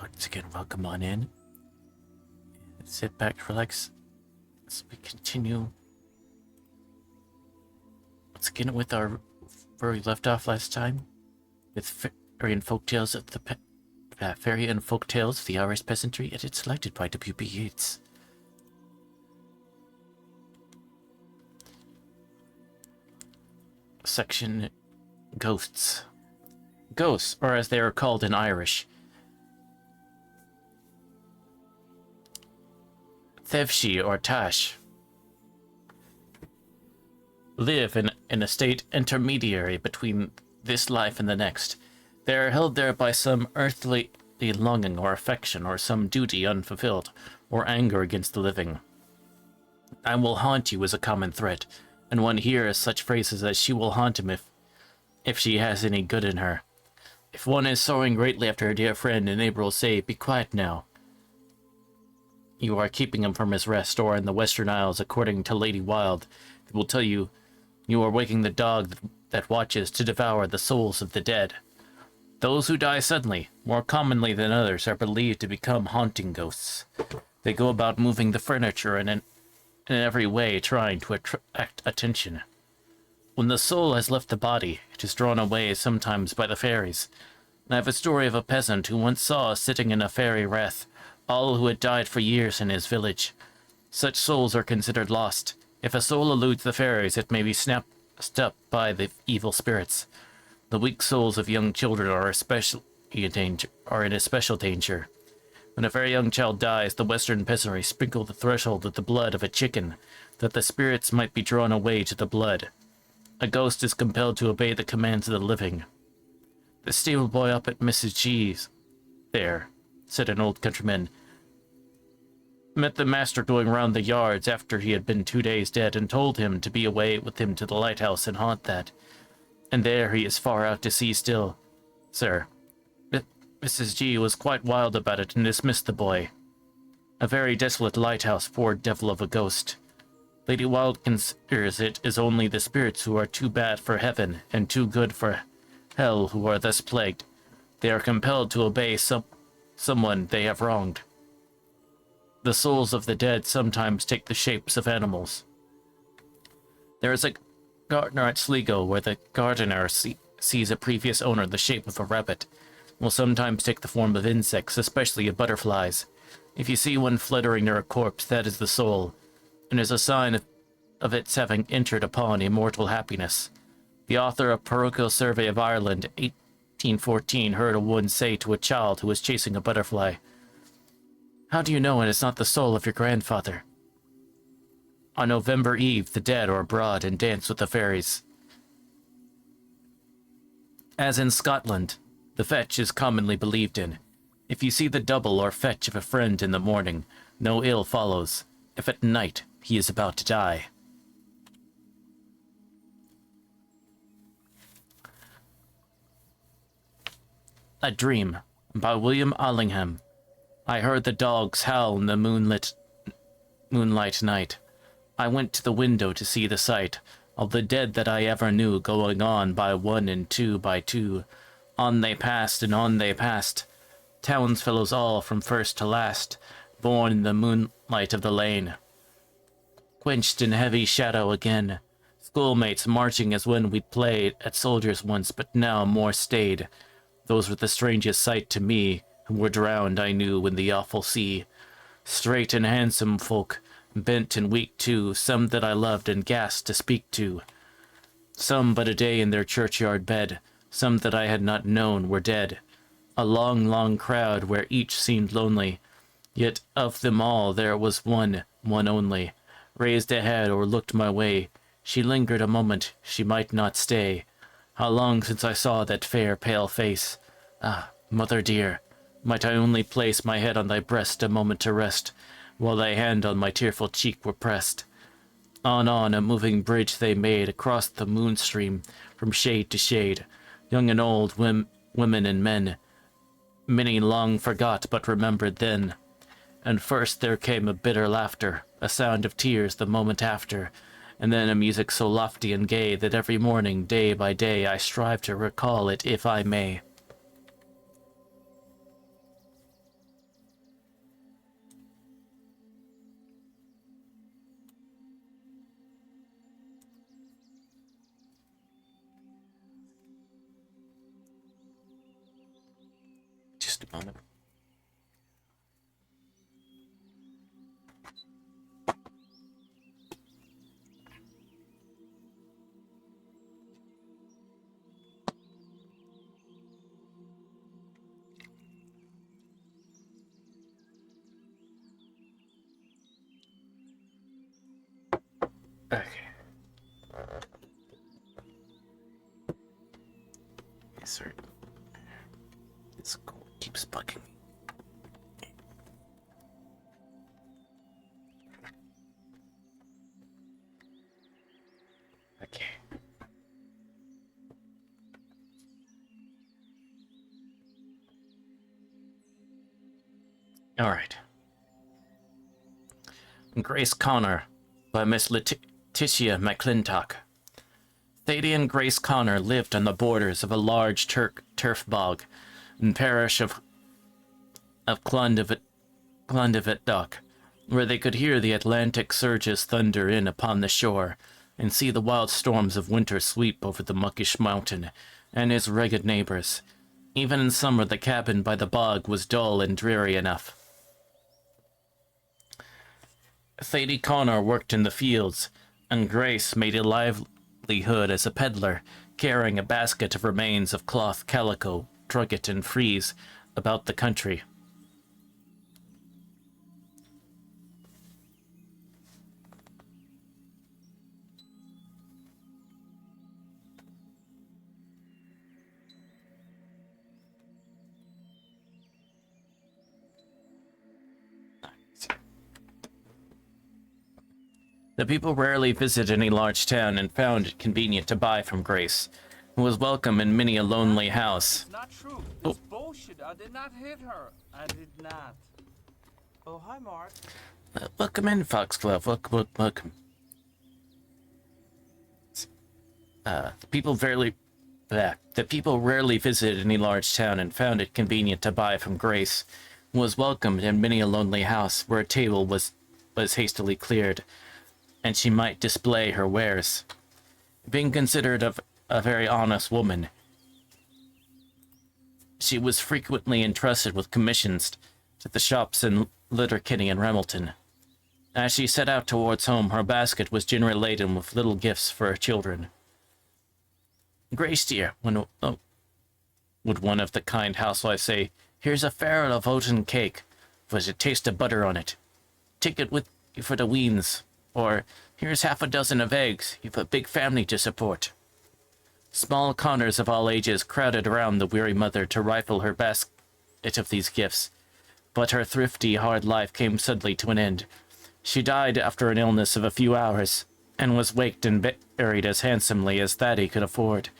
Once again, welcome on in. Sit back, relax, as we continue once again with where we left off last time, with fairy and folktales of the Irish Peasantry, edited selected by W.B. Yeats. Section Ghosts. Ghosts, or as they are called in Irish, Thevshi or Tash, live in a state intermediary between this life and the next. They are held there by some earthly longing or affection, or some duty unfulfilled, or anger against the living. "I will haunt you" is a common threat, and one hears such phrases as "she will haunt him if she has any good in her." If one is sorrowing greatly after a dear friend, a neighbor will say, "Be quiet now. You are keeping him from his rest," or in the Western Isles, according to Lady Wilde, they will tell you, "You are waking the dog that watches to devour the souls of the dead." Those who die suddenly, more commonly than others, are believed to become haunting ghosts. They go about moving the furniture and in every way trying to attract attention. When the soul has left the body, it is drawn away sometimes by the fairies. I have a story of a peasant who once saw, sitting in a fairy wreath, all who had died for years in his village. Such souls are considered lost. If a soul eludes the fairies, it may be snatched up by the evil spirits. The weak souls of young children are in especial danger. When a very young child dies, the Western peasantry sprinkle the threshold with the blood of a chicken, that the spirits might be drawn away to the blood. A ghost is compelled to obey the commands of the living. "The stable boy up at Mrs. G's there," said an old countryman, "met the master going round the yards after he had been 2 days dead, and told him to be away with him to the lighthouse and haunt that. And there he is far out to sea still, sir. Mrs. G was quite wild about it and dismissed the boy. A very desolate lighthouse, poor devil of a ghost. Lady Wilde considers it is only the spirits who are too bad for heaven and too good for hell who are thus plagued. They are compelled to obey someone they have wronged. The souls of the dead sometimes take the shapes of animals. There is a gardener at Sligo where the gardener sees a previous owner in the shape of a rabbit. Will sometimes take the form of insects, especially of butterflies. If you see one fluttering near a corpse, that is the soul, and is a sign of its having entered upon immortal happiness. The author of Parochial Survey of Ireland, 1814, heard a woman say to a child who was chasing a butterfly, "How do you know it is not the soul of your grandfather?" On November Eve, the dead are abroad and dance with the fairies. As in Scotland, the fetch is commonly believed in. If you see the double or fetch of a friend in the morning, no ill follows. If at night he is about to die. A Dream, by William Allingham. I heard the dogs howl in the moonlight night. I went to the window to see the sight, all the dead that I ever knew going on by one and two by two. On they passed and on they passed, townsfellows all from first to last, born in the moonlight of the lane. Quenched in heavy shadow again, schoolmates marching as when we'd played at soldiers once, but now more staid. Those were the strangest sight to me, who were drowned, I knew, in the awful sea. Straight and handsome folk, bent and weak too, some that I loved and gasped to speak to. Some but a day in their churchyard bed, some that I had not known were dead. A long, long crowd where each seemed lonely, yet of them all there was one only. Raised a head or looked my way, she lingered a moment, she might not stay. How long since I saw that fair, pale face? Ah, mother dear, might I only place my head on thy breast a moment to rest, while thy hand on my tearful cheek were pressed. On, a moving bridge they made across the moon stream, from shade to shade, young and old, women and men. Many long forgot, but remembered then. And first there came a bitter laughter, a sound of tears the moment after, and then a music so lofty and gay that every morning, day by day, I strive to recall it if I may. On it. Okay. Yes, sir. This code keeps bugging me. Okay. All right. Grace Connor by Miss Letitia McClintock. Thady and Grace Connor lived on the borders of a large turf bog in parish of Clondivet Dock, where they could hear the Atlantic surges thunder in upon the shore, and see the wild storms of winter sweep over the muckish mountain and his ragged neighbours. Even in summer the cabin by the bog was dull and dreary enough. Thady Connor worked in the fields, and Grace made a livelihood as a peddler, carrying a basket of remains of cloth, calico, drugget, and frieze about the country. The people rarely visited any large town and found it convenient to buy from Grace, who was welcome in many a lonely house. It's not true. It's bullshit. I did not hit her. I did not. Oh, hi, Mark. Welcome in, Foxglove. Welcome. The people rarely visited any large town and found it convenient to buy from Grace, who was welcomed in many a lonely house where a table was hastily cleared, and she might display her wares. Being considered a very honest woman, she was frequently entrusted with commissions to the shops in Letterkenny and Remilton. As she set out towards home, her basket was generally laden with little gifts for her children. "Grace, dear," would one of the kind housewives say, "here's a farrel of oaten cake, with a taste of butter on it. Take it with you for the weans." Or, "Here's half a dozen of eggs, you've a big family to support." Small Connors of all ages crowded around the weary mother to rifle her basket of these gifts, but her thrifty, hard life came suddenly to an end. She died after an illness of a few hours, and was waked and buried as handsomely as Thady could afford.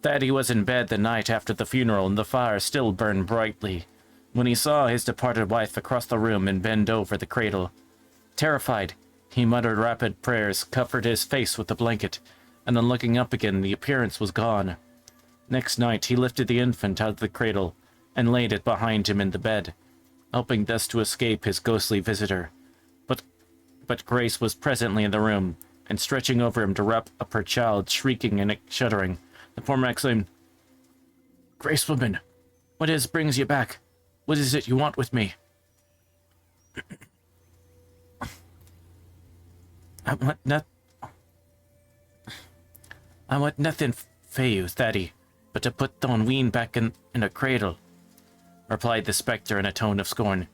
Thady was in bed the night after the funeral, and the fire still burned brightly, when he saw his departed wife across the room and bend over the cradle. Terrified, he muttered rapid prayers, covered his face with the blanket, and on looking up again, the appearance was gone. Next night, he lifted the infant out of the cradle and laid it behind him in the bed, hoping thus to escape his ghostly visitor. But Grace was presently in the room, and stretching over him to wrap up her child, shrieking and shuddering, the poor man exclaimed, "Grace, woman, what brings you back? What is it you want with me?" I want nothing for you, Thady, but to put Don Ween back in a cradle, replied the spectre in a tone of scorn.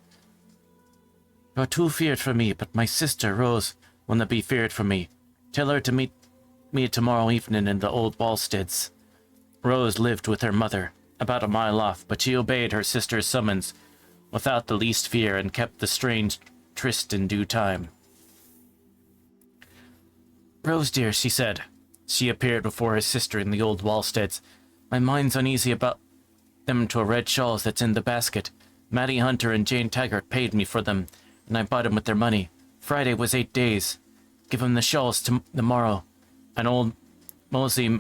"You're too feared for me, but my sister, Rose, will not be feared for me. Tell her to meet me tomorrow evening in the old Wallsteads." Rose lived with her mother, about a mile off, but she obeyed her sister's summons without the least fear and kept the strange tryst in due time. "Rose, dear," she said. She appeared before her sister in the old Wallsteads. "My mind's uneasy about them two red shawls that's in the basket. Matty Hunter and Jane Taggart paid me for them, and I bought 'em with their money. Friday was 8 days. Give 'em the shawls tomorrow. And old Mosey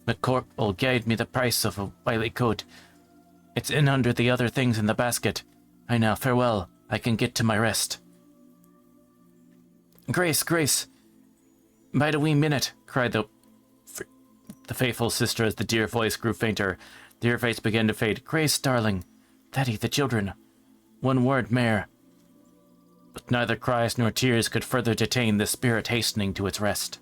McCorkle gave me the price of a wiley coat. It's in under the other things in the basket. I now, farewell. I can get to my rest." "Grace, Grace! Bide a wee minute," cried the faithful sister as the dear voice grew fainter. The dear face began to fade. "Grace, darling, Daddy, the children. One word, mare. But neither cries nor tears could further detain the spirit hastening to its rest.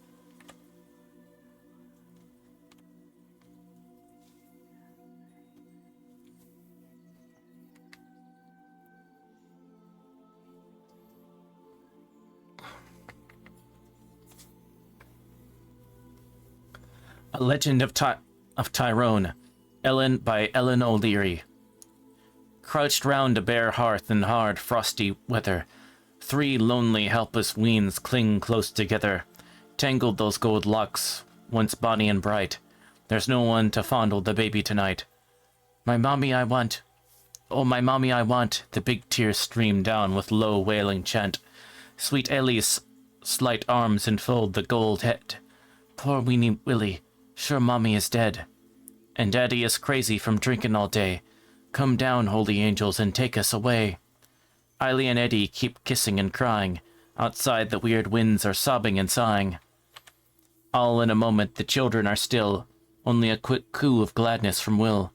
A Legend of Tyrone, by Ellen O'Leary. Crouched round a bare hearth in hard, frosty weather, 3 lonely, helpless weans cling close together. Tangled those gold locks, once bonny and bright. There's no one to fondle the baby tonight. My mommy I want, oh my mommy I want. The big tears stream down with low wailing chant. Sweet Ellie's slight arms enfold the gold head. Poor weenie Willie, sure mommy is dead. And daddy is crazy from drinking all day. Come down, holy angels, and take us away. Eily and Eddie keep kissing and crying. Outside the weird winds are sobbing and sighing. All in a moment the children are still, only a quick coo of gladness from Will.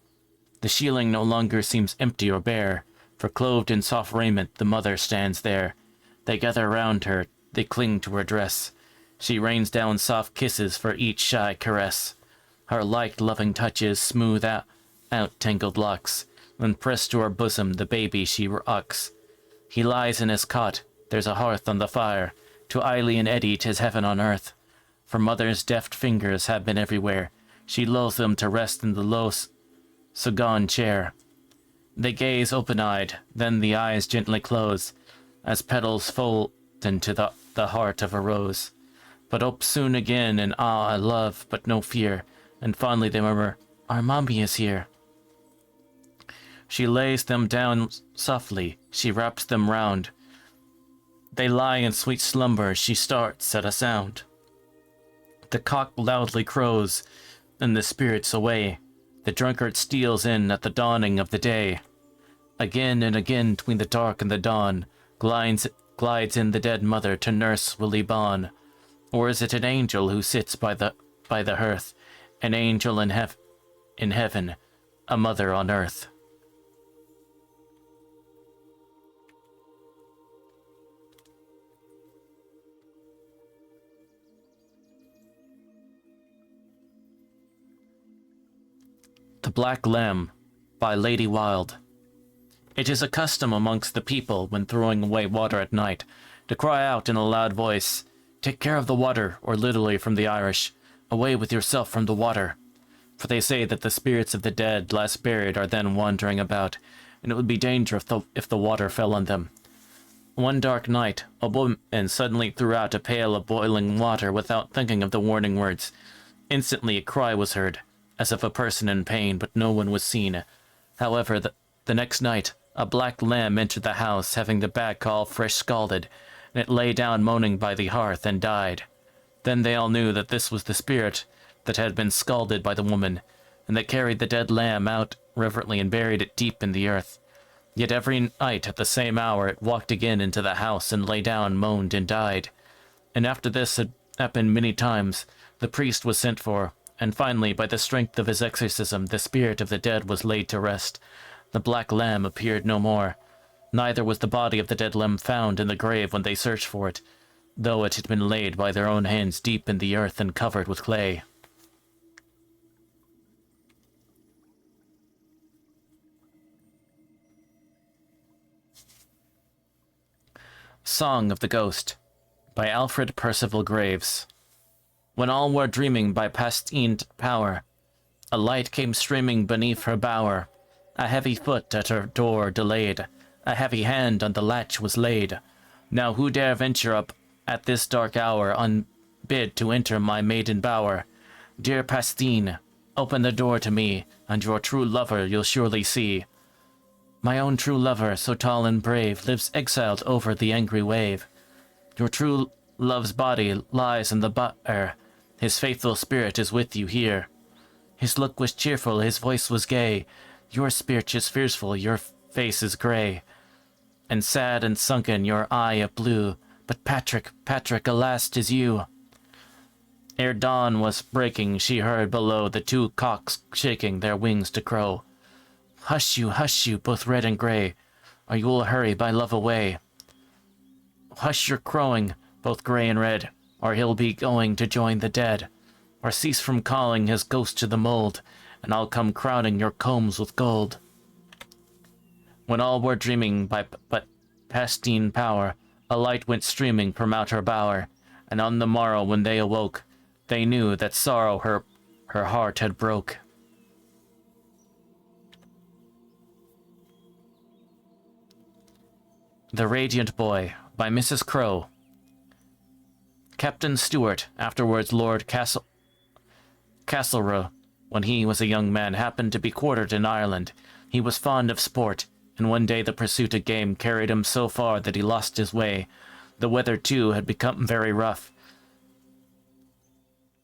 The shieling no longer seems empty or bare, for clothed in soft raiment the mother stands there. They gather round her, they cling to her dress. She rains down soft kisses for each shy caress. Her light loving touches smooth out tangled locks. When pressed to her bosom the baby she rocks. He lies in his cot, there's a hearth on the fire. To Eily and Eddie 'tis heaven on earth. For mother's deft fingers have been everywhere. She lulls them to rest in the low sagan chair. They gaze open-eyed, then the eyes gently close, as petals fold into the heart of a rose. But up soon again in awe and love, but no fear, and fondly they murmur, our mommy is here. She lays them down softly, she wraps them round. They lie in sweet slumber, she starts at a sound. The cock loudly crows, and the spirit's away. The drunkard steals in at the dawning of the day. Again and again, 'tween the dark and the dawn, glides in the dead mother to nurse Willie Bawn. Or is it an angel who sits by the hearth? An angel in heaven, a mother on earth. The Black Lamb, by Lady Wilde. It is a custom amongst the people, when throwing away water at night, to cry out in a loud voice, take care of the water, or literally from the Irish, away with yourself from the water. For they say that the spirits of the dead last buried are then wandering about, and it would be dangerous if the water fell on them. One dark night, a woman suddenly threw out a pail of boiling water without thinking of the warning words. Instantly a cry was heard, as of a person in pain, but no one was seen. However, the next night, a black lamb entered the house, having the back all fresh scalded, and it lay down moaning by the hearth and died. Then they all knew that this was the spirit that had been scalded by the woman, and they carried the dead lamb out reverently and buried it deep in the earth. Yet every night at the same hour it walked again into the house and lay down, moaned, and died. And after this had happened many times, the priest was sent for, and finally, by the strength of his exorcism, the spirit of the dead was laid to rest. The black lamb appeared no more. Neither was the body of the dead lamb found in the grave when they searched for it, though it had been laid by their own hands deep in the earth and covered with clay. Song of the Ghost, by Alfred Percival Graves. When all were dreaming by pastine power, a light came streaming beneath her bower. A heavy foot at her door delayed, a heavy hand on the latch was laid. Now who dare venture up at this dark hour, unbid to enter my maiden bower? Dear Pastine, open the door to me, and your true lover you'll surely see. My own true lover, so tall and brave, lives exiled over the angry wave. Your true love's body lies in the byre, his faithful spirit is with you here. His look was cheerful, his voice was gay, your speech is fearful, your face is grey, and sad and sunken, your eye of blue. But Patrick, Patrick, alas, 'tis you. Ere dawn was breaking, she heard below the 2 cocks shaking their wings to crow. hush you, both red and grey, or you will hurry my love away. Hush your crowing, both grey and red, or he'll be going to join the dead. Or cease from calling his ghost to the mould, and I'll come crowning your combs with gold. When all were dreaming by but pastine power, a light went streaming from out her bower, and on the morrow when they awoke, they knew that sorrow her heart had broke. The Radiant Boy by Mrs. Crowe. Captain Stewart, afterwards Lord Castlereagh, when he was a young man, happened to be quartered in Ireland. He was fond of sport, and one day the pursuit of game carried him so far that he lost his way. The weather, too, had become very rough,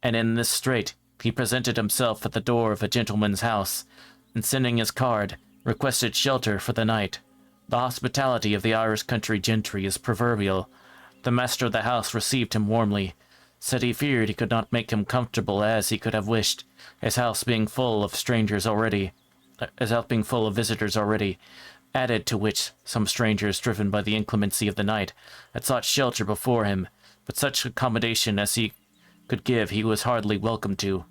and in this strait he presented himself at the door of a gentleman's house, and sending his card, requested shelter for the night. The hospitality of the Irish country gentry is proverbial. The master of the house received him warmly, said he feared he could not make him comfortable as he could have wished, his house being full of visitors already, added to which some strangers, driven by the inclemency of the night, had sought shelter before him, but such accommodation as he could give he was hardly welcome to.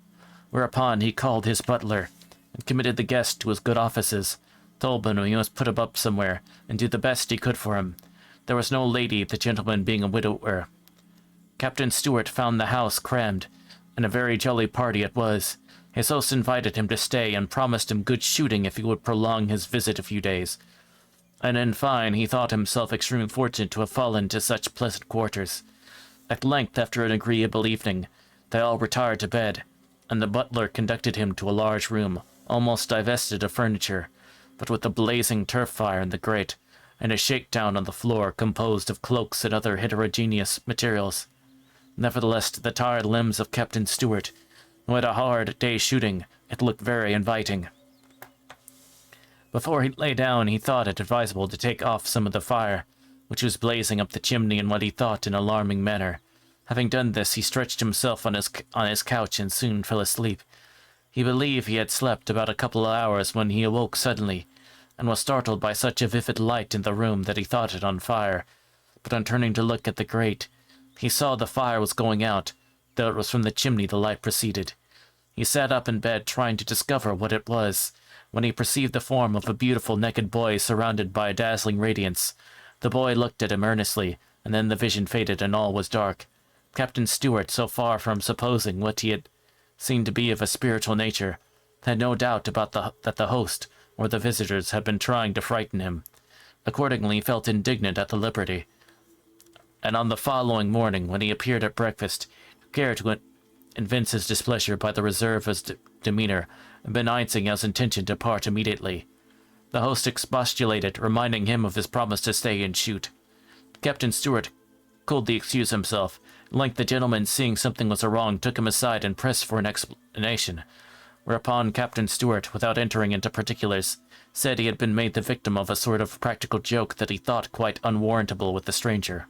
Whereupon he called his butler, and committed the guest to his good offices, told him he must put him up somewhere, and do the best he could for him. There was no lady, the gentleman being a widower. Captain Stewart found the house crammed, and a very jolly party it was. His host invited him to stay, and promised him good shooting if he would prolong his visit a few days. And in fine, he thought himself extremely fortunate to have fallen to such pleasant quarters. At length, after an agreeable evening, they all retired to bed, and the butler conducted him to a large room, almost divested of furniture, but with a blazing turf fire in the grate, and a shakedown on the floor composed of cloaks and other heterogeneous materials. Nevertheless, to the tired limbs of Captain Stewart, who had a hard day's shooting, it looked very inviting. Before he lay down, he thought it advisable to take off some of the fire, which was blazing up the chimney in what he thought an alarming manner. Having done this, he stretched himself on his couch and soon fell asleep. He believed he had slept about a couple of hours when he awoke suddenly, and was startled by such a vivid light in the room that he thought it on fire. But on turning to look at the grate, he saw the fire was going out, though it was from the chimney the light proceeded. He sat up in bed, trying to discover what it was, when he perceived the form of a beautiful naked boy surrounded by a dazzling radiance. The boy looked at him earnestly, and then the vision faded and all was dark. Captain Stewart, so far from supposing what he had seen to be of a spiritual nature, had no doubt about that the host or the visitors had been trying to frighten him. Accordingly, he felt indignant at the liberty, and on the following morning, when he appeared at breakfast, took care to evince his displeasure by the reserve of his demeanour, and announcing his intention to depart immediately. The host expostulated, reminding him of his promise to stay and shoot. Captain Stewart coldly excused himself. At length the gentleman, seeing something was wrong, took him aside and pressed for an explanation, whereupon Captain Stewart, without entering into particulars, said he had been made the victim of a sort of practical joke that he thought quite unwarrantable with the stranger.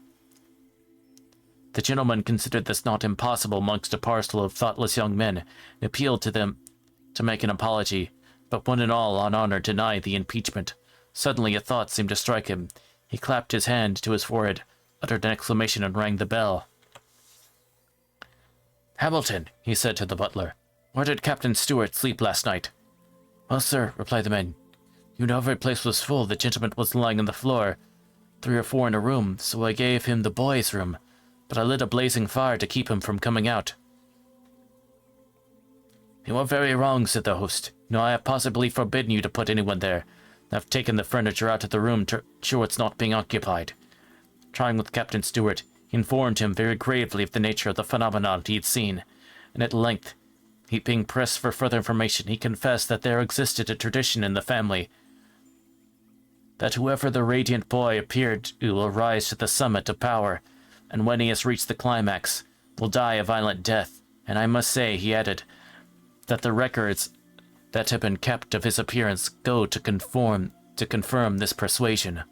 The gentleman considered this not impossible amongst a parcel of thoughtless young men, and appealed to them to make an apology, but one and all on honour denied the impeachment. Suddenly a thought seemed to strike him. He clapped his hand to his forehead, uttered an exclamation, and rang the bell. "Hamilton," he said to the butler, "where did Captain Stewart sleep last night?" "Well, sir," replied the man, "you know every place was full. The gentleman was lying on the floor, 3 or 4 in a room, so I gave him the boy's room, but I lit a blazing fire to keep him from coming out." "You are very wrong," said the host. "No, I have positively forbidden you to put anyone there. I have taken the furniture out of the room to ensure it's not being occupied." Trying with Captain Stewart, he informed him very gravely of the nature of the phenomenon he had seen, and at length, he being pressed for further information, he confessed that there existed a tradition in the family that whoever the Radiant Boy appeared to will rise to the summit of power, and when he has reached the climax, will die a violent death. And I must say, he added, that the records that have been kept of his appearance go to confirm this persuasion.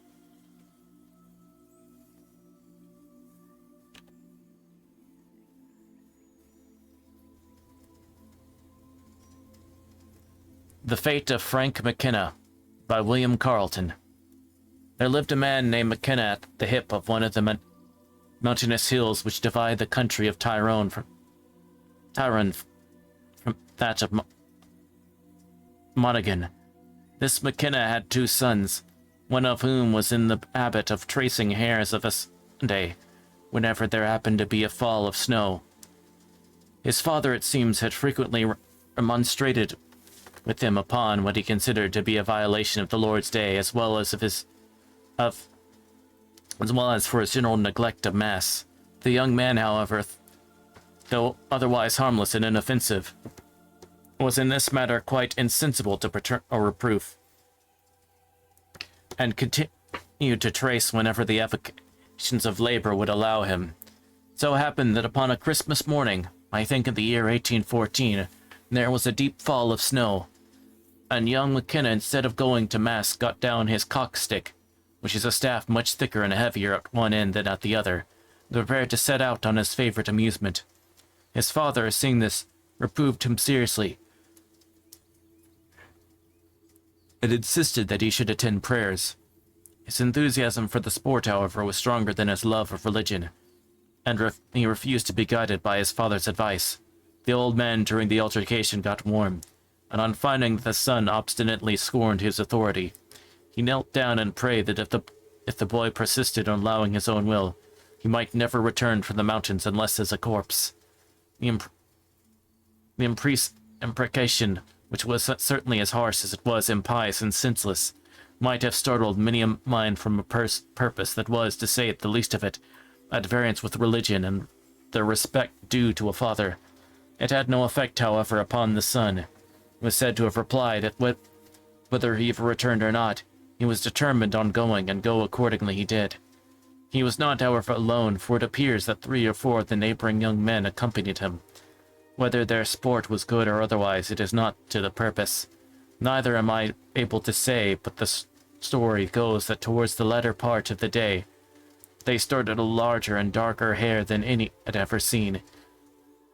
The Fate of Frank McKenna by William Carleton. There lived a man named McKenna at the hip of one of the mountainous hills which divide the country of Tyrone from that of Monaghan. This McKenna had 2 sons, one of whom was in the habit of tracing hairs of a Sunday whenever there happened to be a fall of snow. His father, it seems, had frequently remonstrated with him upon what he considered to be a violation of the Lord's Day, as well as for his general neglect of Mass. The young man, however, though otherwise harmless and inoffensive, was in this matter quite insensible to reproof, and continued to trace whenever the avocations of labor would allow him. So happened that upon a Christmas morning, I think in the year 1814, there was a deep fall of snow, and young McKenna, instead of going to Mass, got down his cockstick, which is a staff much thicker and heavier at one end than at the other, and prepared to set out on his favourite amusement. His father, seeing this, reproved him seriously, and insisted that he should attend prayers. His enthusiasm for the sport, however, was stronger than his love of religion, and he refused to be guided by his father's advice. The old man, during the altercation, got warm, and on finding that the son obstinately scorned his authority, he knelt down and prayed that if the boy persisted in allowing his own will, he might never return from the mountains unless as a corpse. The imprecation, which was certainly as harsh as it was impious and senseless, might have startled many a mind from a purpose that was, to say it the least of it, at variance with religion and the respect due to a father. It had no effect, however, upon the son. It was said to have replied that whether he ever returned or not, he was determined on going, and go accordingly he did. He was not, however, alone, for it appears that 3 or 4 of the neighbouring young men accompanied him. Whether their sport was good or otherwise, it is not to the purpose. Neither am I able to say, but the story goes that towards the latter part of the day, they started a larger and darker hare than any had ever seen,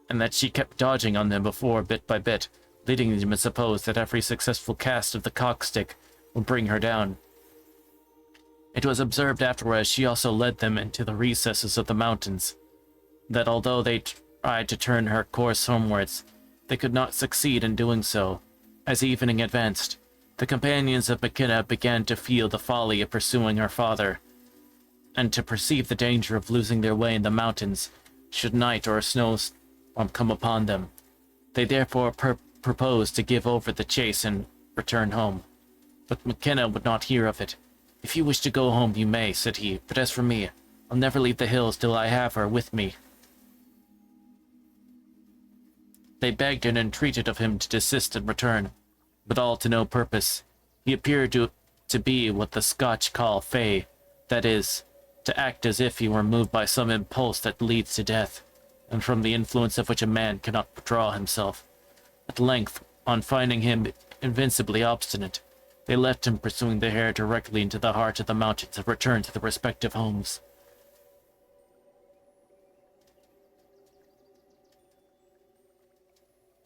and that she kept dodging on them before, bit by bit, leading them to suppose that every successful cast of the cockstick would bring her down. It was observed afterwards she also led them into the recesses of the mountains, that although they tried to turn her course homewards, they could not succeed in doing so. As evening advanced, the companions of McKenna began to feel the folly of pursuing her father, and to perceive the danger of losing their way in the mountains should night or a snowstorm come upon them. They therefore proposed to give over the chase and return home. But McKenna would not hear of it. "If you wish to go home, you may," said he, "but as for me, I'll never leave the hills till I have her with me." They begged and entreated of him to desist and return, but all to no purpose. He appeared to be what the Scotch call fey, that is, to act as if he were moved by some impulse that leads to death, and from the influence of which a man cannot withdraw himself. At length, on finding him invincibly obstinate, they left him pursuing the hare directly into the heart of the mountains and returned to their respective homes.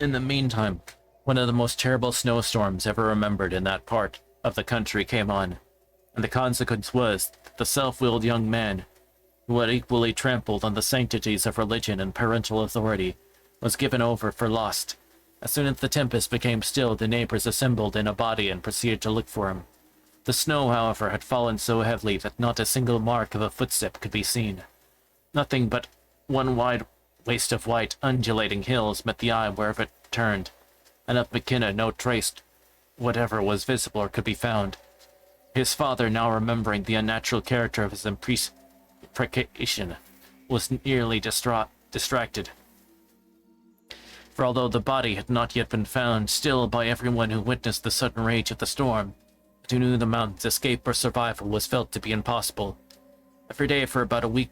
In the meantime, one of the most terrible snowstorms ever remembered in that part of the country came on, and the consequence was that the self-willed young man, who had equally trampled on the sanctities of religion and parental authority, was given over for lost. As soon as the tempest became still, the neighbors assembled in a body and proceeded to look for him. The snow, however, had fallen so heavily that not a single mark of a footstep could be seen. Nothing but one wide waste of white, undulating hills met the eye wherever it turned, and of McKenna no trace whatever was visible or could be found. His father, now remembering the unnatural character of his imprecation, was nearly distracted. For although the body had not yet been found, still by everyone who witnessed the sudden rage of the storm, and who knew the mountains, escape or survival was felt to be impossible. Every day for about a week,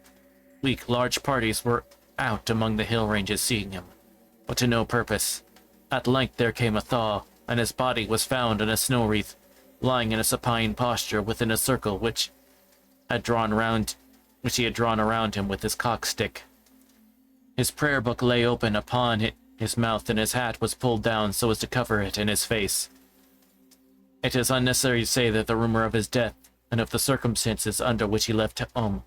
large parties were out among the hill ranges seeking him, but to no purpose. At length there came a thaw, and his body was found in a snow wreath, lying in a supine posture within a circle which he had drawn around him with his cockstick. His prayer book lay open upon his mouth, and his hat was pulled down so as to cover it and his face. It is unnecessary to say that the rumor of his death, and of the circumstances under which he left home,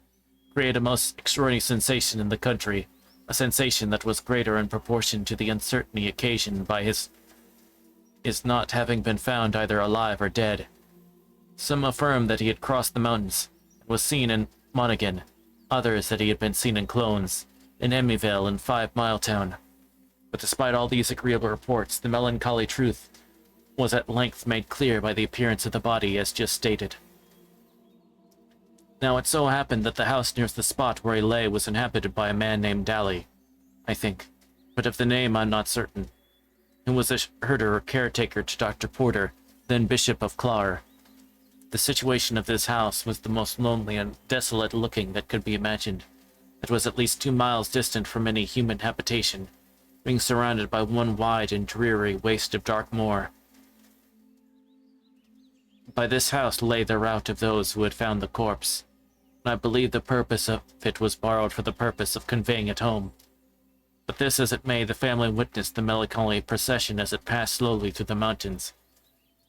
created a most extraordinary sensation in the country, a sensation that was greater in proportion to the uncertainty occasioned by his not having been found either alive or dead. Some affirmed that he had crossed the mountains, and was seen in Monaghan, others that he had been seen in Clones, in Emmyvale, and 5 Mile Town. But despite all these agreeable reports, the melancholy truth was at length made clear by the appearance of the body as just stated. Now it so happened that the house near the spot where he lay was inhabited by a man named Daly, I think, but of the name I'm not certain, who was a herder or caretaker to Dr. Porter, then Bishop of Clogher. The situation of this house was the most lonely and desolate looking that could be imagined. It was at least 2 miles distant from any human habitation, being surrounded by one wide and dreary waste of dark moor. By this house lay the route of those who had found the corpse, and I believe the purpose of it was borrowed for the purpose of conveying it home. But this as it may, the family witnessed the melancholy procession as it passed slowly through the mountains,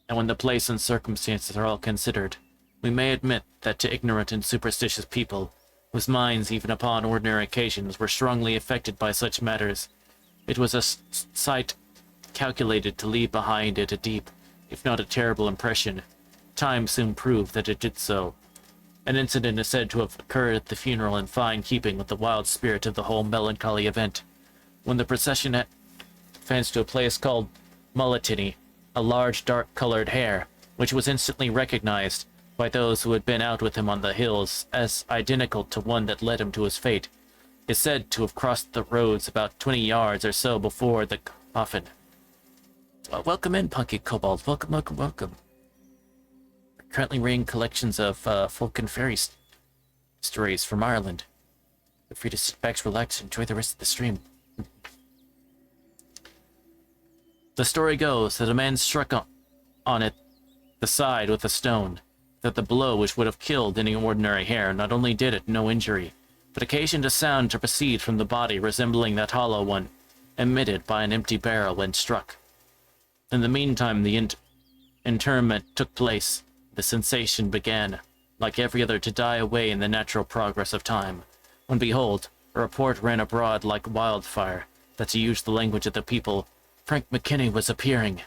and when the place and circumstances are all considered, we may admit that to ignorant and superstitious people, whose minds even upon ordinary occasions were strongly affected by such matters, it was a sight calculated to leave behind it a deep, if not a terrible impression. Time soon proved that it did so. An incident is said to have occurred at the funeral in fine keeping with the wild spirit of the whole melancholy event. When the procession had advanced to a place called Mullitinny, a large dark-colored hare, which was instantly recognized by those who had been out with him on the hills as identical to one that led him to his fate, is said to have crossed the roads about 20 yards or so before the coffin. Welcome in, Punky Kobold. Welcome, welcome, welcome. We're currently reading collections of folk and fairy stories from Ireland. Feel free to sit back, relax, and enjoy the rest of the stream. The story goes that a man struck on it the side with a stone, that the blow which would have killed any ordinary hare not only did it no injury, but occasioned a sound to proceed from the body resembling that hollow one emitted by an empty barrel when struck. In the meantime the interment took place. The sensation began, like every other, to die away in the natural progress of time, when behold, a report ran abroad like wildfire, that to use the language of the people, Frank McKinney was appearing.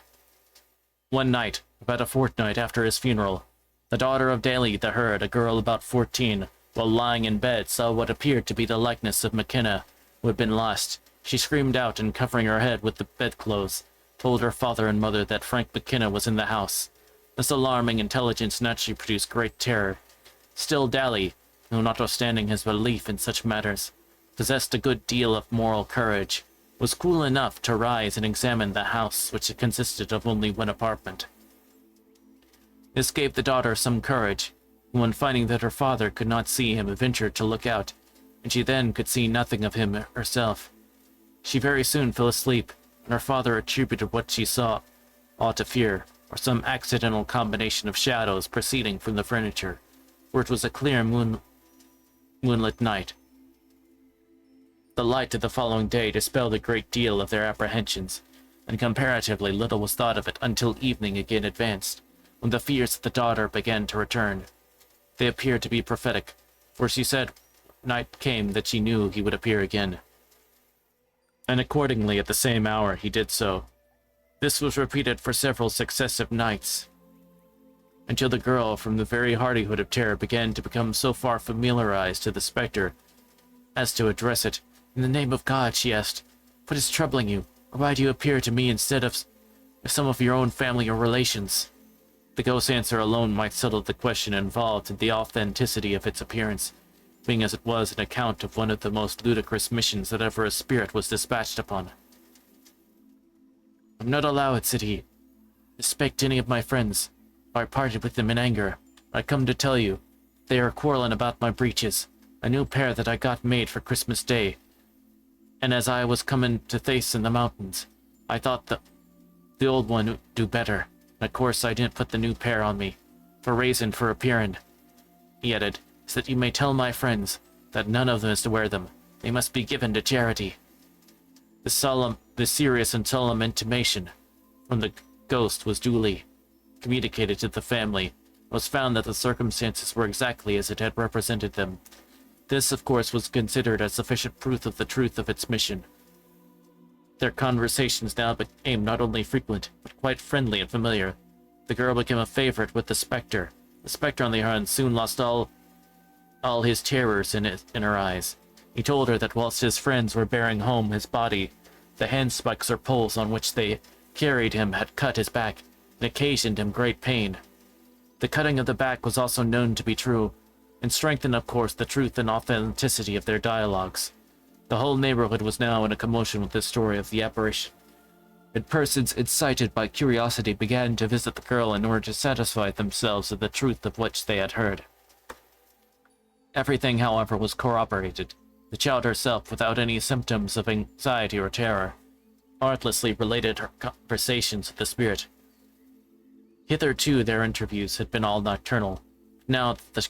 One night, about a fortnight after his funeral, the daughter of Daly the herd, a girl about 14, while lying in bed, saw what appeared to be the likeness of McKenna, who had been lost. She screamed out, and covering her head with the bedclothes, told her father and mother that Frank McKenna was in the house. This alarming intelligence naturally produced great terror. Still Daly, who, notwithstanding his belief in such matters, possessed a good deal of moral courage, was cool enough to rise and examine the house, which consisted of only one apartment. This gave the daughter some courage, who, on finding that her father could not see him, ventured to look out, and she then could see nothing of him herself. She very soon fell asleep, and her father attributed what she saw all to fear, or some accidental combination of shadows proceeding from the furniture, for it was a clear moonlit night. The light of the following day dispelled a great deal of their apprehensions, and comparatively little was thought of it until evening again advanced, when the fears of the daughter began to return. They appeared to be prophetic, for she said night came that she knew he would appear again. And accordingly at the same hour he did so. This was repeated for several successive nights, until the girl, from the very hardihood of terror, began to become so far familiarized to the spectre as to address it. "In the name of God," she asked, "what is troubling you, or why do you appear to me instead of some of your own family or relations?" The ghost's answer alone might settle the question involved in the authenticity of its appearance, being as it was an account of one of the most ludicrous missions that ever a spirit was dispatched upon. "I'm not allowed," said he, "to speak to any of my friends, for I parted with them in anger. I come to tell you, they are quarreling about my breeches, a new pair that I got made for Christmas Day. And as I was coming to Thace in the mountains, I thought the old one would do better, and of course I didn't put the new pair on me, for reason for appearing," he added, "is that you may tell my friends that none of them is to wear them. They must be given to charity." The serious and solemn intimation from the ghost was duly communicated to the family. It was found that the circumstances were exactly as it had represented them. This, of course, was considered as sufficient proof of the truth of its mission. Their conversations now became not only frequent, but quite friendly and familiar. The girl became a favorite with the Spectre. The Spectre, on the other hand, soon lost all his terrors in her eyes. He told her that whilst his friends were bearing home his body, the handspikes or poles on which they carried him had cut his back and occasioned him great pain. The cutting of the back was also known to be true, and strengthened, of course, the truth and authenticity of their dialogues. The whole neighborhood was now in a commotion with the story of the apparition, and persons incited by curiosity began to visit the girl in order to satisfy themselves of the truth of which they had heard. Everything, however, was corroborated. The child herself, without any symptoms of anxiety or terror, artlessly related her conversations with the spirit. Hitherto their interviews had been all nocturnal. Now that the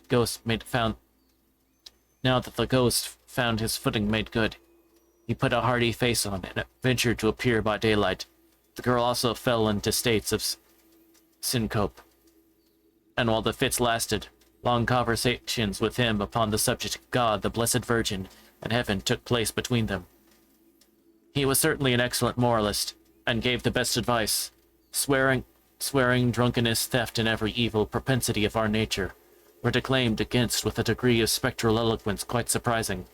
ghost found his footing made good, he put a hearty face on and ventured to appear by daylight. The girl also fell into states of syncope, and while the fits lasted, long conversations with him upon the subject of God, the Blessed Virgin, and heaven took place between them. He was certainly an excellent moralist, and gave the best advice. Swearing, drunkenness, theft, and every evil propensity of our nature were declaimed against with a degree of spectral eloquence quite surprising.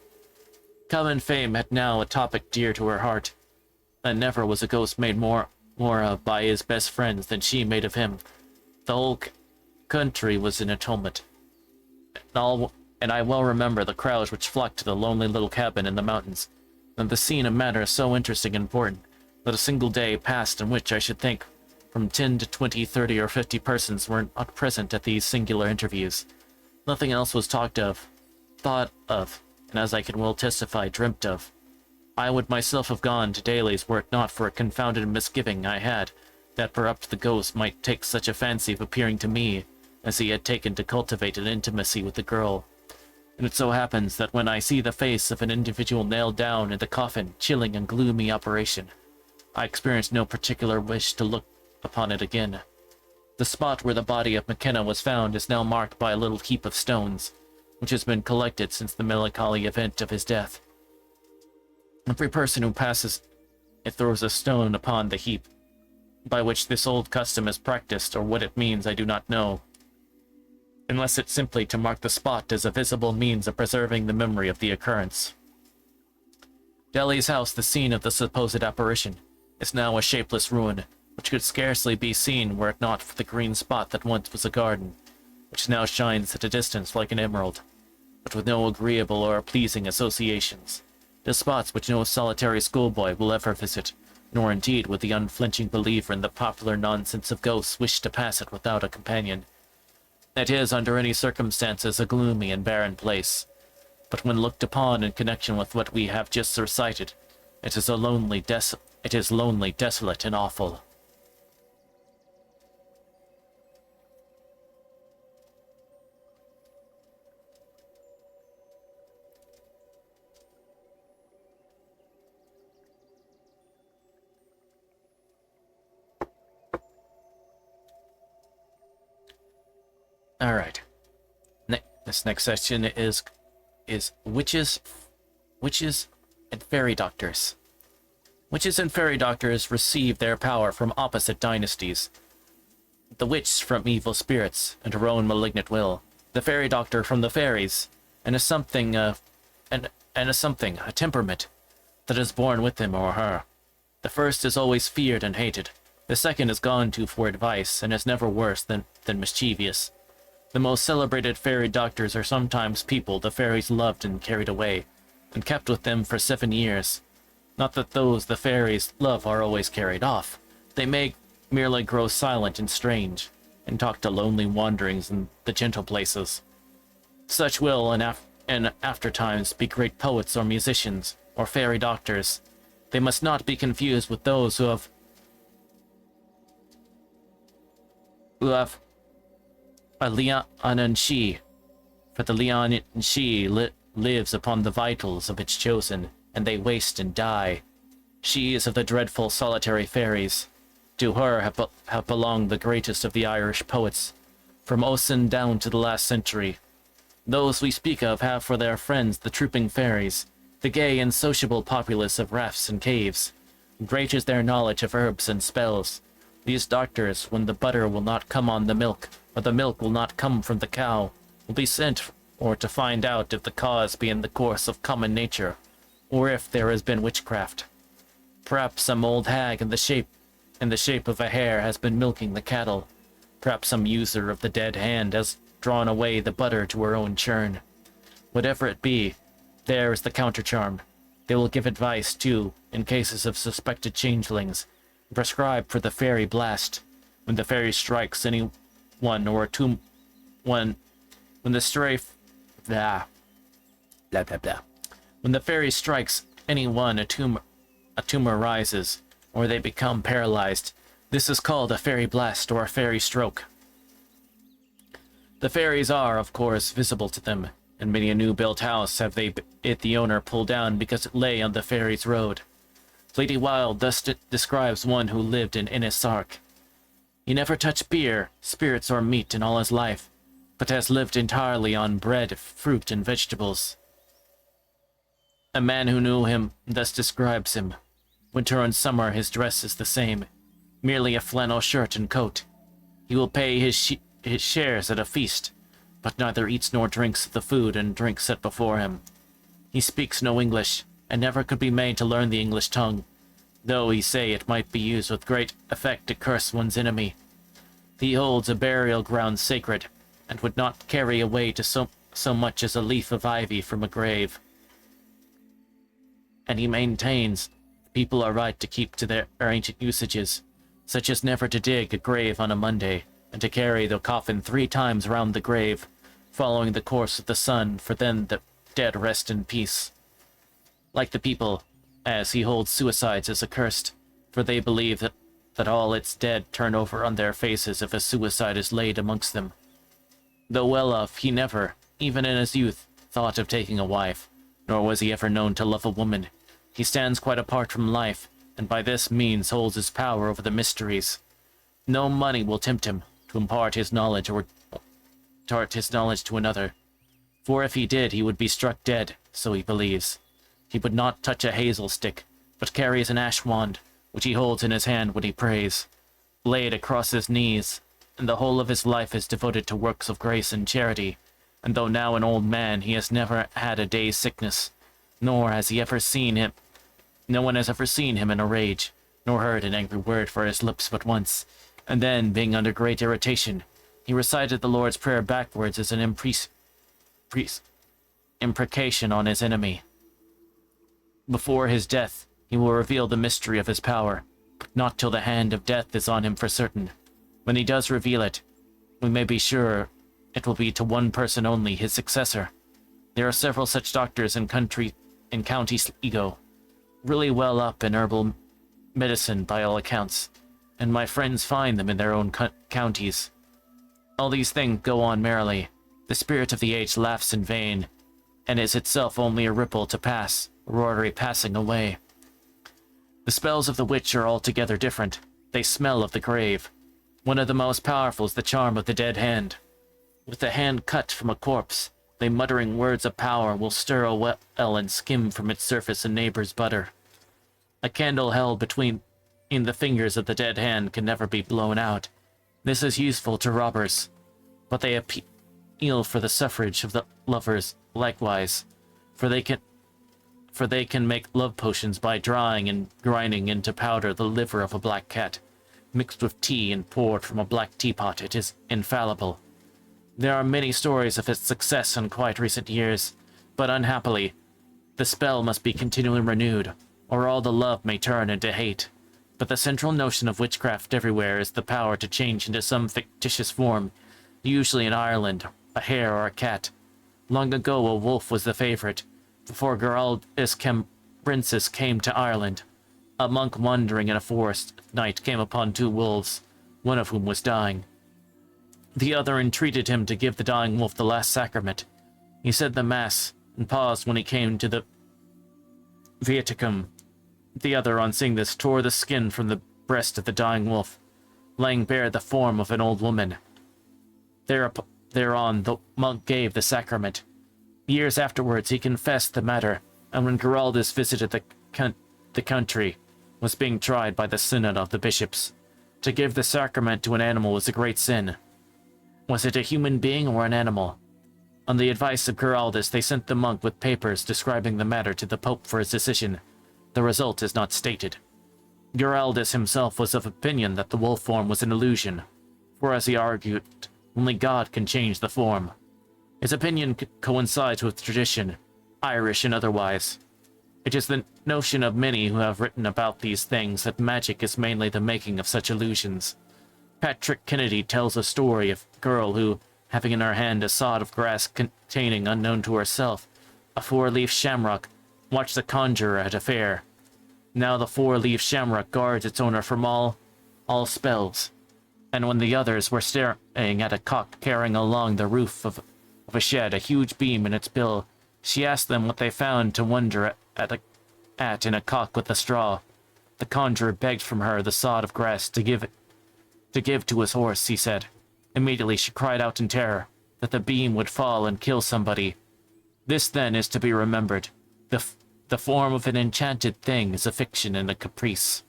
Common fame had now a topic dear to her heart, and never was a ghost made more of by his best friends than she made of him. The whole country was in a tumult, and I well remember the crowds which flocked to the lonely little cabin in the mountains, and the scene a matter so interesting and important that a single day passed in which I should think from 10 to 20, 30, or 50 persons were not present at these singular interviews. Nothing else was talked of, thought of, and as I can well testify, dreamt of. I would myself have gone to Daly's were it not for a confounded misgiving I had that perhaps the ghost might take such a fancy of appearing to me as he had taken to cultivate an intimacy with the girl. And it so happens that when I see the face of an individual nailed down in the coffin, chilling and gloomy operation, I experience no particular wish to look upon it again. The spot where the body of McKenna was found is now marked by a little heap of stones, which has been collected since the melancholy event of his death. Every person who passes it throws a stone upon the heap, by which this old custom is practiced, or what it means I do not know, unless it's simply to mark the spot as a visible means of preserving the memory of the occurrence. Delhi's house, the scene of the supposed apparition, is now a shapeless ruin, which could scarcely be seen were it not for the green spot that once was a garden, which now shines at a distance like an emerald, but with no agreeable or pleasing associations. The spots which no solitary schoolboy will ever visit, nor indeed would the unflinching believer in the popular nonsense of ghosts wish to pass it without a companion. It is, under any circumstances, a gloomy and barren place, but when looked upon in connection with what we have just recited, it is lonely, desolate, and awful. Alright. This next section is witches, and fairy doctors. Witches and fairy doctors receive their power from opposite dynasties. The witch from evil spirits and her own malignant will. The fairy doctor from the fairies, and a temperament that is born with him or her. The first is always feared and hated. The second is gone to for advice, and is never worse than mischievous. The most celebrated fairy doctors are sometimes people the fairies loved and carried away, and kept with them for 7 years. Not that those the fairies love are always carried off. They may merely grow silent and strange, and talk to lonely wanderings in the gentle places. Such will, in after times, be great poets or musicians, or fairy doctors. They must not be confused with those who have a Lian-Shi, for the Lian-Shi lives upon the vitals of its chosen, and they waste and die. She is of the dreadful solitary fairies. To her have belonged the greatest of the Irish poets, from Ossian down to the last century. Those we speak of have for their friends the trooping fairies, the gay and sociable populace of rafts and caves. Great is their knowledge of herbs and spells. These doctors, when the butter will not come on the milk, or the milk will not come from the cow, will be sent or to find out if the cause be in the course of common nature, or if there has been witchcraft. Perhaps some old hag in the shape of a hare has been milking the cattle. Perhaps some user of the dead hand has drawn away the butter to her own churn. Whatever it be, there is the countercharm. They will give advice, too, in cases of suspected changelings, and prescribe for the fairy blast. When the fairy strikes any one or a tomb, when the stray, blah, blah, blah, blah. When the fairy strikes anyone, a tumor rises, or they become paralyzed. This is called a fairy blast or a fairy stroke. The fairies are, of course, visible to them, and many a new-built house have the owner pull down because it lay on the fairies' road. Lady Wilde thus describes one who lived in Innisark. He never touched beer, spirits, or meat in all his life, but has lived entirely on bread, fruit, and vegetables. A man who knew him thus describes him. Winter and summer his dress is the same, merely a flannel shirt and coat. He will pay his shares at a feast, but neither eats nor drinks of the food and drink set before him. He speaks no English, and never could be made to learn the English tongue, though he say it might be used with great effect to curse one's enemy. He holds a burial ground sacred, and would not carry away to so much as a leaf of ivy from a grave. And he maintains people are right to keep to their ancient usages, such as never to dig a grave on a Monday, and to carry the coffin 3 times round the grave, following the course of the sun, for then the dead rest in peace. Like the people, as he holds suicides as accursed, for they believe that all its dead turn over on their faces if a suicide is laid amongst them. Though well off, he never, even in his youth, thought of taking a wife, nor was he ever known to love a woman. He stands quite apart from life, and by this means holds his power over the mysteries. No money will tempt him to impart his knowledge to another, for if he did, he would be struck dead, so he believes. He would not touch a hazel stick, but carries an ash wand, which he holds in his hand when he prays, laid across his knees, and the whole of his life is devoted to works of grace and charity, and though now an old man, he has never had a day's sickness, nor has he ever seen him. No one has ever seen him in a rage, nor heard an angry word from his lips but once, and then, being under great irritation, he recited the Lord's Prayer backwards as an imprecation on his enemy. Before his death, he will reveal the mystery of his power, but not till the hand of death is on him for certain. When he does reveal it, we may be sure it will be to one person only, his successor. There are several such doctors in County Sligo, really well up in herbal medicine by all accounts, and my friends find them in their own counties. All these things go on merrily. The spirit of the age laughs in vain, and is itself only a ripple to pass, or already passing away. The spells of the witch are altogether different. They smell of the grave. One of the most powerful is the charm of the dead hand. With the hand cut from a corpse, they muttering words of power will stir a well and skim from its surface a neighbor's butter. A candle held in the fingers of the dead hand can never be blown out. This is useful to robbers, but they appeal for the suffrage of the lovers likewise, for they can make love potions by drying and grinding into powder the liver of a black cat, mixed with tea and poured from a black teapot. It is infallible. There are many stories of its success in quite recent years, but unhappily, the spell must be continually renewed, or all the love may turn into hate. But the central notion of witchcraft everywhere is the power to change into some fictitious form, usually in Ireland, a hare or a cat. Long ago a wolf was the favorite, before Geraldus Cambrensis came to Ireland. A monk wandering in a forest at night came upon 2 wolves, one of whom was dying. The other entreated him to give the dying wolf the last sacrament. He said the mass, and paused when he came to the viaticum. The other, on seeing this, tore the skin from the breast of the dying wolf, laying bare the form of an old woman. Thereon the monk gave the sacrament. Years afterwards he confessed the matter, and when Giraldus visited the country, was being tried by the synod of the bishops. To give the sacrament to an animal was a great sin. Was it a human being or an animal? On the advice of Giraldus, they sent the monk with papers describing the matter to the Pope for his decision. The result is not stated. Giraldus himself was of opinion that the wolf form was an illusion, for as he argued, only God can change the form. His opinion coincides with tradition, Irish and otherwise. It is the notion of many who have written about these things that magic is mainly the making of such illusions. Patrick Kennedy tells a story of a girl who, having in her hand a sod of grass containing, unknown to herself, a four-leaf shamrock, watched the conjurer at a fair. Now the four-leaf shamrock guards its owner from all spells, and when the others were staring at a cock carrying along the roof of a shed a huge beam in its bill, she asked them what they found to wonder at in a cock with a straw. The conjurer begged from her the sod of grass to give to his horse, he said. Immediately she cried out in terror that the beam would fall and kill somebody. This, then, is to be remembered. The form of an enchanted thing is a fiction and a caprice.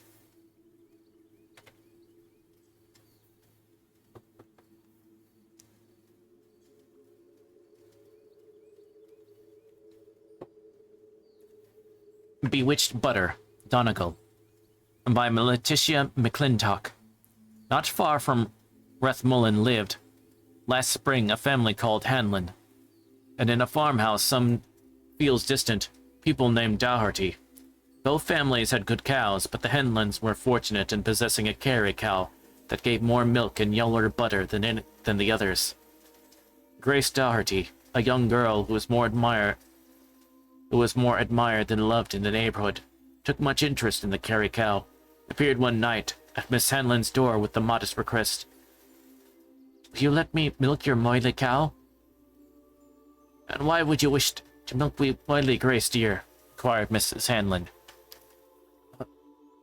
Bewitched Butter, Donegal, by Letitia McClintock. Not far from Rathmullen lived, last spring, a family called Hanlon, and in a farmhouse some fields distant, people named Doherty. Both families had good cows, but the Hanlons were fortunate in possessing a Kerry cow that gave more milk and yellower butter than the others. Grace Doherty, a young girl who was more admired than loved in the neighborhood, took much interest in the Kerry cow, appeared one night at Miss Hanlon's door with the modest request, "Will you let me milk your Moily cow?" "And why would you wish to milk wee Moily, Grace dear?" inquired Mrs. Hanlon.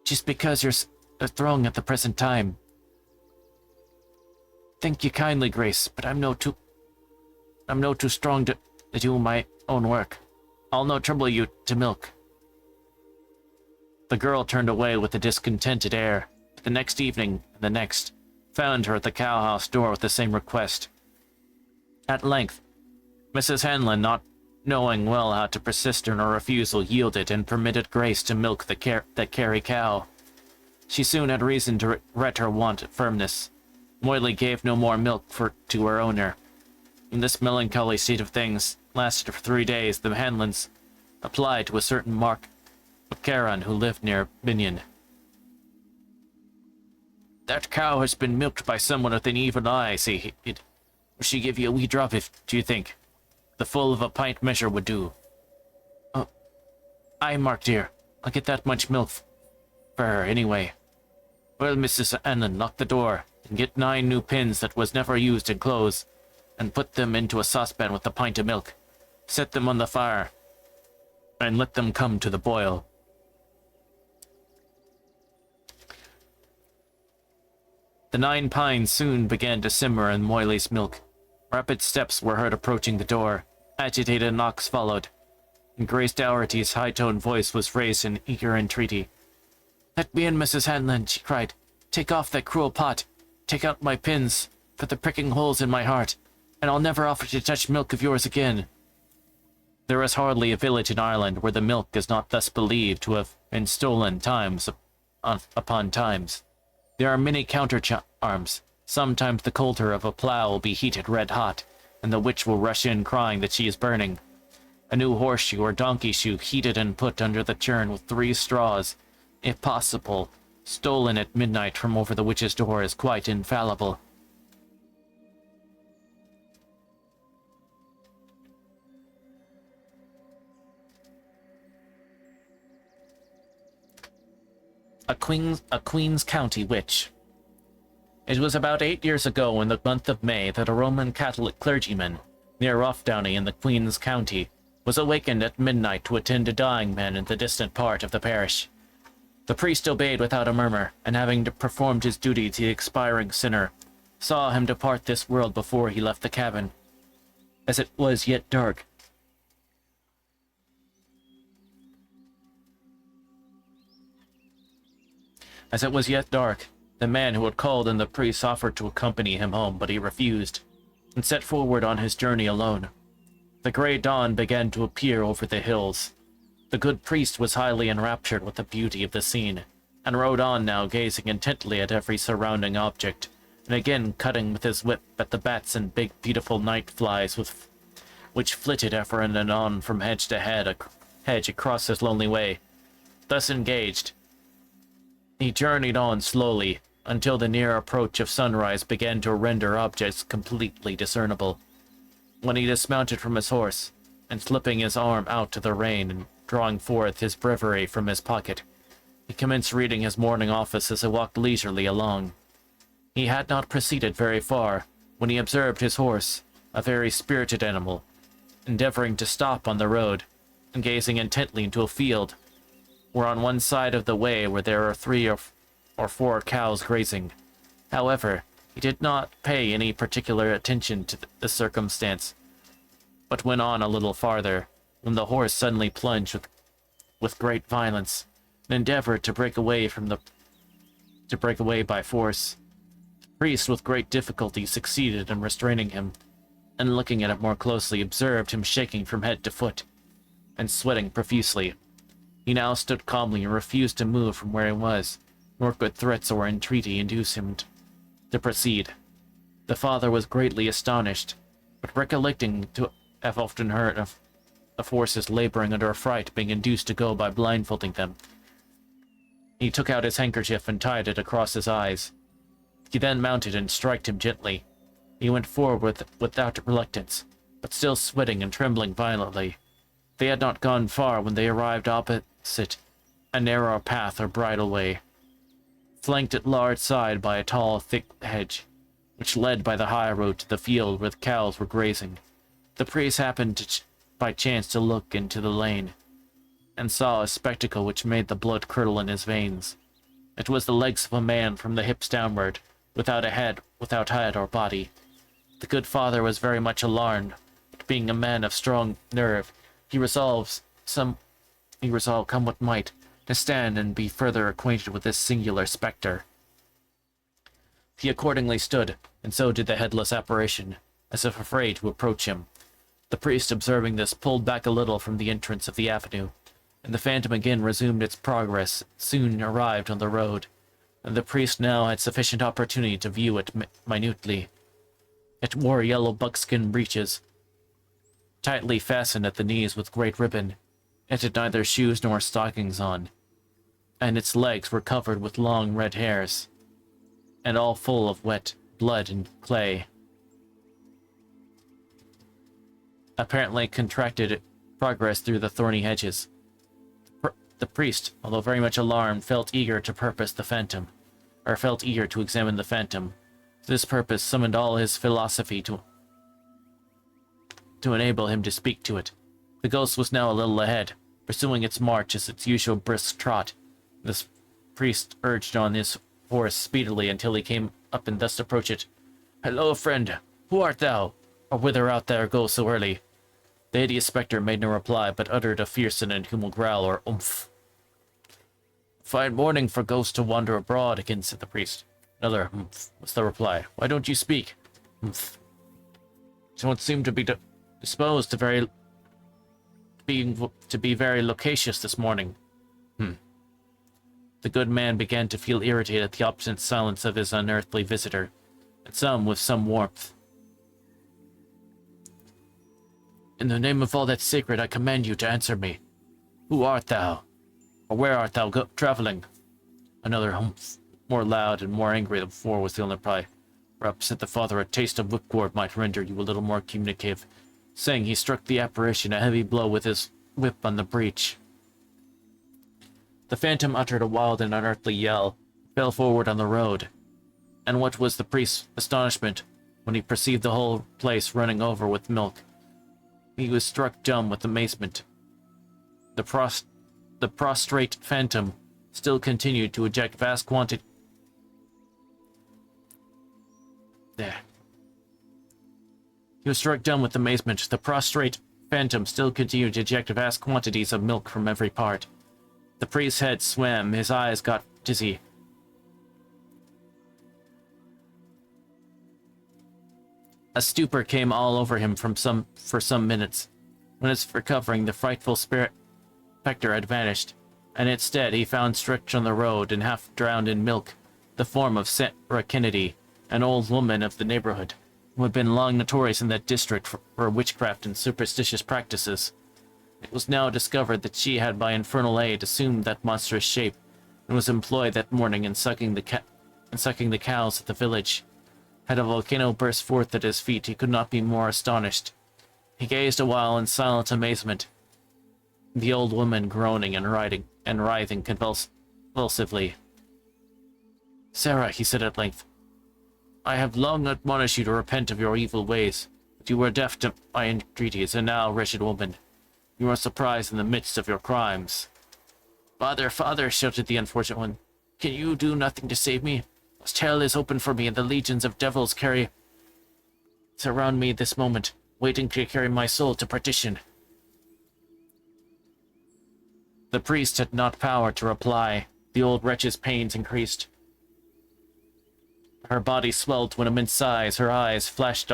"Just because you're throwing at the present time." "Thank you kindly, Grace, but I'm no too strong to do my own work. I'll no trouble you to milk." The girl turned away with a discontented air. The next evening, and the next, found her at the cowhouse door with the same request. At length, Mrs. Hanlon, not knowing well how to persist in her refusal, yielded and permitted Grace to milk the Kerry cow. She soon had reason to regret her want of firmness. Moily gave no more milk to her owner. In this melancholy state of things lasted for 3 days. The Hanlons applied to a certain Mark McCarron who lived near Binion. "That cow has been milked by someone with an evil eye," said he. "Will she give you a wee drop do you think? The full of a pint measure would do." "Oh, aye, Mark dear. I'll get that much milk for her anyway." "Well, Mrs. Hanlon, lock the door, and get 9 new pins that was never used in clothes, and put them into a saucepan with a pint of milk. Set them on the fire, and let them come to the boil." The 9 pines soon began to simmer in Moily's milk. Rapid steps were heard approaching the door. Agitated knocks followed, and Grace Dougherty's high-toned voice was raised in eager entreaty. "Let me in, Mrs. Hanlon," she cried. "Take off that cruel pot. Take out my pins for the pricking holes in my heart, and I'll never offer to touch milk of yours again." There is hardly a village in Ireland where the milk is not thus believed to have been stolen times upon times. There are many counter-charms. Sometimes the coulter of a plough will be heated red-hot, and the witch will rush in crying that she is burning. A new horseshoe or donkey shoe heated and put under the churn with 3 straws, if possible, stolen at midnight from over the witch's door, is quite infallible. A Queen's County witch. It was about 8 years ago, in the month of May, that a Roman Catholic clergyman, near Roughdowney in the Queen's County, was awakened at midnight to attend a dying man in the distant part of the parish. The priest obeyed without a murmur, and having performed his duty to the expiring sinner, saw him depart this world before he left the cabin. As it was yet dark, the man who had called in the priest offered to accompany him home, but he refused, and set forward on his journey alone. The grey dawn began to appear over the hills. The good priest was highly enraptured with the beauty of the scene, and rode on now, gazing intently at every surrounding object, and again cutting with his whip at the bats and big beautiful night flies which flitted ever and anon from hedge to hedge across his lonely way. Thus engaged, he journeyed on slowly, until the near approach of sunrise began to render objects completely discernible, when he dismounted from his horse, and slipping his arm out to the rein and drawing forth his breviary from his pocket, he commenced reading his morning office as he walked leisurely along. He had not proceeded very far, when he observed his horse, a very spirited animal, endeavoring to stop on the road, and gazing intently into a field, where on one side of the way where there are 3 or 4 cows grazing. However, he did not pay any particular attention to the circumstance, but went on a little farther, when the horse suddenly plunged with great violence, and endeavored to break away by force. The priest, with great difficulty, succeeded in restraining him, and looking at it more closely, observed him shaking from head to foot, and sweating profusely. He now stood calmly and refused to move from where he was, nor could threats or entreaty induce him to proceed. The father was greatly astonished, but recollecting to have often heard of horses laboring under a fright being induced to go by blindfolding them, he took out his handkerchief and tied it across his eyes. He then mounted and stroked him gently. He went forward without reluctance, but still sweating and trembling violently. They had not gone far when they arrived opposite a narrow path or bridleway, flanked at large side by a tall, thick hedge, which led by the high road to the field where the cows were grazing. The priest happened by chance to look into the lane, and saw a spectacle which made the blood curdle in his veins. It was the legs of a man from the hips downward, without head or body. The good father was very much alarmed, but being a man of strong nerve, he resolved, come what might, to stand and be further acquainted with this singular spectre. He accordingly stood, and so did the headless apparition, as if afraid to approach him. The priest, observing this, pulled back a little from the entrance of the avenue, and the phantom again resumed its progress, soon arrived on the road, and the priest now had sufficient opportunity to view it minutely. It wore yellow buckskin breeches, tightly fastened at the knees with great ribbon. It had neither shoes nor stockings on, and its legs were covered with long red hairs, and all full of wet blood and clay. Apparently contracted progress through the thorny hedges. The priest, although very much alarmed, felt eager to examine the phantom. To this purpose summoned all his philosophy to enable him to speak to it. The ghost was now a little ahead, pursuing its march as its usual brisk trot. This priest urged on his horse speedily until he came up and thus approached it. "Hello, friend, who art thou, or whither out thou go so early?" The hideous spectre made no reply, but uttered a fierce and inhuman growl, or oomph. "Fine morning for ghosts to wander abroad again," said the priest. Another oomph was the reply. "Why don't you speak?" Oomph. "Don't seem to be disposed to be very loquacious this morning." The good man began to feel irritated at the obstinate silence of his unearthly visitor, and with some warmth. "In the name of all that's sacred, I command you to answer me. Who art thou? Or where art thou traveling?" Another humph, more loud and more angry than before, was the only reply. "Perhaps," said the father, "a taste of whipcord might render you a little more communicative." Saying, he struck the apparition a heavy blow with his whip on the breech. The phantom uttered a wild and unearthly yell, fell forward on the road, and what was the priest's astonishment when he perceived the whole place running over with milk. He was struck dumb with amazement. The prostrate phantom still continued to eject vast quantity. There. He was struck dumb with amazement. The prostrate phantom still continued to eject vast quantities of milk from every part. The priest's head swam, his eyes got dizzy. A stupor came all over him for some minutes. When his recovering, the frightful specter had vanished, and instead he found stretched on the road and half drowned in milk the form of Sarah Kennedy, an old woman of the neighborhood, who had been long notorious in that district for witchcraft and superstitious practices. It was now discovered that she had by infernal aid assumed that monstrous shape, and was employed that morning in sucking the cows at the village. Had a volcano burst forth at his feet, he could not be more astonished. He gazed a while in silent amazement, the old woman groaning and writhing convulsively. "Sarah," he said at length, "I have long admonished you to repent of your evil ways, but you were deaf to my entreaties, and now, wretched woman, you are surprised in the midst of your crimes." "Father, father," shouted the unfortunate one, "can you do nothing to save me? This hell is open for me, and the legions of devils surround me this moment, waiting to carry my soul to perdition." The priest had not power to reply. The old wretch's pains increased. Her body swelled to an immense size, her eyes flashed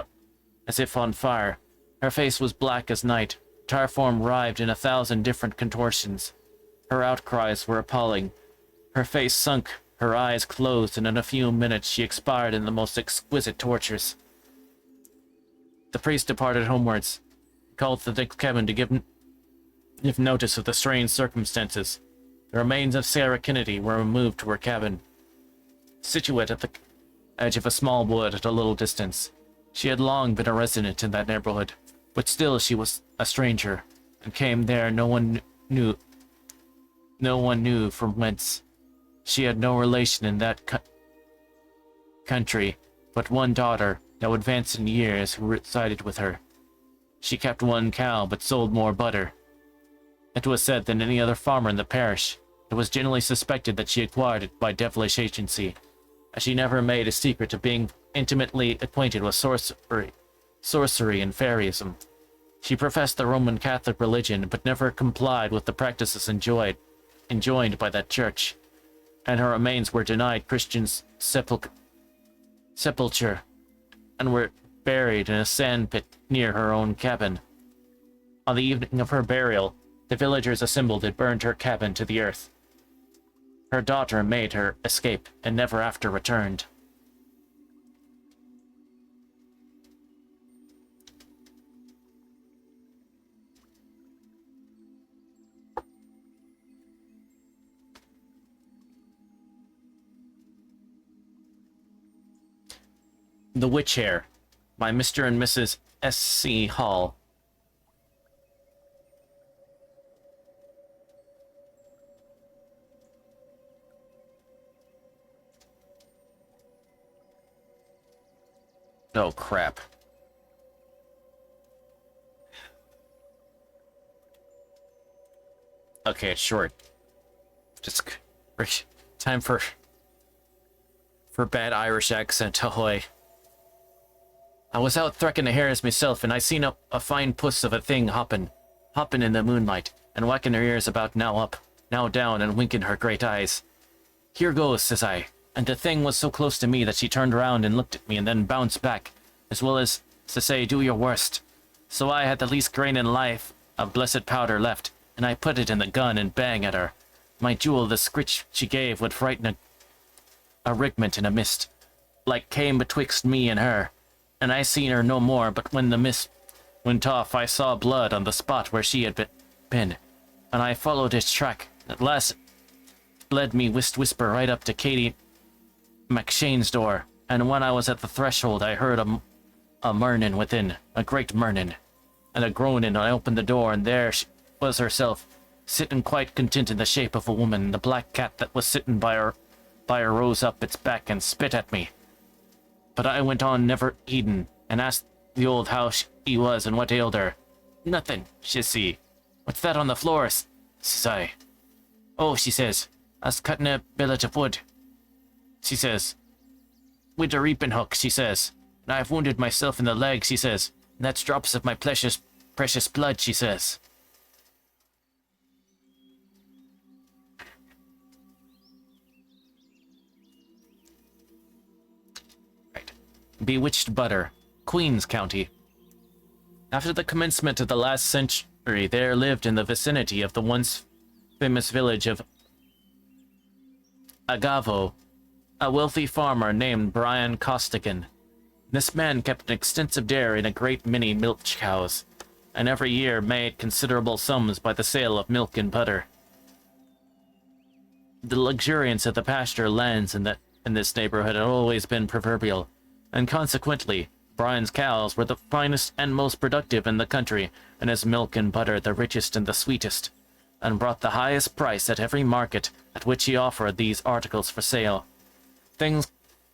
as if on fire. Her face was black as night, her entire form writhed in 1,000 different contortions. Her outcries were appalling. Her face sunk, her eyes closed, and in a few minutes she expired in the most exquisite tortures. The priest departed homewards, called to the cabin to give notice of the strange circumstances. The remains of Sarah Kennedy were removed to her cabin, situate at the edge of a small wood at a little distance. She had long been a resident in that neighborhood, but still she was a stranger, and came there no one knew from whence. She had no relation in that country, but one daughter, now advanced in years, who resided with her. She kept one cow, but sold more butter, it was said, than any other farmer in the parish. It was generally suspected that she acquired it by devilish agency, as she never made a secret of being intimately acquainted with sorcery and fairyism. She professed the Roman Catholic religion, but never complied with the practices enjoined by that church, and her remains were denied Christian sepulture, and were buried in a sand pit near her own cabin. On the evening of her burial, the villagers assembled and burned her cabin to the earth. Her daughter made her escape and never after returned. The Witch Hare by Mr. and Mrs. S.C. Hall. Oh, crap. Okay, it's short. Just time for bad Irish accent, ahoy. I was out threcking the hares myself, and I seen a fine puss of a thing hoppin' in the moonlight, and whacking her ears about now up, now down, and winking her great eyes. "Here goes," says I, and the thing was so close to me that she turned around and looked at me and then bounced back, as well as to say, "Do your worst." So I had the least grain in life of blessed powder left, and I put it in the gun and bang at her. My jewel, the scritch she gave would frighten a rigment in a mist, like came betwixt me and her, and I seen her no more, but when the mist went off I saw blood on the spot where she had been, and I followed its track. At last led me whisper right up to Katie McShane's door, and when I was at the threshold I heard a murnin' within, a great murnin', and a groanin'. I opened the door, and there she was herself, sitting quite content in the shape of a woman, and the black cat that was sitting by her rose up its back and spit at me. But I went on never heedin', and asked the old how she was and what ailed her. "Nothing," she see. "What's that on the floor?" says I. "Oh," she says, I was cutting a billet of wood, she says. With a reaping hook, she says. And I've wounded myself in the leg, she says. And that's drops of my precious blood, she says. Right. Bewitched Butter, Queens County. After the commencement of the last century, there lived in the vicinity of the once famous village of Agavo a wealthy farmer named Brian Costigan. This man kept an extensive dairy and a great many milch cows, and every year made considerable sums by the sale of milk and butter. The luxuriance of the pasture lands in this neighborhood had always been proverbial, and consequently, Brian's cows were the finest and most productive in the country, and his milk and butter the richest and the sweetest, and brought the highest price at every market at which he offered these articles for sale. Things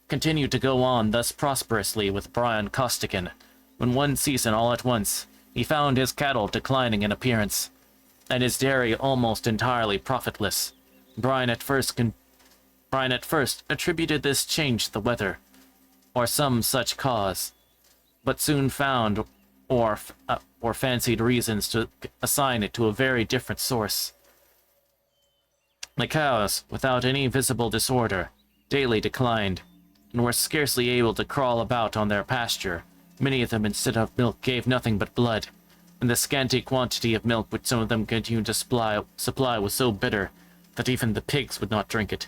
continued to go on thus prosperously with Brian Costigan, when one season all at once he found his cattle declining in appearance, and his dairy almost entirely profitless. Brian at first attributed this change to the weather, or some such cause, but soon found or fancied reasons to assign it to a very different source. The cows, without any visible disorder, daily declined, and were scarcely able to crawl about on their pasture. Many of them, instead of milk, gave nothing but blood, and the scanty quantity of milk which some of them continued to supply was so bitter that even the pigs would not drink it,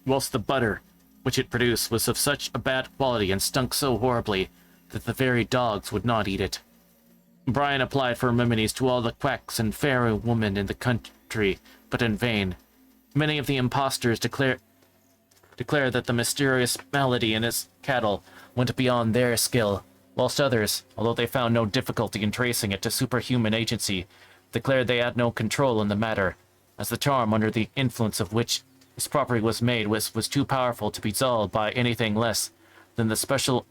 whilst the butter which it produced was of such a bad quality and stunk so horribly that the very dogs would not eat it. Brian applied for remedies to all the quacks and fairy women in the country, but in vain. Many of the impostors declare that the mysterious malady in his cattle went beyond their skill, whilst others, although they found no difficulty in tracing it to superhuman agency, declared they had no control in the matter, as the charm under the influence of which his property was made was too powerful to be dulled by anything less than the special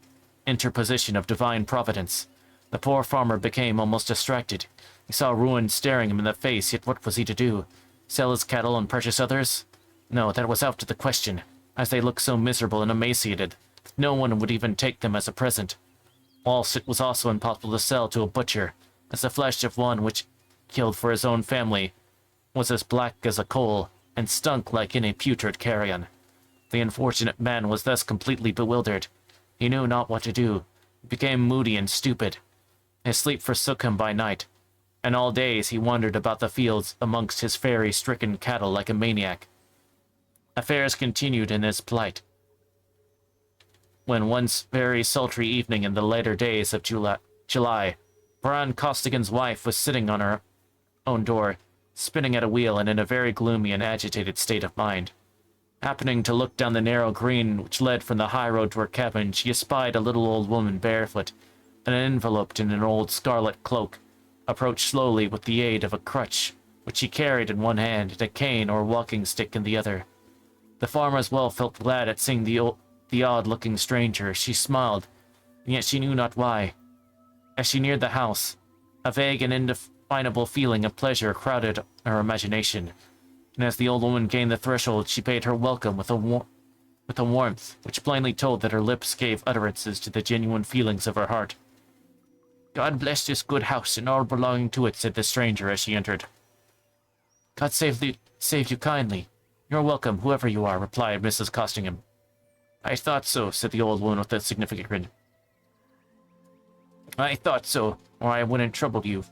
interposition of divine providence. The poor farmer became almost distracted. He saw ruin staring him in the face, yet what was he to do? Sell his cattle and purchase others? No, that was out of the question, as they looked so miserable and emaciated that no one would even take them as a present. Whilst it was also impossible to sell to a butcher, as the flesh of one which killed for his own family was as black as a coal, and stunk like any putrid carrion. The unfortunate man was thus completely bewildered. He knew not what to do. He became moody and stupid. His sleep forsook him by night, and all days he wandered about the fields amongst his fairy-stricken cattle like a maniac. Affairs continued in this plight, when one very sultry evening in the later days of July, Brian Costigan's wife was sitting on her own door, spinning at a wheel and in a very gloomy and agitated state of mind. Happening to look down the narrow green which led from the high road to her cabin, she espied a little old woman barefoot, and enveloped in an old scarlet cloak, approach slowly with the aid of a crutch, which she carried in one hand and a cane or walking stick in the other. The farmer's wife felt glad at seeing the odd-looking stranger. She smiled, and yet she knew not why. As she neared the house, a vague and indefinable feeling of pleasure crowded her imagination, and as the old woman gained the threshold, she bade her welcome with a warmth which plainly told that her lips gave utterances to the genuine feelings of her heart. "God bless this good house and all belonging to it," said the stranger as she entered. "God save you kindly. You're welcome, whoever you are," replied Mrs. Costigan. "I thought so," said the old woman with a significant grin. "I thought so, or I wouldn't trouble you."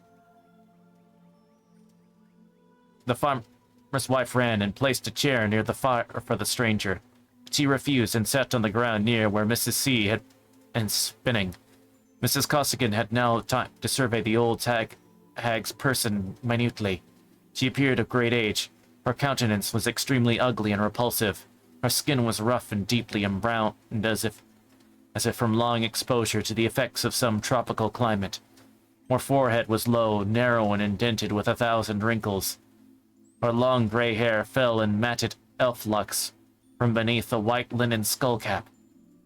The farmer's wife ran and placed a chair near the fire for the stranger. She refused and sat on the ground near where Mrs. C had been spinning. Mrs. Costigan had now time to survey the old hag's person minutely. She appeared of great age. Her countenance was extremely ugly and repulsive. Her skin was rough and deeply embrowned as if from long exposure to the effects of some tropical climate. Her forehead was low, narrow, and indented with 1,000 wrinkles. Her long gray hair fell in matted elf locks from beneath a white linen skullcap.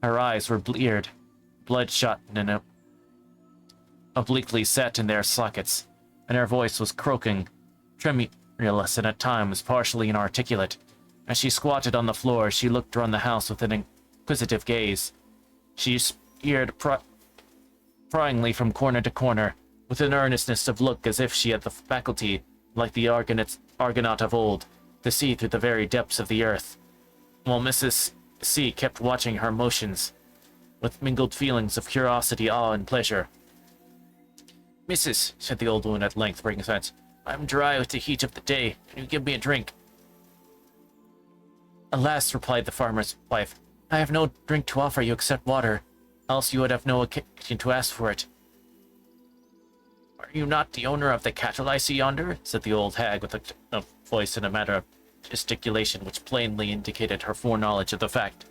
Her eyes were bleared, bloodshot, and obliquely set in their sockets, and her voice was croaking, tremulous, and at times partially inarticulate. As she squatted on the floor, she looked around the house with an inquisitive gaze. She peered pryingly from corner to corner, with an earnestness of look as if she had the faculty, like the Argonaut of old, to see through the very depths of the earth, while Mrs. C kept watching her motions, with mingled feelings of curiosity, awe, and pleasure. "Missus," said the old woman at length, breaking silence, "I'm dry with the heat of the day. Can you give me a drink?" "Alas," replied the farmer's wife, "I have no drink to offer you except water, else you would have no occasion to ask for it." "Are you not the owner of the cattle I see yonder?" said the old hag, with a voice and a matter of gesticulation which plainly indicated her foreknowledge of the fact.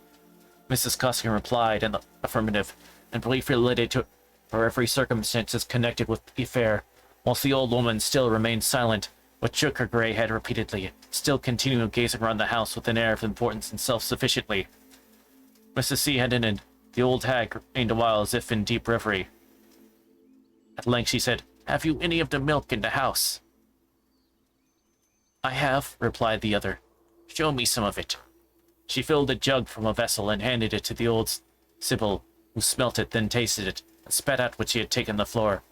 Mrs. Costigan replied in the affirmative, and briefly related to her every circumstances connected with the affair, whilst the old woman still remained silent, but shook her grey head repeatedly, still continued gazing round the house with an air of importance and self-sufficiency. Mrs. C had ended. The old hag remained a while as if in deep reverie. At length she said, "Have you any of the milk in the house?" "I have," replied the other. "Show me some of it." She filled a jug from a vessel and handed it to the old sibyl, who smelt it, then tasted it, and spat out what she had taken the floor.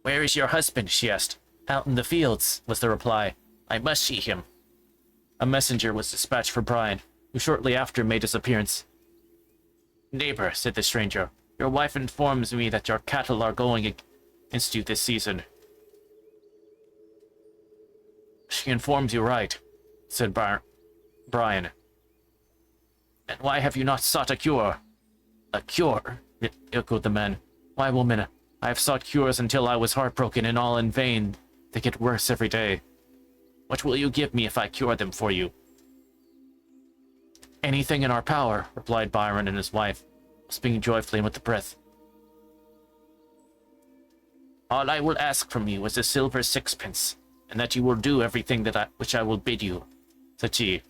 "Where is your husband?" she asked. "Out in the fields," was the reply. "I must see him." A messenger was dispatched for Brian, who shortly after made his appearance. "Neighbor," said the stranger, "your wife informs me that your cattle are going against you this season." "She informs you right," said Brian. "And why have you not sought a cure?" "A cure?" echoed the man. "Why, woman, I have sought cures until I was heartbroken, and all in vain. They get worse every day. What will you give me if I cure them for you?" "Anything in our power," replied Byron and his wife, speaking joyfully and with the breath. "All I will ask from you is a silver sixpence, and that you will do everything which I will bid you," said she.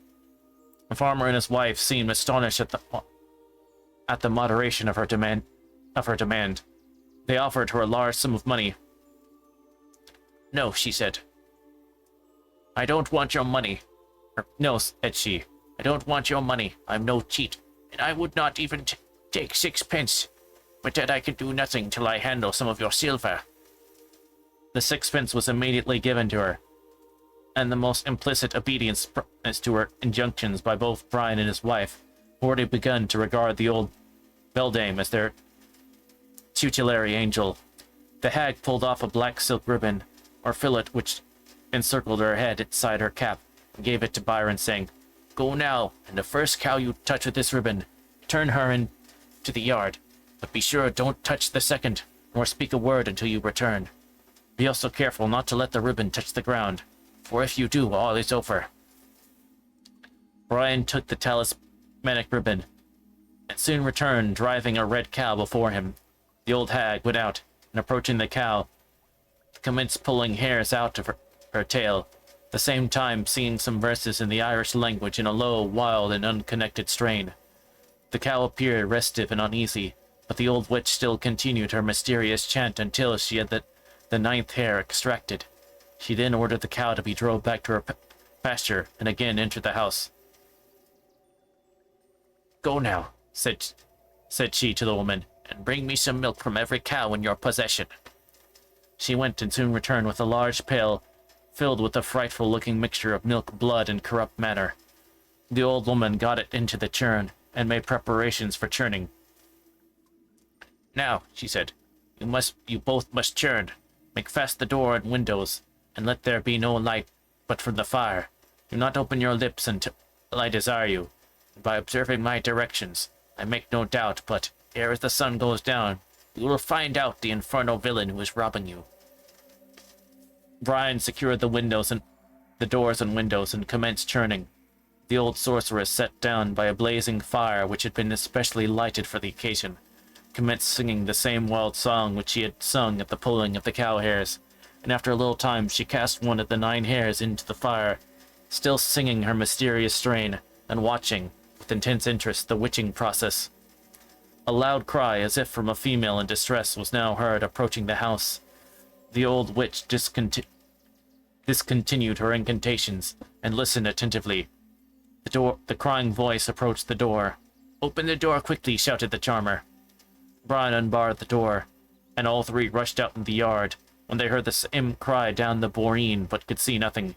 The farmer and his wife seemed astonished at the moderation of her demand. They offered her a large sum of money. "No," she said. "I don't want your money." "No," said she. "I don't want your money. I'm no cheat, and I would not even take 6 pence, but that I can do nothing till I handle some of your silver." The 6 pence was immediately given to her, and the most implicit obedience as to her injunctions by both Brian and his wife, who already begun to regard the old beldame as their tutelary angel. The hag pulled off a black silk ribbon, or fillet, which encircled her head inside her cap, and gave it to Byron, saying, "Go now, and the first cow you touch with this ribbon, turn her into the yard, but be sure don't touch the second, nor speak a word until you return. Be also careful not to let the ribbon touch the ground, for if you do, all is over." Brian took the talismanic ribbon, and soon returned, driving a red cow before him. The old hag went out, and approaching the cow, commenced pulling hairs out of her tail, at the same time singing some verses in the Irish language in a low, wild, and unconnected strain. The cow appeared restive and uneasy, but the old witch still continued her mysterious chant until she had the 9th hair extracted. She then ordered the cow to be drove back to her pasture, and again entered the house. "Go now," said she to the woman, "and bring me some milk from every cow in your possession." She went, and soon returned with a large pail filled with a frightful-looking mixture of milk, blood, and corrupt matter. The old woman got it into the churn, and made preparations for churning. "Now," she said, you both must churn. Make fast the door and windows, and let there be no light but from the fire. Do not open your lips until I desire you, and by observing my directions, I make no doubt but, ere the sun goes down, you will find out the infernal villain who is robbing you." Brian secured the doors and windows, and commenced churning. The old sorceress, set down by a blazing fire which had been especially lighted for the occasion, commenced singing the same wild song which she had sung at the pulling of the cow hairs, and after a little time she cast one of the 9 hairs into the fire, still singing her mysterious strain, and watching, with intense interest, the witching process. A loud cry, as if from a female in distress, was now heard approaching the house. The old witch discontinued her incantations and listened attentively. The crying voice approached the door. "Open the door quickly," shouted the charmer. Brian unbarred the door, and all three rushed out in the yard when they heard the same cry down the boreen, but could see nothing.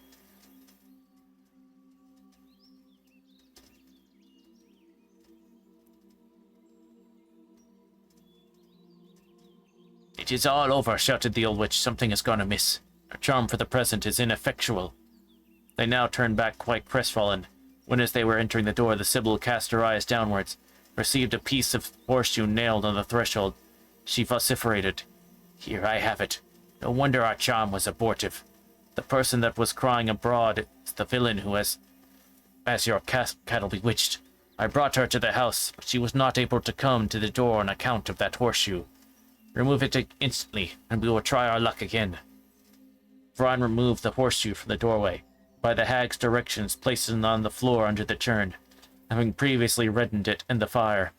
"It is all over," shouted the old witch. "Something has gone amiss. Our charm for the present is ineffectual." They now turned back quite crestfallen, when as they were entering the door, the Sibyl cast her eyes downwards, perceived a piece of horseshoe nailed on the threshold. She vociferated, "Here I have it. No wonder our charm was abortive. The person that was crying abroad is the villain who has your cattle bewitched. I brought her to the house, but she was not able to come to the door on account of that horseshoe. Remove it instantly, and we will try our luck again." Brian removed the horseshoe from the doorway. By the hag's directions, placed it on the floor under the churn, having previously reddened it in the fire.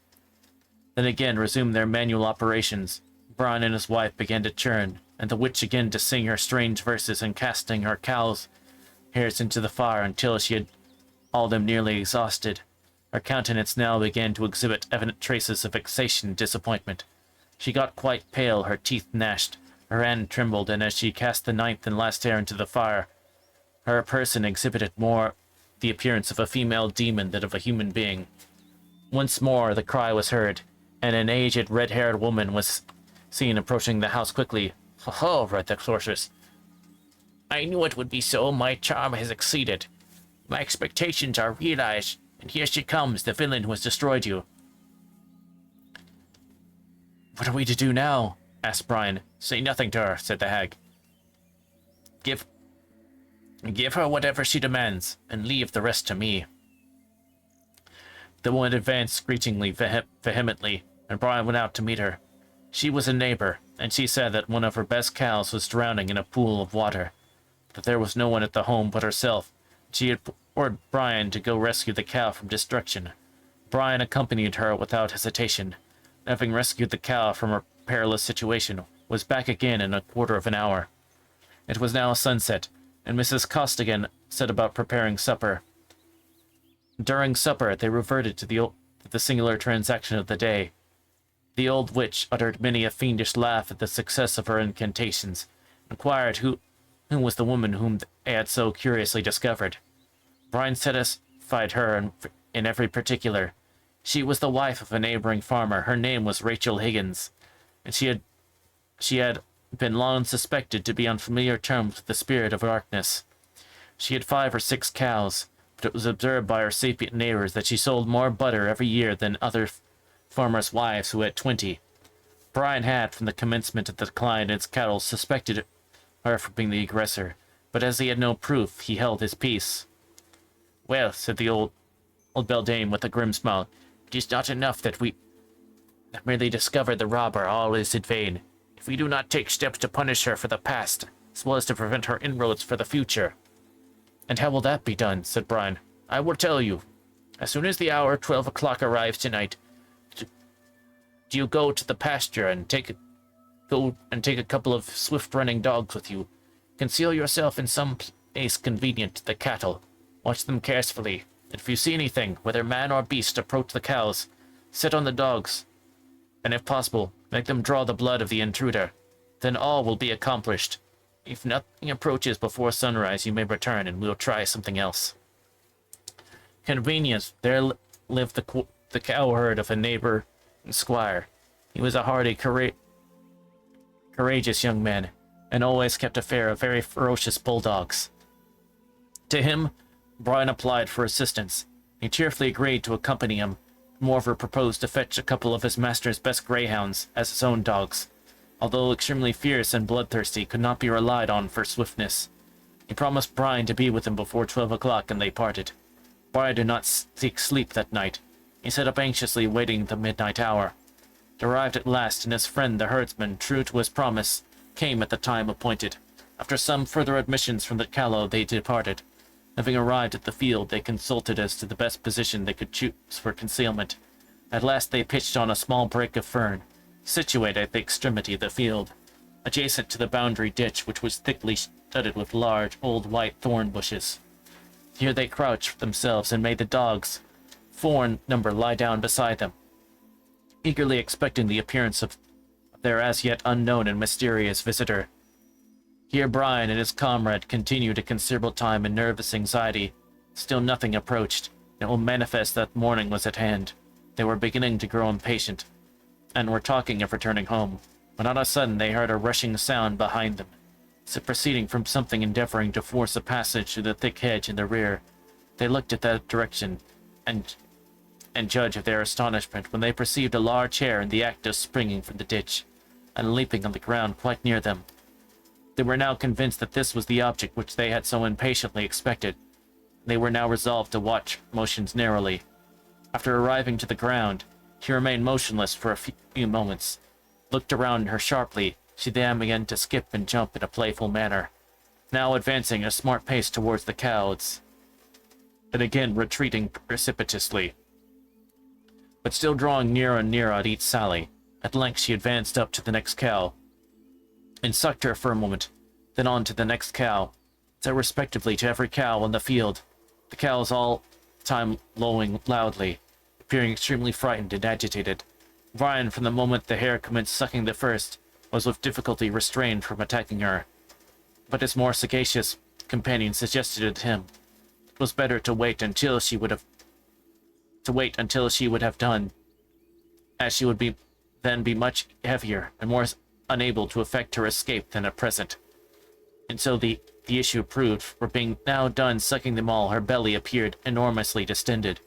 Then again resumed their manual operations. Brian and his wife began to churn, and the witch again to sing her strange verses and casting her cow's hairs into the fire until she had all them nearly exhausted. Her countenance now began to exhibit evident traces of vexation and disappointment. She got quite pale, her teeth gnashed, her hand trembled, and as she cast the ninth and last hair into the fire, her person exhibited more the appearance of a female demon than of a human being. Once more the cry was heard, and an aged, red-haired woman was seen approaching the house quickly. "Ho ho!" read the sorceress. "I knew it would be so. My charm has exceeded. My expectations are realized, and here she comes, the villain who has destroyed you." "What are we to do now?" asked Brian. "Say nothing to her," said the hag. Give her whatever she demands, and leave the rest to me." The woman advanced screechingly, vehemently, and Brian went out to meet her. She was a neighbor, and she said that one of her best cows was drowning in a pool of water, that there was no one at the home but herself. She had ordered Brian to go rescue the cow from destruction. Brian accompanied her without hesitation. Having rescued the cow from her perilous situation, was back again in a quarter of an hour. It was now sunset, and Mrs. Costigan set about preparing supper. During supper, they reverted to the singular transaction of the day. The old witch uttered many a fiendish laugh at the success of her incantations, inquired who was the woman whom they had so curiously discovered. Brian satisfied her in every particular. She was the wife of a neighboring farmer. Her name was Rachel Higgins, and she had been long suspected to be on familiar terms with the spirit of darkness. She had 5 or 6 cows, but it was observed by her sapient neighbors that she sold more butter every year than other farmers' wives who had 20. Brian had, from the commencement of the decline in its cattle, suspected her for being the aggressor, but as he had no proof, he held his peace. "Well," said the old beldame with a grim smile, "it is not enough that we have merely discovered the robber. All is in vain, if we do not take steps to punish her for the past, as well as to prevent her inroads for the future." "And how will that be done?" said Brian. "I will tell you. As soon as the hour 12 o'clock arrives tonight, do you go to the pasture and take a couple of swift-running dogs with you. Conceal yourself in some place convenient to the cattle. Watch them carefully. If you see anything, whether man or beast, approach the cows, sit on the dogs, and if possible, make them draw the blood of the intruder. Then all will be accomplished. If nothing approaches before sunrise, you may return, and we'll try something else." Convenience, there lived the cowherd of a neighbor and squire. He was a hardy, courageous young man, and always kept a pair of very ferocious bulldogs. To him, Brian applied for assistance. He cheerfully agreed to accompany him. Moreover, proposed to fetch a couple of his master's best greyhounds as his own dogs. Although extremely fierce and bloodthirsty, could not be relied on for swiftness. He promised Brian to be with him before 12 o'clock, and they parted. Brian did not seek sleep that night. He sat up anxiously waiting the midnight hour. It arrived at last, and his friend the herdsman, true to his promise, came at the time appointed. After some further admissions from the callow, they departed. Having arrived at the field, they consulted as to the best position they could choose for concealment. At last they pitched on a small brake of fern, situated at the extremity of the field. adjacent to the boundary ditch, which was thickly studded with large, old white thorn bushes. Here they crouched themselves and made the dogs, 4 in number, lie down beside them, eagerly expecting the appearance of their as yet unknown and mysterious visitor. Here Brian and his comrade continued a considerable time in nervous anxiety. Still nothing approached, and it will manifest that morning was at hand. They were beginning to grow impatient, and were talking of returning home, when on a sudden they heard a rushing sound behind them, as if proceeding from something endeavoring to force a passage through the thick hedge in the rear. They looked at that direction, and judge of their astonishment when they perceived a large hare in the act of springing from the ditch, and leaping on the ground quite near them. They were now convinced that this was the object which they had so impatiently expected. They were now resolved to watch motions narrowly. After arriving to the ground, she remained motionless for a few moments, looked around her sharply. She then began to skip and jump in a playful manner, now advancing at a smart pace towards the cows, and again retreating precipitously, but still drawing nearer and nearer at each sally. At length she advanced up to the next cow, and sucked her for a moment, then on to the next cow, so respectively to every cow in the field, the cows all time lowing loudly, appearing extremely frightened and agitated. Brian, from the moment the hare commenced sucking the first, was with difficulty restrained from attacking her, but his more sagacious companion suggested to him it was better to wait until she would have done, as she would then be much heavier and more unable to effect her escape than at present. And so the issue proved, for being now done sucking them all, her belly appeared enormously distended.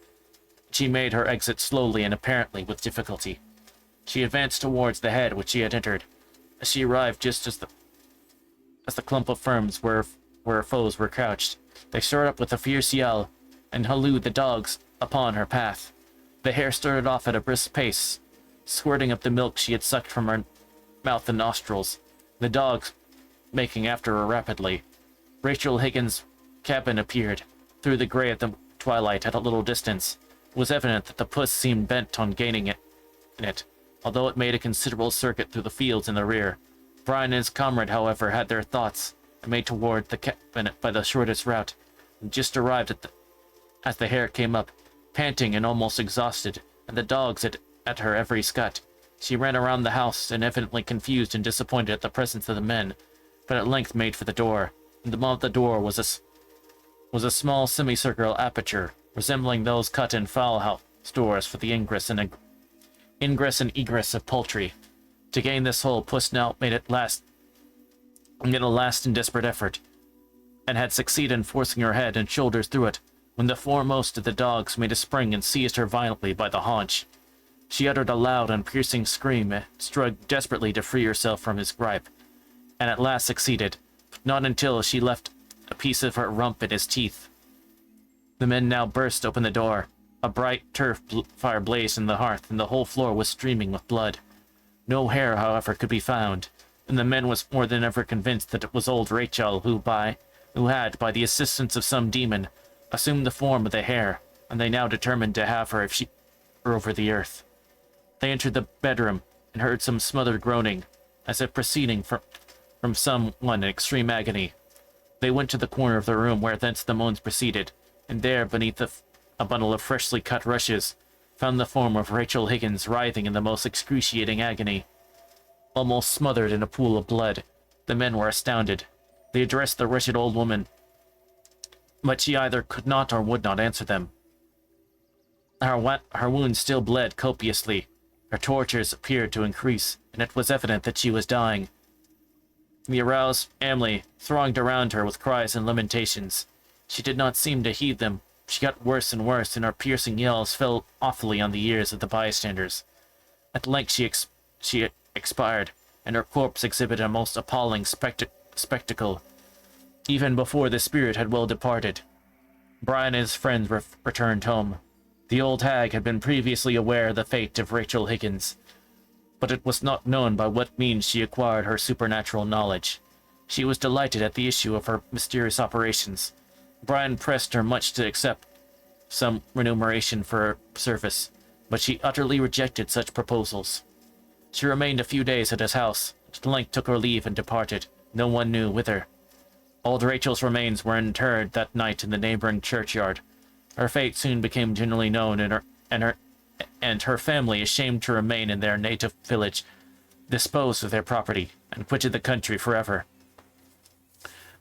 She made her exit slowly and apparently with difficulty. She advanced towards the head which she had entered. As she arrived just as the clump of ferns where her foes were crouched, they started up with a fierce yell, and hallooed the dogs upon her path. The hare started off at a brisk pace, squirting up the milk she had sucked from her mouth and nostrils, the dogs making after her rapidly. Rachel Higgins' cabin appeared through the gray of the twilight at a little distance. It was evident that the puss seemed bent on gaining in it, although it made a considerable circuit through the fields in the rear. Brian and his comrade, however, had their thoughts, and made toward the cabin by the shortest route, and just arrived as the hare came up, panting and almost exhausted, and the dogs at her every scut. She ran around the house, and evidently confused and disappointed at the presence of the men, but at length made for the door. In the mouth of the door was a small semicircular aperture, resembling those cut in fowl-house doors for the ingress and egress of poultry. To gain this hole, Puss now made a last and desperate effort, and had succeeded in forcing her head and shoulders through it, when the foremost of the dogs made a spring and seized her violently by the haunch. She uttered a loud and piercing scream, and struggled desperately to free herself from his gripe, and at last succeeded, but not until she left a piece of her rump in his teeth. The men now burst open the door. A bright turf fire blazed in the hearth, and the whole floor was streaming with blood. No hare, however, could be found, and the men was more than ever convinced that it was old Rachel who had, by the assistance of some demon, assumed the form of the hare, and they now determined to have her if she were over the earth. They entered the bedroom, and heard some smothered groaning, as if proceeding from some one in extreme agony. They went to the corner of the room where thence the moans proceeded, and there, beneath a bundle of freshly cut rushes, found the form of Rachel Higgins writhing in the most excruciating agony, almost smothered in a pool of blood. The men were astounded. They addressed the wretched old woman, but she either could not or would not answer them. Her wounds still bled copiously. Her tortures appeared to increase, and it was evident that she was dying. The aroused family thronged around her with cries and lamentations. She did not seem to heed them. She got worse and worse, and her piercing yells fell awfully on the ears of the bystanders. At length she expired, and her corpse exhibited a most appalling spectacle, even before the spirit had well departed. Brian and his friends returned home. The old hag had been previously aware of the fate of Rachel Higgins, but it was not known by what means she acquired her supernatural knowledge. She was delighted at the issue of her mysterious operations. Brian pressed her much to accept some remuneration for her service, but she utterly rejected such proposals. She remained a few days at his house, She at length took her leave and departed, no one knew whither. Old Rachel's remains were interred that night in the neighboring churchyard. Her fate soon became generally known, and her family, ashamed to remain in their native village, disposed of their property and quitted the country forever.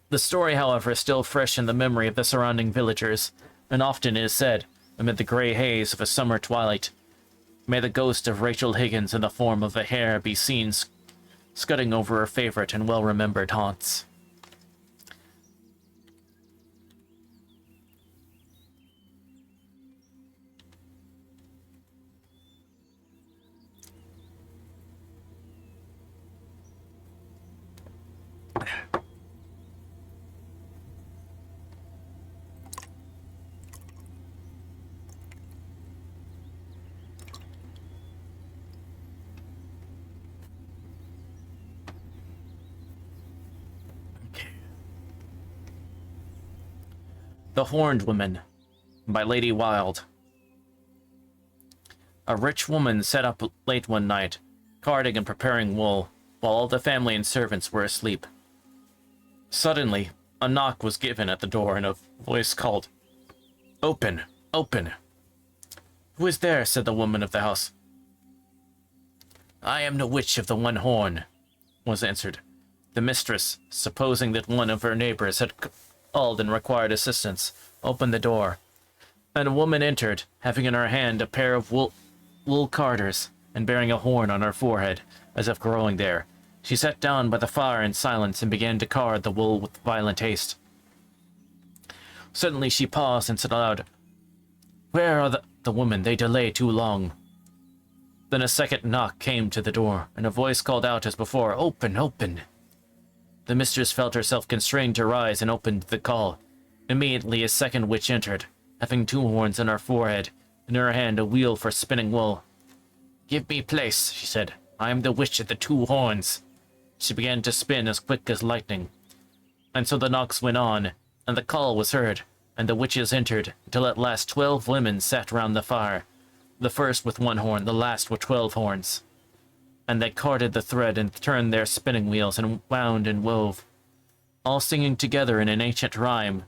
The story, however, is still fresh in the memory of the surrounding villagers, and often is said, amid the gray haze of a summer twilight, may the ghost of Rachel Higgins in the form of a hare be seen scudding over her favorite and well-remembered haunts. The Horned Woman by Lady Wilde. A rich woman sat up late one night, carding and preparing wool, while all the family and servants were asleep. Suddenly, a knock was given at the door, and a voice called, "Open, open." "Who is there?" said the woman of the house. "I am the witch of the one horn," was answered. The mistress, supposing that one of her neighbors had called and required assistance, opened the door, and a woman entered, having in her hand a pair of wool carders, and bearing a horn on her forehead, as if growing there. She sat down by the fire in silence and began to card the wool with violent haste. Suddenly she paused and said aloud, "Where are the women? They delay too long." Then a second knock came to the door, and a voice called out as before, "Open, open." The mistress felt herself constrained to rise and opened the call. Immediately a second witch entered, having two horns on her forehead, and in her hand a wheel for spinning wool. "Give me place," she said. "I am the witch of the two horns." She began to spin as quick as lightning. And so the knocks went on, and the call was heard, and the witches entered, until at last 12 women sat round the fire, the first with one horn, the last with 12 horns. And they carded the thread and turned their spinning wheels and wound and wove, all singing together in an ancient rhyme.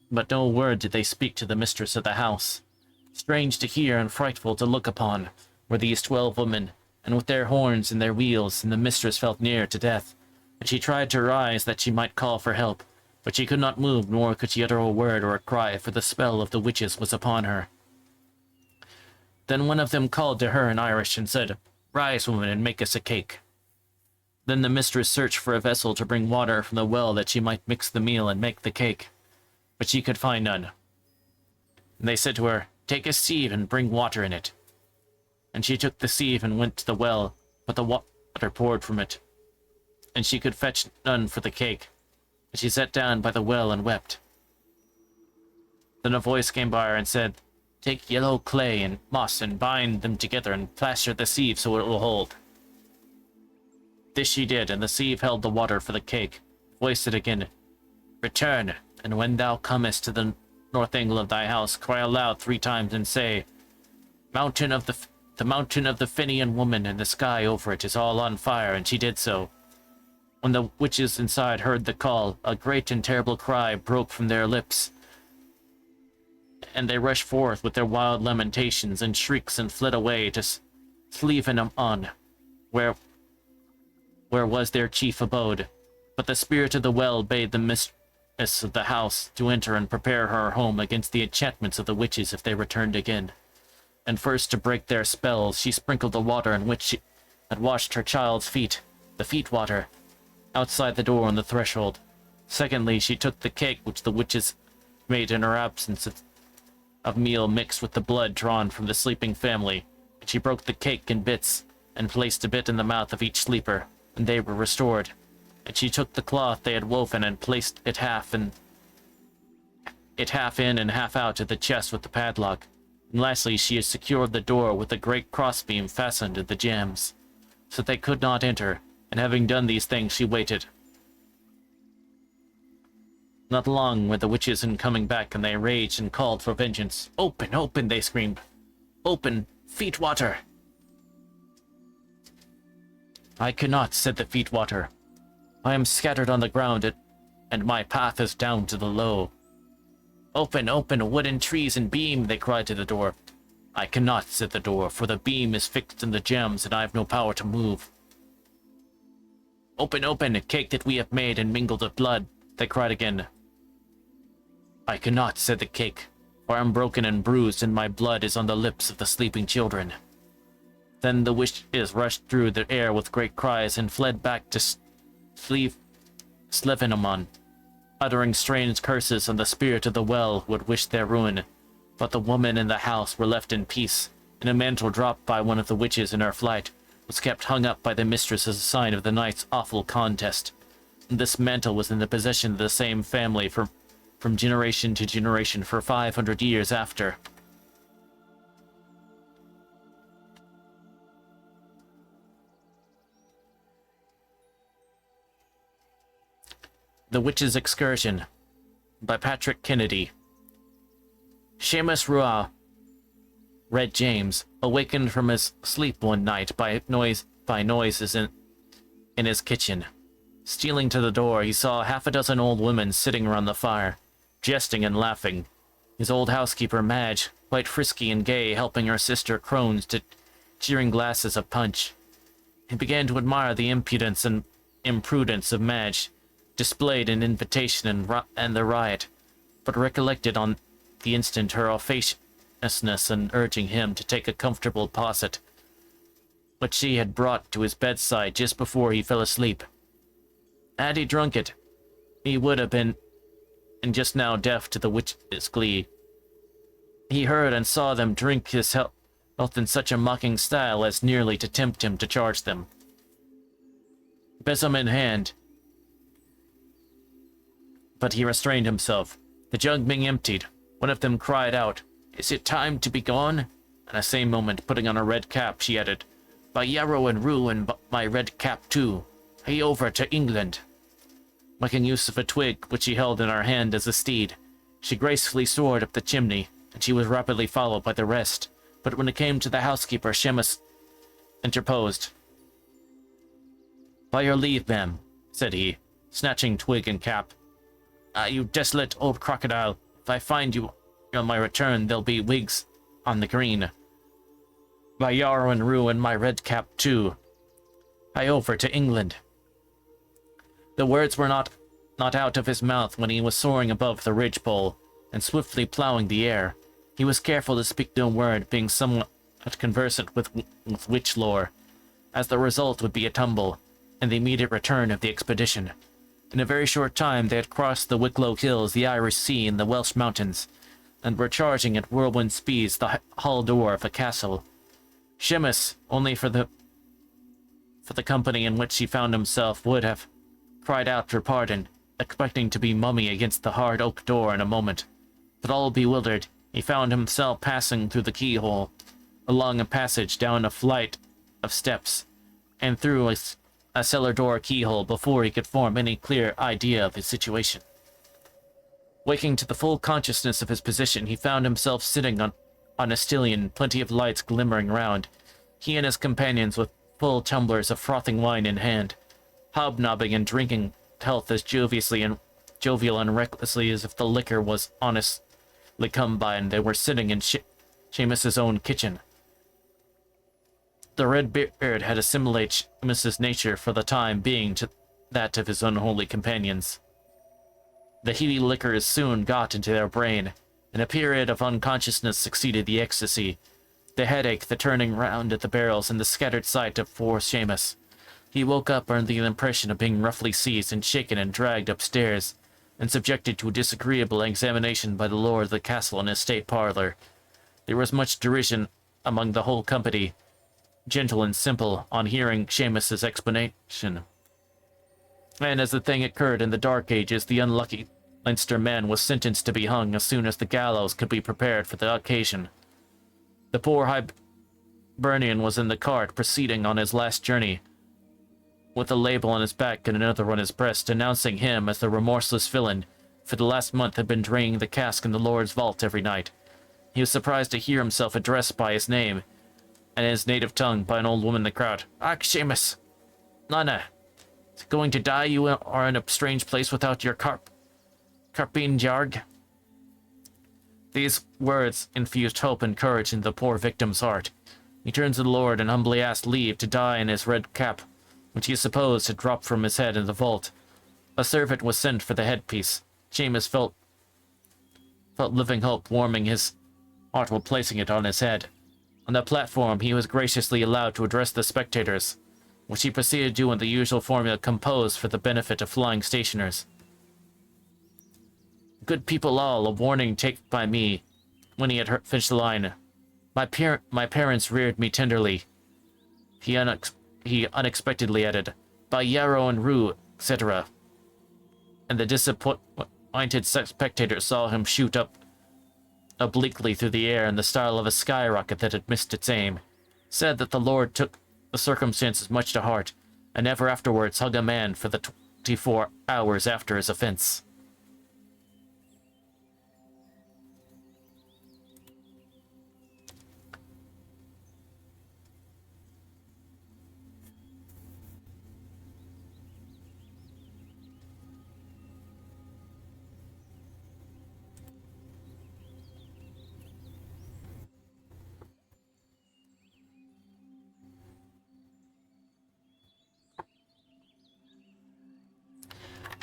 But no word did they speak to the mistress of the house. Strange to hear and frightful to look upon were these 12 women, and with their horns and their wheels, and the mistress felt near to death, and she tried to rise that she might call for help, but she could not move, nor could she utter a word or a cry, for the spell of the witches was upon her. Then one of them called to her in Irish and said, "Rise, woman, and make us a cake." Then the mistress searched for a vessel to bring water from the well that she might mix the meal and make the cake, but she could find none. And they said to her, "Take a sieve and bring water in it." And she took the sieve and went to the well, but the water poured from it, and she could fetch none for the cake. And she sat down by the well and wept. Then a voice came by her and said, "Take yellow clay and moss and bind them together and plaster the sieve so it will hold." This she did, and the sieve held the water for the cake. Voice said again, "Return, and when thou comest to the north angle of thy house, cry aloud 3 times and say, Mountain of the mountain of the Fenian woman, and the sky over it is all on fire." And she did so. When the witches inside heard the call, a great and terrible cry broke from their lips, and they rushed forth with their wild lamentations and shrieks and fled away to Slievenamon, where was their chief abode. But the spirit of the well bade the mistress of the house to enter and prepare her home against the enchantments of the witches if they returned again. And first, to break their spells, she sprinkled the water in which she had washed her child's feet, the feet water, outside the door on the threshold. Secondly, she took the cake which the witches made in her absence of meal mixed with the blood drawn from the sleeping family, and she broke the cake in bits, and placed a bit in the mouth of each sleeper, and they were restored. And she took the cloth they had woven and placed it half in and half out of the chest with the padlock. And lastly, she had secured the door with a great crossbeam fastened in the jambs, so that they could not enter, and having done these things, she waited. Not long were the witches in coming back, and they raged and called for vengeance. "Open, open," they screamed. "Open, feet water." I cannot, said the Feetwater. I am scattered on the ground, and my path is down to the low. Open, open, wooden trees and beam, they cried to the door. I cannot, said the door, for the beam is fixed in the gems, and I have no power to move. Open, open, a cake that we have made and mingled with blood, they cried again. I cannot, said the cake, for I am broken and bruised, and my blood is on the lips of the sleeping children. Then the witches rushed through the air with great cries and fled back to Slevenamon, uttering strange curses, and the spirit of the well would wish their ruin. But the woman in the house were left in peace, and a mantle dropped by one of the witches in her flight was kept hung up by the mistress as a sign of the night's awful contest. And this mantle was in the possession of the same family from generation to generation for 500 years after. The Witch's Excursion by Patrick Kennedy. Seamus Rua, read James, awakened from his sleep one night by noises in his kitchen. Stealing to the door, he saw half a dozen old women sitting around the fire, jesting and laughing. His old housekeeper, Madge, quite frisky and gay, helping her sister crones to cheering glasses of punch. He began to admire the impudence and imprudence of Madge, displayed in invitation and the riot, but recollected on the instant her officiousness in urging him to take a comfortable posset, which she had brought to his bedside just before he fell asleep. Had he drunk it, he would have been just now deaf to the witch's glee. He heard and saw them drink his health in such a mocking style as nearly to tempt him to charge them. Besom in hand, but he restrained himself. The jug being emptied, one of them cried out, "Is it time to be gone?" And at the same moment, putting on a red cap, she added, "By yarrow and rue and my red cap too, hey over to England." Making use of a twig which she held in her hand as a steed, she gracefully soared up the chimney, and she was rapidly followed by the rest. But when it came to the housekeeper, Seamus interposed. "By your leave, ma'am," said he, snatching twig and cap. "You desolate old crocodile, if I find you on my return, there'll be wigs on the green. By yarrow and rue and my red cap too, I over to England." The words were not out of his mouth when he was soaring above the ridgepole and swiftly plowing the air. He was careful to speak no word, being somewhat conversant with witch lore, as the result would be a tumble and the immediate return of the expedition. In a very short time they had crossed the Wicklow Hills, the Irish Sea, and the Welsh Mountains, and were charging at whirlwind speeds the hall door of a castle. Seamus, only for the company in which he found himself, would have cried out for pardon, expecting to be mummy against the hard oak door in a moment. But all bewildered, he found himself passing through the keyhole, along a passage, down a flight of steps, and through a cellar door keyhole before he could form any clear idea of his situation. Waking to the full consciousness of his position, he found himself sitting on a stillion, plenty of lights glimmering round, he and his companions with full tumblers of frothing wine in hand, hobnobbing and drinking health as jovial and recklessly as if the liquor was honestly come by and they were sitting in Seamus's own kitchen. The red beard had assimilated Seamus's nature for the time being to that of his unholy companions. The heady liquors soon got into their brain, and a period of unconsciousness succeeded the ecstasy, the headache, the turning round at the barrels, and the scattered sight of poor Seamus. He woke up under the impression of being roughly seized and shaken and dragged upstairs, and subjected to a disagreeable examination by the lord of the castle in his state parlour. There was much derision among the whole company, gentle and simple, on hearing Seamus's explanation. And as the thing occurred in the Dark Ages, the unlucky Leinster man was sentenced to be hung as soon as the gallows could be prepared for the occasion. The poor Hibernian was in the cart, proceeding on his last journey, with a label on his back and another on his breast, denouncing him as the remorseless villain, for the last month had been draining the cask in the Lord's vault every night. He was surprised to hear himself addressed by his name, and in his native tongue, by an old woman in the crowd. "Ach, Seamus, Lana, is it going to die you are in a strange place without your carpine jarg? These words infused hope and courage into the poor victim's heart. He turned to the Lord and humbly asked leave to die in his red cap, which he supposed had dropped from his head in the vault. A servant was sent for the headpiece. Seamus felt living hope warming his heart while placing it on his head. On the platform, he was graciously allowed to address the spectators, which he proceeded to do in the usual formula composed for the benefit of flying stationers. Good people all, a warning taken by me. When he had finished the line, my parents reared me tenderly. He unexpectedly added, by yarrow and rue, etc. And the disappointed spectators saw him shoot up obliquely through the air in the style of a skyrocket that had missed its aim, said that the Lord took the circumstances much to heart, and never afterwards hung a man for the 24 hours after his offense.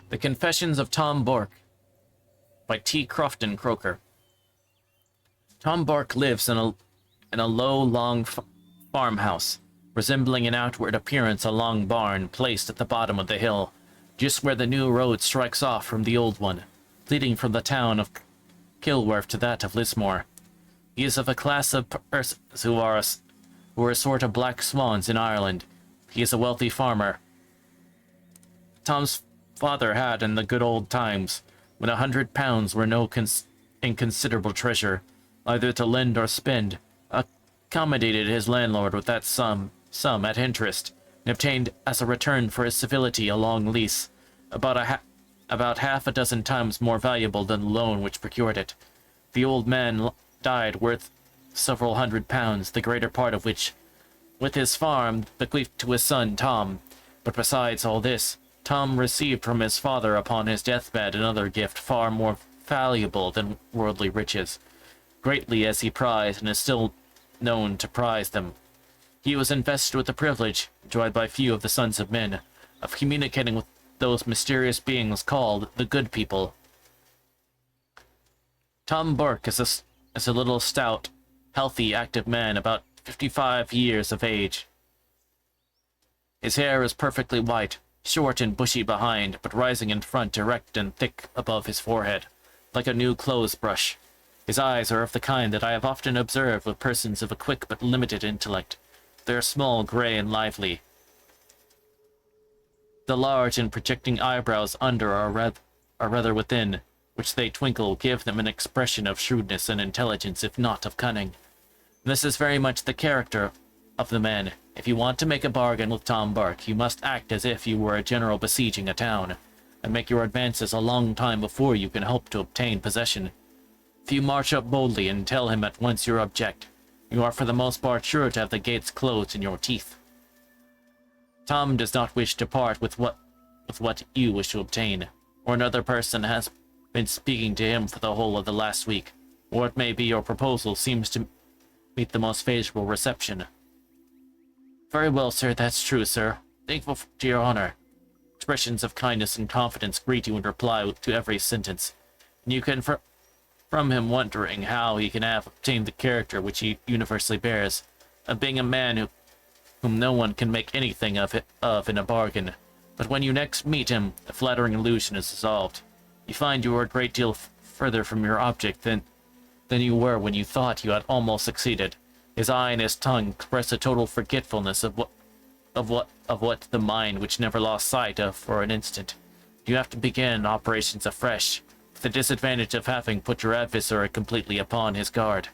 The Confessions of Tom Bork by T. Crofton Croker. Tom Bork lives in a low, long farmhouse, resembling in outward appearance a long barn placed at the bottom of the hill, just where the new road strikes off from the old one, leading from the town of Kilworth to that of Lismore. He is of a class of persons who are a sort of black swans in Ireland. He is a wealthy farmer. Tom's father had, in the good old times, when £100 were no inconsiderable treasure, either to lend or spend, accommodated his landlord with that sum at interest, and obtained as a return for his civility a long lease, about half a dozen times more valuable than the loan which procured it. The old man died worth several £100, the greater part of which, with his farm, bequeathed to his son Tom. But besides all this, Tom received from his father upon his deathbed another gift far more valuable than worldly riches, greatly as he prized and is still known to prize them. He was invested with the privilege, enjoyed by few of the sons of men, of communicating with those mysterious beings called the good people. Tom Burke is a little stout, healthy, active man about 55 years of age. His hair is perfectly white, short and bushy behind, but rising in front, erect and thick above his forehead, like a new clothes brush. His eyes are of the kind that I have often observed with persons of a quick but limited intellect. They are small, grey, and lively. The large and projecting eyebrows under are rather within, which they twinkle, give them an expression of shrewdness and intelligence, if not of cunning. This is very much the character of the man. If you want to make a bargain with Tom Burke, you must act as if you were a general besieging a town, and make your advances a long time before you can hope to obtain possession. If you march up boldly and tell him at once your object, you are for the most part sure to have the gates closed in your teeth. Tom does not wish to part with what you wish to obtain, or another person has been speaking to him for the whole of the last week, or it may be your proposal seems to meet the most favorable reception. Very well, sir, that's true, sir. Thankful to your honor. Expressions of kindness and confidence greet you in reply to every sentence, and you can from him wondering how he can have obtained the character which he universally bears, of being a man whom no one can make anything of in a bargain. But when you next meet him, the flattering illusion is dissolved. You find you are a great deal further from your object than you were when you thought you had almost succeeded. His eye and his tongue express a total forgetfulness of what the mind which never lost sight of for an instant. You have to begin operations afresh, with the disadvantage of having put your adversary completely upon his guard.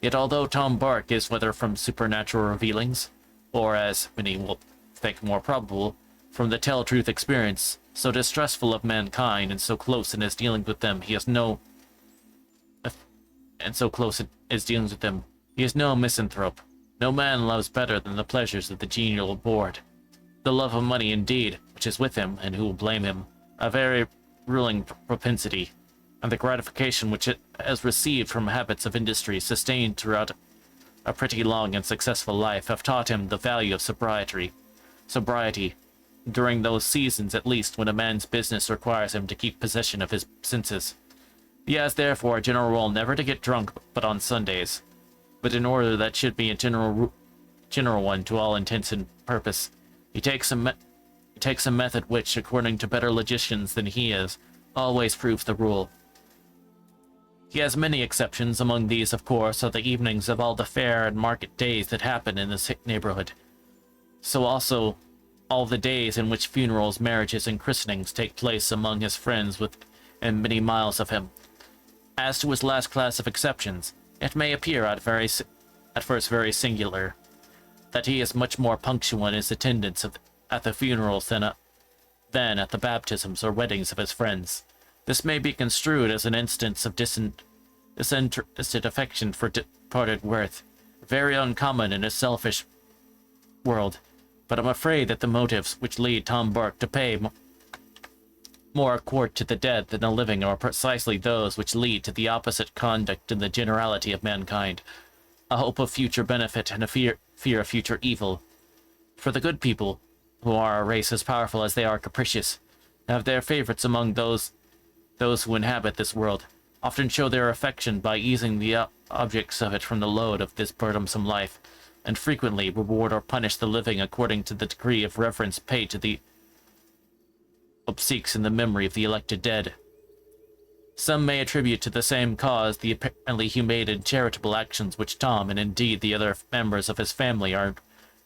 Yet although Tom Burke is, whether from supernatural revealings, or as many will think more probable, from the tell-truth experience, so distrustful of mankind and so close in his dealings with them, he is no misanthrope. No man loves better than the pleasures of the genial board. The love of money, indeed, which is with him, and who will blame him, a very ruling propensity, and the gratification which it has received from habits of industry sustained throughout a pretty long and successful life have taught him the value of sobriety, during those seasons at least when a man's business requires him to keep possession of his senses. He has therefore a general rule never to get drunk but on Sundays, but in order that should be a general one to all intents and purpose, he takes a method which, according to better logicians than he is, always proves the rule. He has many exceptions. Among these, of course, are the evenings of all the fair and market days that happen in this neighborhood. So also all the days in which funerals, marriages, and christenings take place among his friends within many miles of him. As to his last class of exceptions, it may appear at first very singular that he is much more punctual in his attendance at the funerals than at the baptisms or weddings of his friends. This may be construed as an instance of disinterested affection for departed worth, very uncommon in a selfish world, but I'm afraid that the motives which lead Tom Burke to pay more court to the dead than the living are precisely those which lead to the opposite conduct in the generality of mankind, a hope of future benefit and a fear of future evil. For the good people, who are a race as powerful as they are capricious, have their favorites among those who inhabit this world, often show their affection by easing the objects of it from the load of this burdensome life, and frequently reward or punish the living according to the degree of reverence paid to the obsequies in the memory of the elected dead. Some may attribute to the same cause the apparently humane and charitable actions which Tom, and indeed the other members of his family, are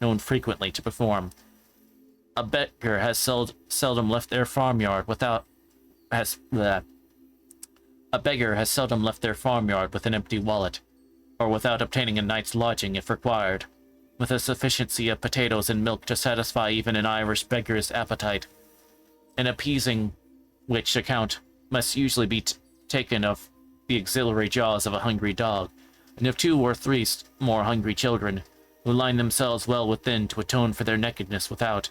known frequently to perform. A beggar has seldom left their farmyard with an empty wallet, or without obtaining a night's lodging if required, with a sufficiency of potatoes and milk to satisfy even an Irish beggar's appetite, an appeasing which account must usually be taken of the auxiliary jaws of a hungry dog, and of 2 or 3 more hungry children, who line themselves well within to atone for their nakedness without.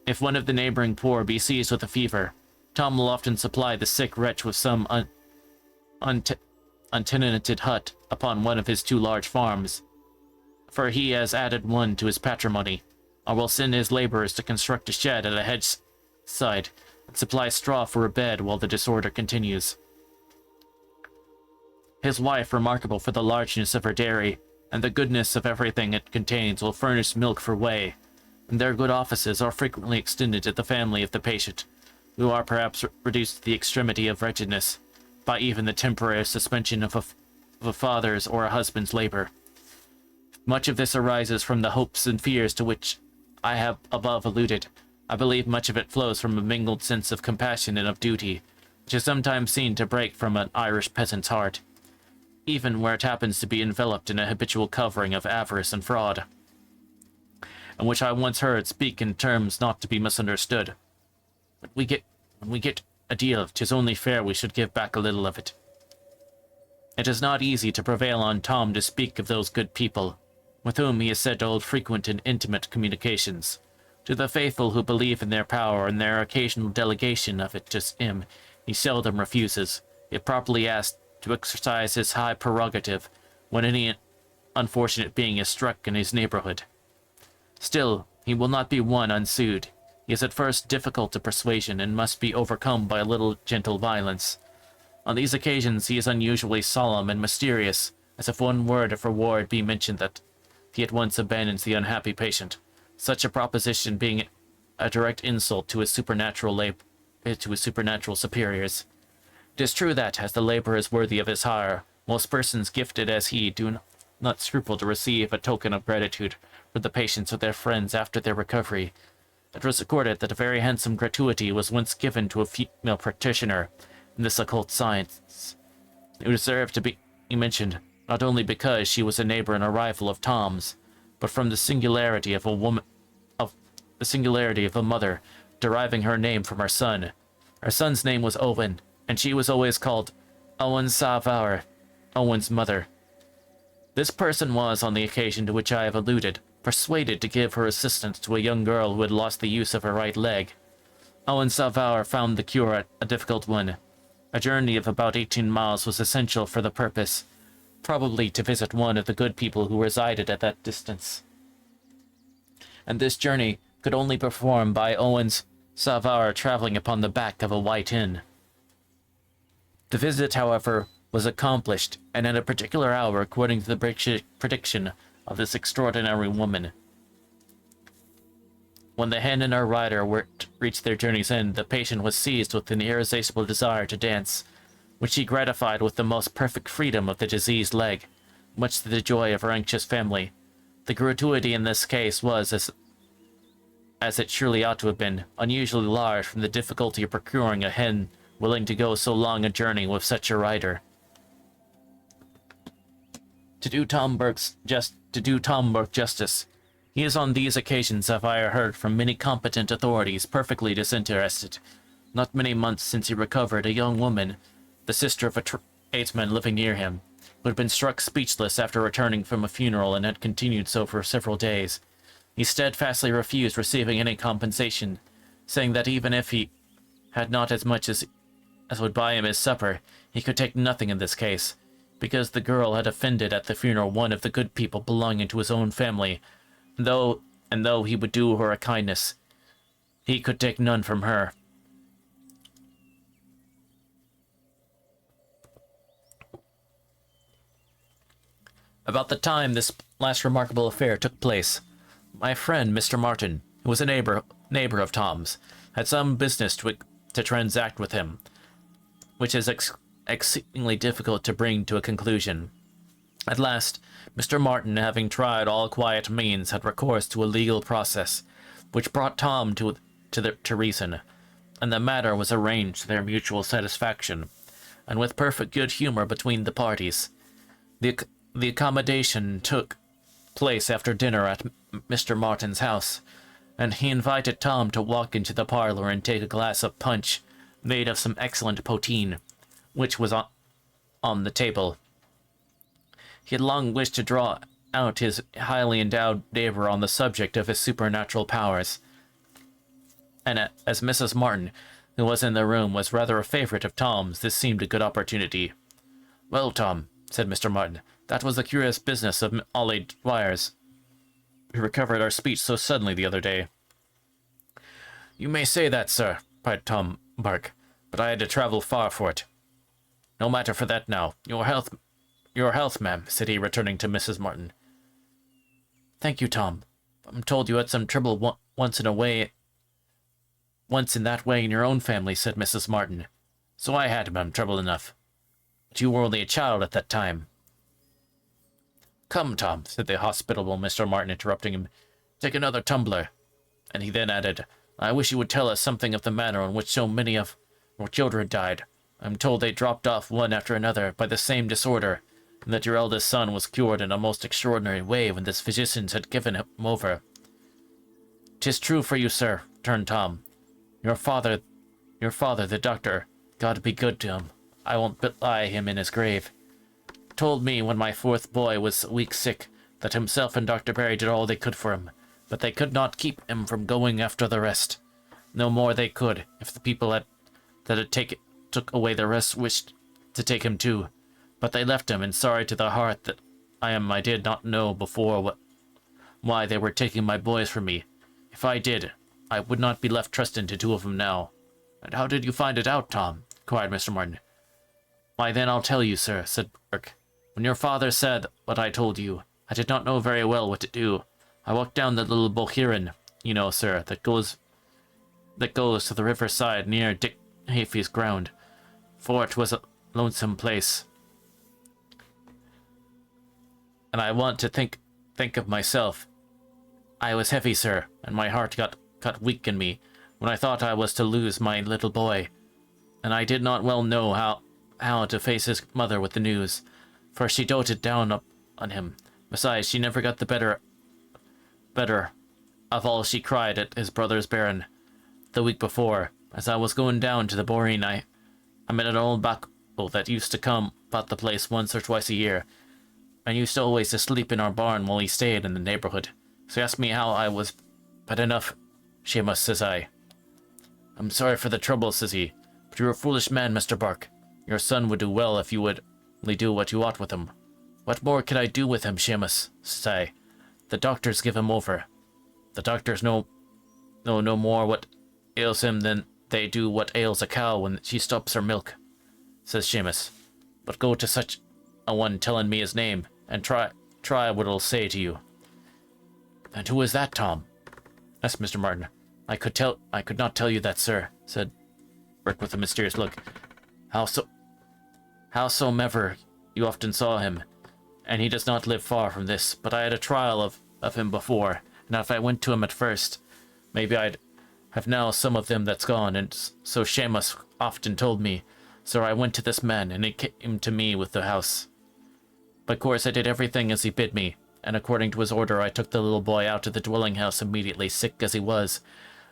If one of the neighboring poor be seized with a fever, Tom will often supply the sick wretch with some untenanted hut upon one of his 2 large farms, for he has added one to his patrimony, or will send his laborers to construct a shed at a hedge side, and supply straw for a bed while the disorder continues. His wife, remarkable for the largeness of her dairy, and the goodness of everything it contains, will furnish milk for whey, and their good offices are frequently extended to the family of the patient, who are perhaps reduced to the extremity of wretchedness by even the temporary suspension of a father's or a husband's labor. Much of this arises from the hopes and fears to which I have above alluded. I believe much of it flows from a mingled sense of compassion and of duty, which is sometimes seen to break from an Irish peasant's heart, even where it happens to be enveloped in a habitual covering of avarice and fraud, and which I once heard speak in terms not to be misunderstood. When we get a deal, 'tis only fair we should give back a little of it. It is not easy to prevail on Tom to speak of those good people, with whom he is said to hold frequent and intimate communications. To the faithful who believe in their power and their occasional delegation of it to him, he seldom refuses, if properly asked, to exercise his high prerogative when any unfortunate being is struck in his neighborhood. Still, he will not be won unsued. He is at first difficult to persuasion, and must be overcome by a little gentle violence. On these occasions he is unusually solemn and mysterious, as if one word of reward be mentioned that he at once abandons the unhappy patient, such a proposition being a direct insult to his supernatural superiors. It is true that, as the laborer is worthy of his hire, most persons gifted as he do not scruple to receive a token of gratitude for the patience of their friends after their recovery. It was recorded that a very handsome gratuity was once given to a female practitioner in this occult science, who deserved to be mentioned, not only because she was a neighbor and a rival of Tom's, but from the singularity of a mother deriving her name from her son. Her son's name was Owen, and she was always called Owen Sa-Vowr, Owen's mother. This person was, on the occasion to which I have alluded, persuaded to give her assistance to a young girl who had lost the use of her right leg. Owen Savard found the cure a difficult one. A journey of about 18 miles was essential for the purpose, probably to visit one of the good people who resided at that distance. And this journey could only be performed by Owen's Savard traveling upon the back of a white inn. The visit, however, was accomplished, and at a particular hour, according to the prediction of this extraordinary woman. When the hen and her rider reached their journey's end, the patient was seized with an irresistible desire to dance, which he gratified with the most perfect freedom of the diseased leg, much to the joy of her anxious family. The gratuity in this case was, as it surely ought to have been, unusually large from the difficulty of procuring a hen willing to go so long a journey with such a rider. To do Tom Burke justice, he is on these occasions, as I have heard from many competent authorities, perfectly disinterested. Not many months since he recovered a young woman, the sister of a tradesman living near him, who had been struck speechless after returning from a funeral and had continued so for several days. He steadfastly refused receiving any compensation, saying that even if he had not as much as would buy him his supper, he could take nothing in this case, because the girl had offended at the funeral one of the good people belonging to his own family, and though he would do her a kindness, he could take none from her. About the time this last remarkable affair took place, my friend Mr. Martin, who was a neighbor of Tom's, had some business to transact with him, which is exceedingly difficult to bring to a conclusion. At last, Mr. Martin, having tried all quiet means, had recourse to a legal process, which brought Tom to reason, and the matter was arranged to their mutual satisfaction, and with perfect good humor between the parties. The accommodation took place after dinner at Mr. Martin's house, and he invited Tom to walk into the parlor and take a glass of punch, made of some excellent poteen, which was on the table. He had long wished to draw out his highly endowed neighbor on the subject of his supernatural powers, and as Mrs. Martin, who was in the room, was rather a favorite of Tom's, this seemed a good opportunity. "Well, Tom," said Mr. Martin, "that was the curious business of Ollie Dwyer's. We recovered our speech so suddenly the other day." "You may say that, sir," cried Tom Burke, "but I had to travel far for it." "No matter for that now. Your health, ma'am," said he, returning to Mrs. Martin. "Thank you, Tom. I'm told you had some trouble once in that way in your own family," said Mrs. Martin. "So I had, ma'am, trouble enough. But you were only a child at that time." "Come, Tom," said the hospitable Mr. Martin, interrupting him, "take another tumbler." And he then added, "I wish you would tell us something of the manner in which so many of your children died. I'm told they dropped off one after another by the same disorder, and that your eldest son was cured in a most extraordinary way when the physicians had given him over." "'Tis true for you, sir," returned Tom. Your father, the doctor, God be good to him, I won't belie him in his grave, told me when my fourth boy was a week sick that himself and Dr. Barry did all they could for him, but they could not keep him from going after the rest. No more they could, if the people that had took away the rest wished to take him too. But they left him, and sorry to the heart that I did not know before why they were taking my boys from me. If I did, I would not be left trusting to two of them now." "And how did you find it out, Tom?" inquired Mr. Martin. "Why, then I'll tell you, sir," said Burke. "When your father said what I told you, I did not know very well what to do. I walked down the little Bohiran, you know, sir, that goes to the riverside near Dick Hafey's ground, for it was a lonesome place. And I want to think of myself. I was heavy, sir, and my heart got weak in me when I thought I was to lose my little boy, and I did not well know how to face his mother with the news, for she doted down on him. Besides, she never got the better of all she cried at his brother's bairn. The week before, as I was going down to the Boreen, I met an old bacco that used to come about the place once or twice a year, and used always to sleep in our barn while he stayed in the neighbourhood. So he asked me how I was. Bad enough, Seamus, says I. I'm sorry for the trouble, says he, but you're a foolish man, Mr. Burke. Your son would do well if you would only do what you ought with him. What more could I do with him, Seamus, says I. The doctors give him over. The doctors know no more what ails him than they do what ails a cow when she stops her milk, says Seamus. But go to such a one telling me his name, and try what it'll say to you. And who is that, Tom? Asked Mr. Martin. I could not tell you that, sir, said Burke with a mysterious look. Howsomever, you often saw him, and he does not live far from this, but I had a trial of him before, and if I went to him at first, maybe I'd have now some of them that's gone, and so Seamus often told me. So I went to this man, and he came to me with the house. Of course I did everything as he bid me, and according to his order I took the little boy out of the dwelling house immediately, sick as he was,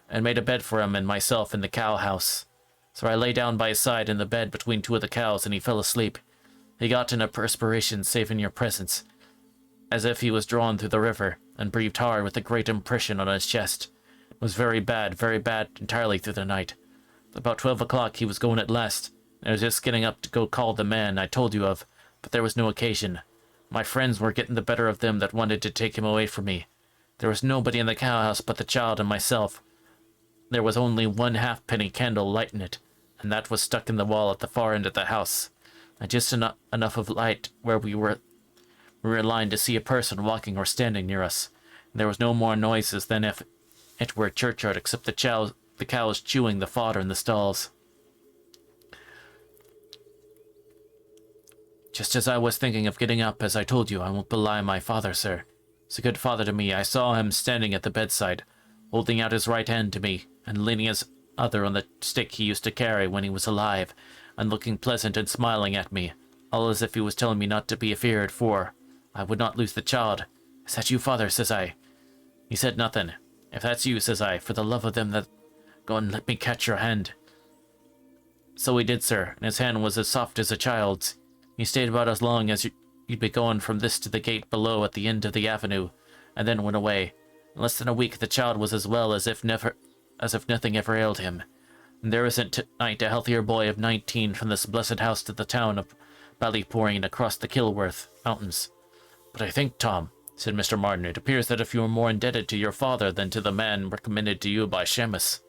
and made a bed for him and myself in the cow house. So I lay down by his side in the bed between two of the cows, and he fell asleep. He got in a perspiration save in your presence, as if he was drawn through the river, and breathed hard with a great impression on his chest. It was very bad entirely through the night. About 12 o'clock he was going at last. I was just getting up to go call the man I told you of, but there was no occasion. My friends were getting the better of them that wanted to take him away from me. There was nobody in the cowhouse but the child and myself. There was only one halfpenny candle lighting it, and that was stuck in the wall at the far end of the house, and just enough of light where we were aligned to see a person walking or standing near us. And there was no more noises than if it were a churchyard, except the cows chewing the fodder in the stalls. Just as I was thinking of getting up, as I told you, I won't belie my father, sir. He's a good father to me. I saw him standing at the bedside, holding out his right hand to me, and leaning his other on the stick he used to carry when he was alive, and looking pleasant and smiling at me, all as if he was telling me not to be afeared, for I would not lose the child. Is that you, father? Says I. He said nothing. If that's you, says I, for the love of them that go and let me catch your hand. So he did, sir, and his hand was as soft as a child's. He stayed about as long as you'd be going from this to the gate below at the end of the avenue, and then went away. In less than a week the child was as well as if nothing ever ailed him. And there isn't tonight a healthier boy of 19 from this blessed house to the town of Ballyporeen across the Kilworth mountains. But I think, Tom, said Mr. Martin, it appears that if you were more indebted to your father than to the man recommended to you by Seamus.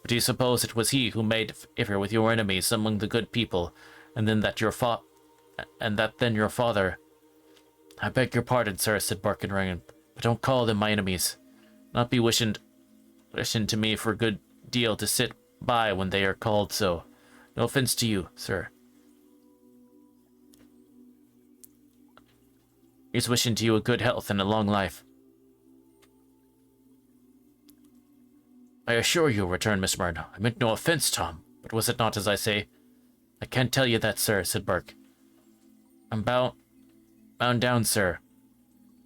But do you suppose it was he who made favour with your enemies among the good people, and then that your father... I beg your pardon, sir, said Burke and Ringan, but don't call them my enemies. Not be wishing to me for a good deal to sit by when they are called so. No offence to you, sir. He's wishing to you a good health and a long life. I assure you, returned Miss Martin, I meant no offence, Tom, but was it not as I say? I can't tell you that, sir, said Burke. I'm bound down, sir.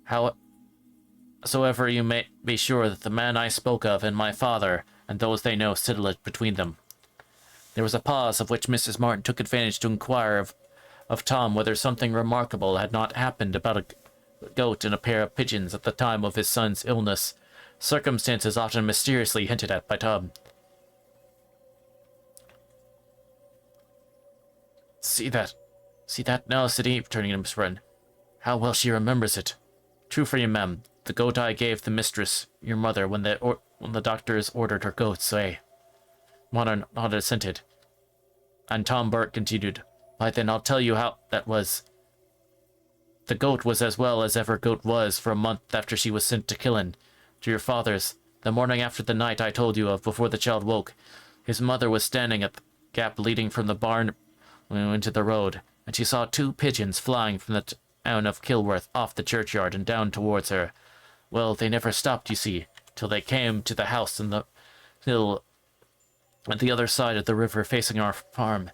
Howsoever you may be sure that the man I spoke of and my father and those they know settle it between them. There was a pause, of which Mrs. Martin took advantage to inquire of Tom whether something remarkable had not happened about a goat and a pair of pigeons at the time of his son's illness, circumstances often mysteriously hinted at by Tom. See that now, said he, turning to Miss Wren. How well she remembers it. True for you, ma'am. The goat I gave the mistress, your mother, when the doctors ordered her goats, eh? Mona nodded assented. And Tom Burke continued, Why then I'll tell you how that was. The goat was as well as ever goat was for a month after she was sent to Killen, to your father's, the morning after the night I told you of before the child woke. His mother was standing at the gap leading from the barn into the road, and she saw 2 pigeons flying from the town of Kilworth off the churchyard and down towards her. Well, they never stopped, you see, till they came to the house in the hill at the other side of the river facing our farm.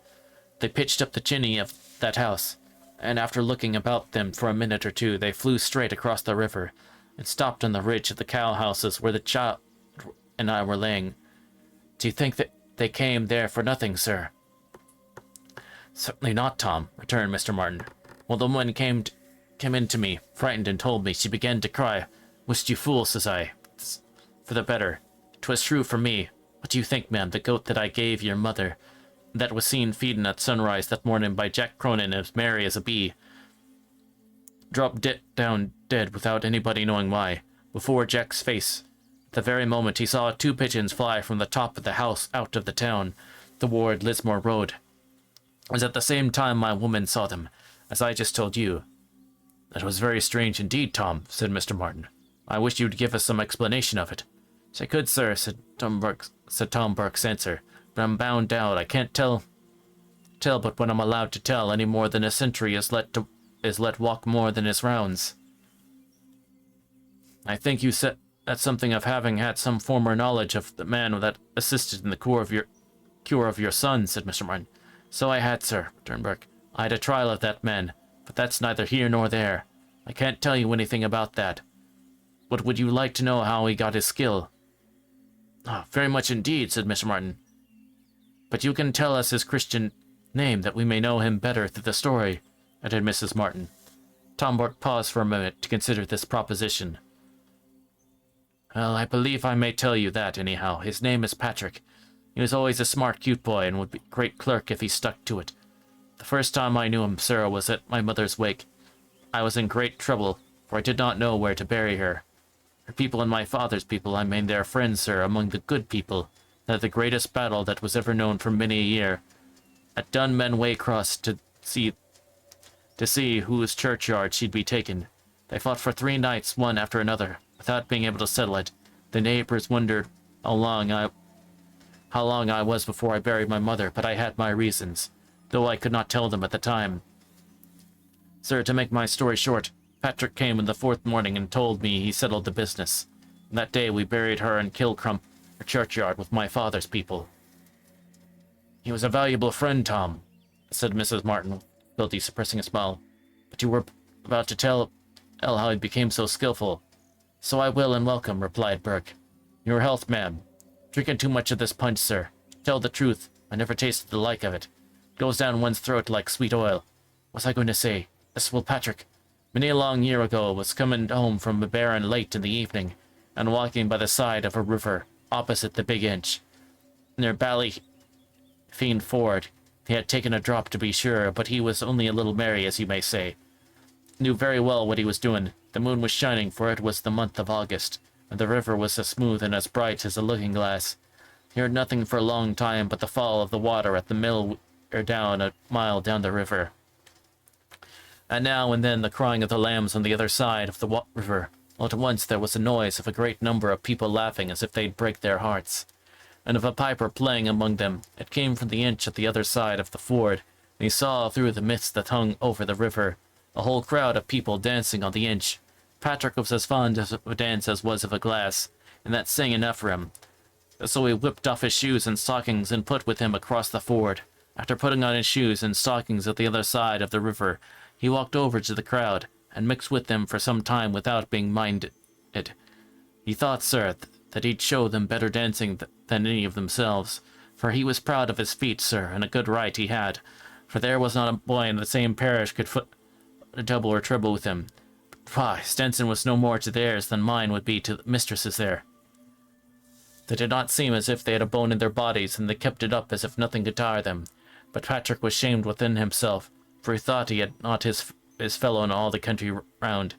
They pitched up the chimney of that house, and after looking about them for a minute or two, they flew straight across the river and stopped on the ridge of the cow houses where the child and I were laying. Do you think that they came there for nothing, sir? Certainly not, Tom, returned Mr. Martin. Well, the woman came in to me, frightened, and told me. She began to cry. Wished you fool, says I. It's for the better. 'Twas true for me. What do you think, ma'am? The goat that I gave your mother, that was seen feeding at sunrise that morning by Jack Cronin as merry as a bee, dropped down dead without anybody knowing why, before Jack's face. At the very moment he saw 2 pigeons fly from the top of the house out of the town, toward Lismore Road. It was at the same time my woman saw them, as I just told you. That was very strange indeed, Tom, said Mr. Martin. I wish you'd give us some explanation of it. Yes, I could, sir, said Tom Burke's answer, but I'm bound out. I can't tell but what I'm allowed to tell, any more than a sentry is let walk more than his rounds. I think you said that's something of having had some former knowledge of the man that assisted in the cure of your son, said Mr. Martin. So I had, sir, returned Burke. I had a trial of that man, but that's neither here nor there. I can't tell you anything about that. But would you like to know how he got his skill? Oh, very much indeed, said Mr. Martin. But you can tell us his Christian name, that we may know him better through the story, added Mrs. Martin. Tom Burke paused for a moment to consider this proposition. Well, I believe I may tell you that, anyhow. His name is Patrick. He was always a smart, cute boy, and would be a great clerk if he stuck to it. The first time I knew him, sir, was at my mother's wake. I was in great trouble, for I did not know where to bury her. Her people and my father's people, I mean their friends, sir, among the good people, had the greatest battle that was ever known for many a year. At Dunman Waycross to see whose churchyard she'd be taken. They fought for 3 nights, one after another, without being able to settle it. The neighbors wondered how long I was before I buried my mother, but I had my reasons, though I could not tell them at the time. Sir, to make my story short, Patrick came in the 4th morning and told me he settled the business. And that day we buried her in Kilcrump, her churchyard, with my father's people. He was a valuable friend, Tom, said Mrs. Martin, guilty suppressing a smile. But you were about to tell how he became so skillful. So I will and welcome, replied Burke. Your health, ma'am. Drinking too much of this punch, sir. Tell the truth, I never tasted the like of it. Goes down one's throat like sweet oil. What's I going to say? This will Patrick. Many a long year ago was coming home from a barren late in the evening, and walking by the side of a river, opposite the Big Inch, near Ballyfiend Ford. He had taken a drop, to be sure, but he was only a little merry, as you may say. Knew very well what he was doing. The moon was shining, for it was the month of August, and the river was as smooth and as bright as a looking-glass. He heard nothing for a long time but the fall of the water at the mill down a mile down the river, and now and then the crying of the lambs on the other side of the river. All at once there was a noise of a great number of people laughing as if they'd break their hearts, and of a piper playing among them. It came from the inch at the other side of the ford, and he saw through the mist that hung over the river a whole crowd of people dancing on the inch. Patrick was as fond of a dance as was of a glass, and that sang enough for him. So he whipped off his shoes and stockings and put with him across the ford. After putting on his shoes and stockings at the other side of the river, he walked over to the crowd, and mixed with them for some time without being minded. He thought, sir, that he'd show them better dancing than any of themselves, for he was proud of his feet, sir, and a good right he had, for there was not a boy in the same parish could foot a double or treble with him. Why, Stenson was no more to theirs than mine would be to the mistresses there. They did not seem as if they had a bone in their bodies, and they kept it up as if nothing could tire them. But Patrick was shamed within himself, for he thought he had not his fellow in all the country round,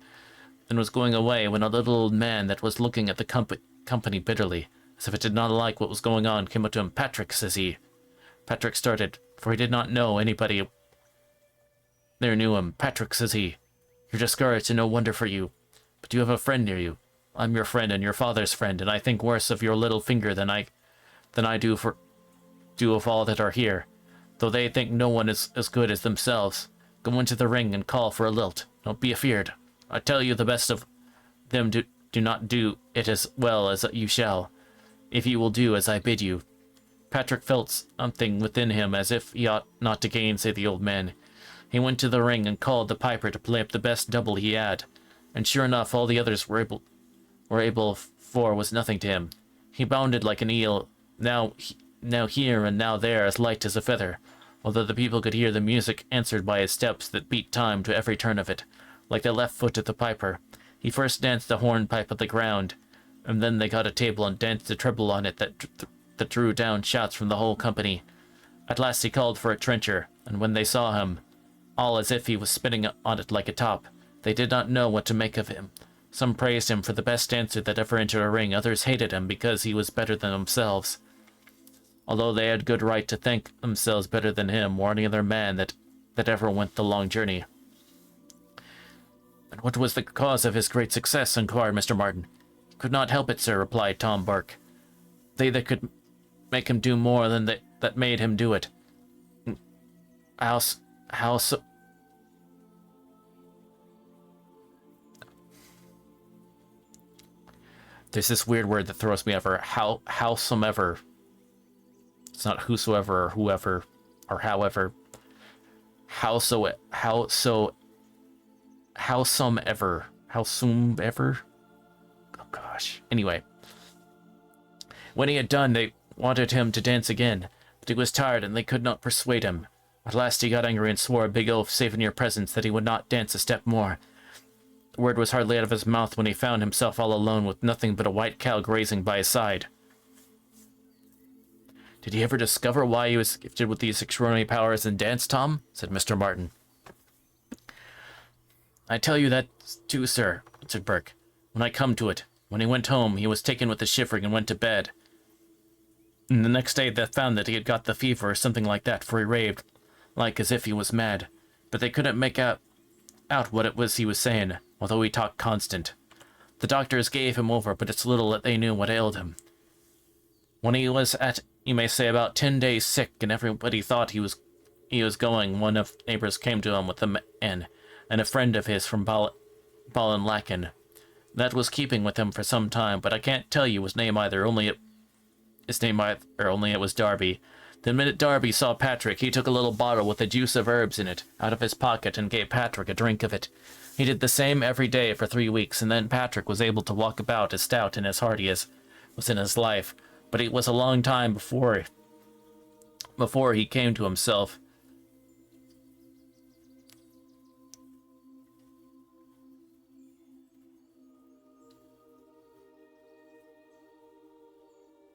and was going away when a little old man that was looking at the company bitterly, as if it did not like what was going on, came up to him. Patrick, says he. Patrick started, for he did not know anybody there knew him. Patrick, says he, you're discouraged and no wonder for you, but you have a friend near you. I'm your friend and your father's friend, and I think worse of your little finger than I do of all that are here, though they think no one is as good as themselves. Go into the ring and call for a lilt. Don't be afeard. I tell you the best of them do not do it as well as you shall, if you will do as I bid you. Patrick felt something within him as if he ought not to gainsay the old man. He went to the ring and called the piper to play up the best double he had, and sure enough all the others were able for was nothing to him. He bounded like an eel, now here and now there, as light as a feather, although the people could hear the music answered by his steps that beat time to every turn of it, like the left foot of the piper. He first danced the hornpipe at the ground, and then they got a table and danced a treble on it that drew down shouts from the whole company. At last he called for a trencher, and when they saw him, all as if he was spinning on it like a top, they did not know what to make of him. Some praised him for the best dancer that ever entered a ring, others hated him because he was better than themselves, although they had good right to think themselves better than him or any other man that ever went the long journey. "And what was the cause of his great success?" inquired Mr. Martin. "He could not help it, sir," replied Tom Burke. "They that could make him do more than that made him do it." How so? There's this weird word that throws me over. Howsomever. It's not whosoever or whoever or however. Howsomever. Oh gosh. Anyway. When he had done, they wanted him to dance again, but he was tired and they could not persuade him. At last he got angry and swore a big oath, save in your presence, that he would not dance a step more. The word was hardly out of his mouth when he found himself all alone with nothing but a white cow grazing by his side. "Did he ever discover why he was gifted with these extraordinary powers in dance, Tom?" said Mr. Martin. "I tell you that too, sir," answered Burke. "When I come to it, when he went home, he was taken with the shivering and went to bed. And the next day they found that he had got the fever or something like that, for he raved like as if he was mad. But they couldn't make out what it was he was saying, although he talked constant. The doctors gave him over, but it's little that they knew what ailed him. When he was at, you may say, about 10 days sick, and everybody thought he was going, one of the neighbors came to him with a man, and a friend of his from Ballinlacken. That was keeping with him for some time, but I can't tell you his name either, only it was Darby. The minute Darby saw Patrick, he took a little bottle with the juice of herbs in it out of his pocket and gave Patrick a drink of it. He did the same every day for 3 weeks, and then Patrick was able to walk about as stout and as hearty as was in his life. But it was a long time before he came to himself.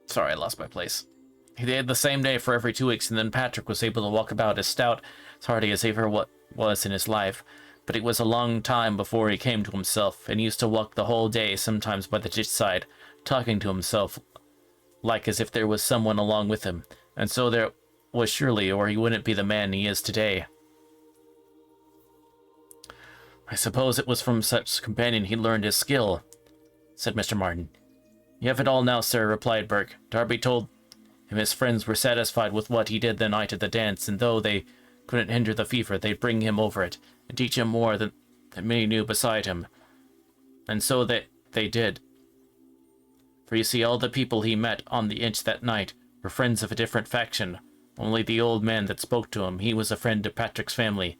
Sorry, I lost my place. He did the same day for every 2 weeks, and then Patrick was able to walk about as stout, as hearty as ever was in his life. But it was a long time before he came to himself, and he used to walk the whole day, sometimes by the ditch side, talking to himself, like as if there was someone along with him. And so there was surely, or he wouldn't be the man he is today. I suppose it was from such companion he learned his skill, said Mr. Martin. You have it all now, sir, replied Burke. Darby told him his friends were satisfied with what he did the night of the dance, and though they couldn't hinder the fever, they'd bring him over it, and teach him more than many knew beside him. And so they did. For you see, all the people he met on the inch that night were friends of a different faction. Only the old man that spoke to him, he was a friend of Patrick's family.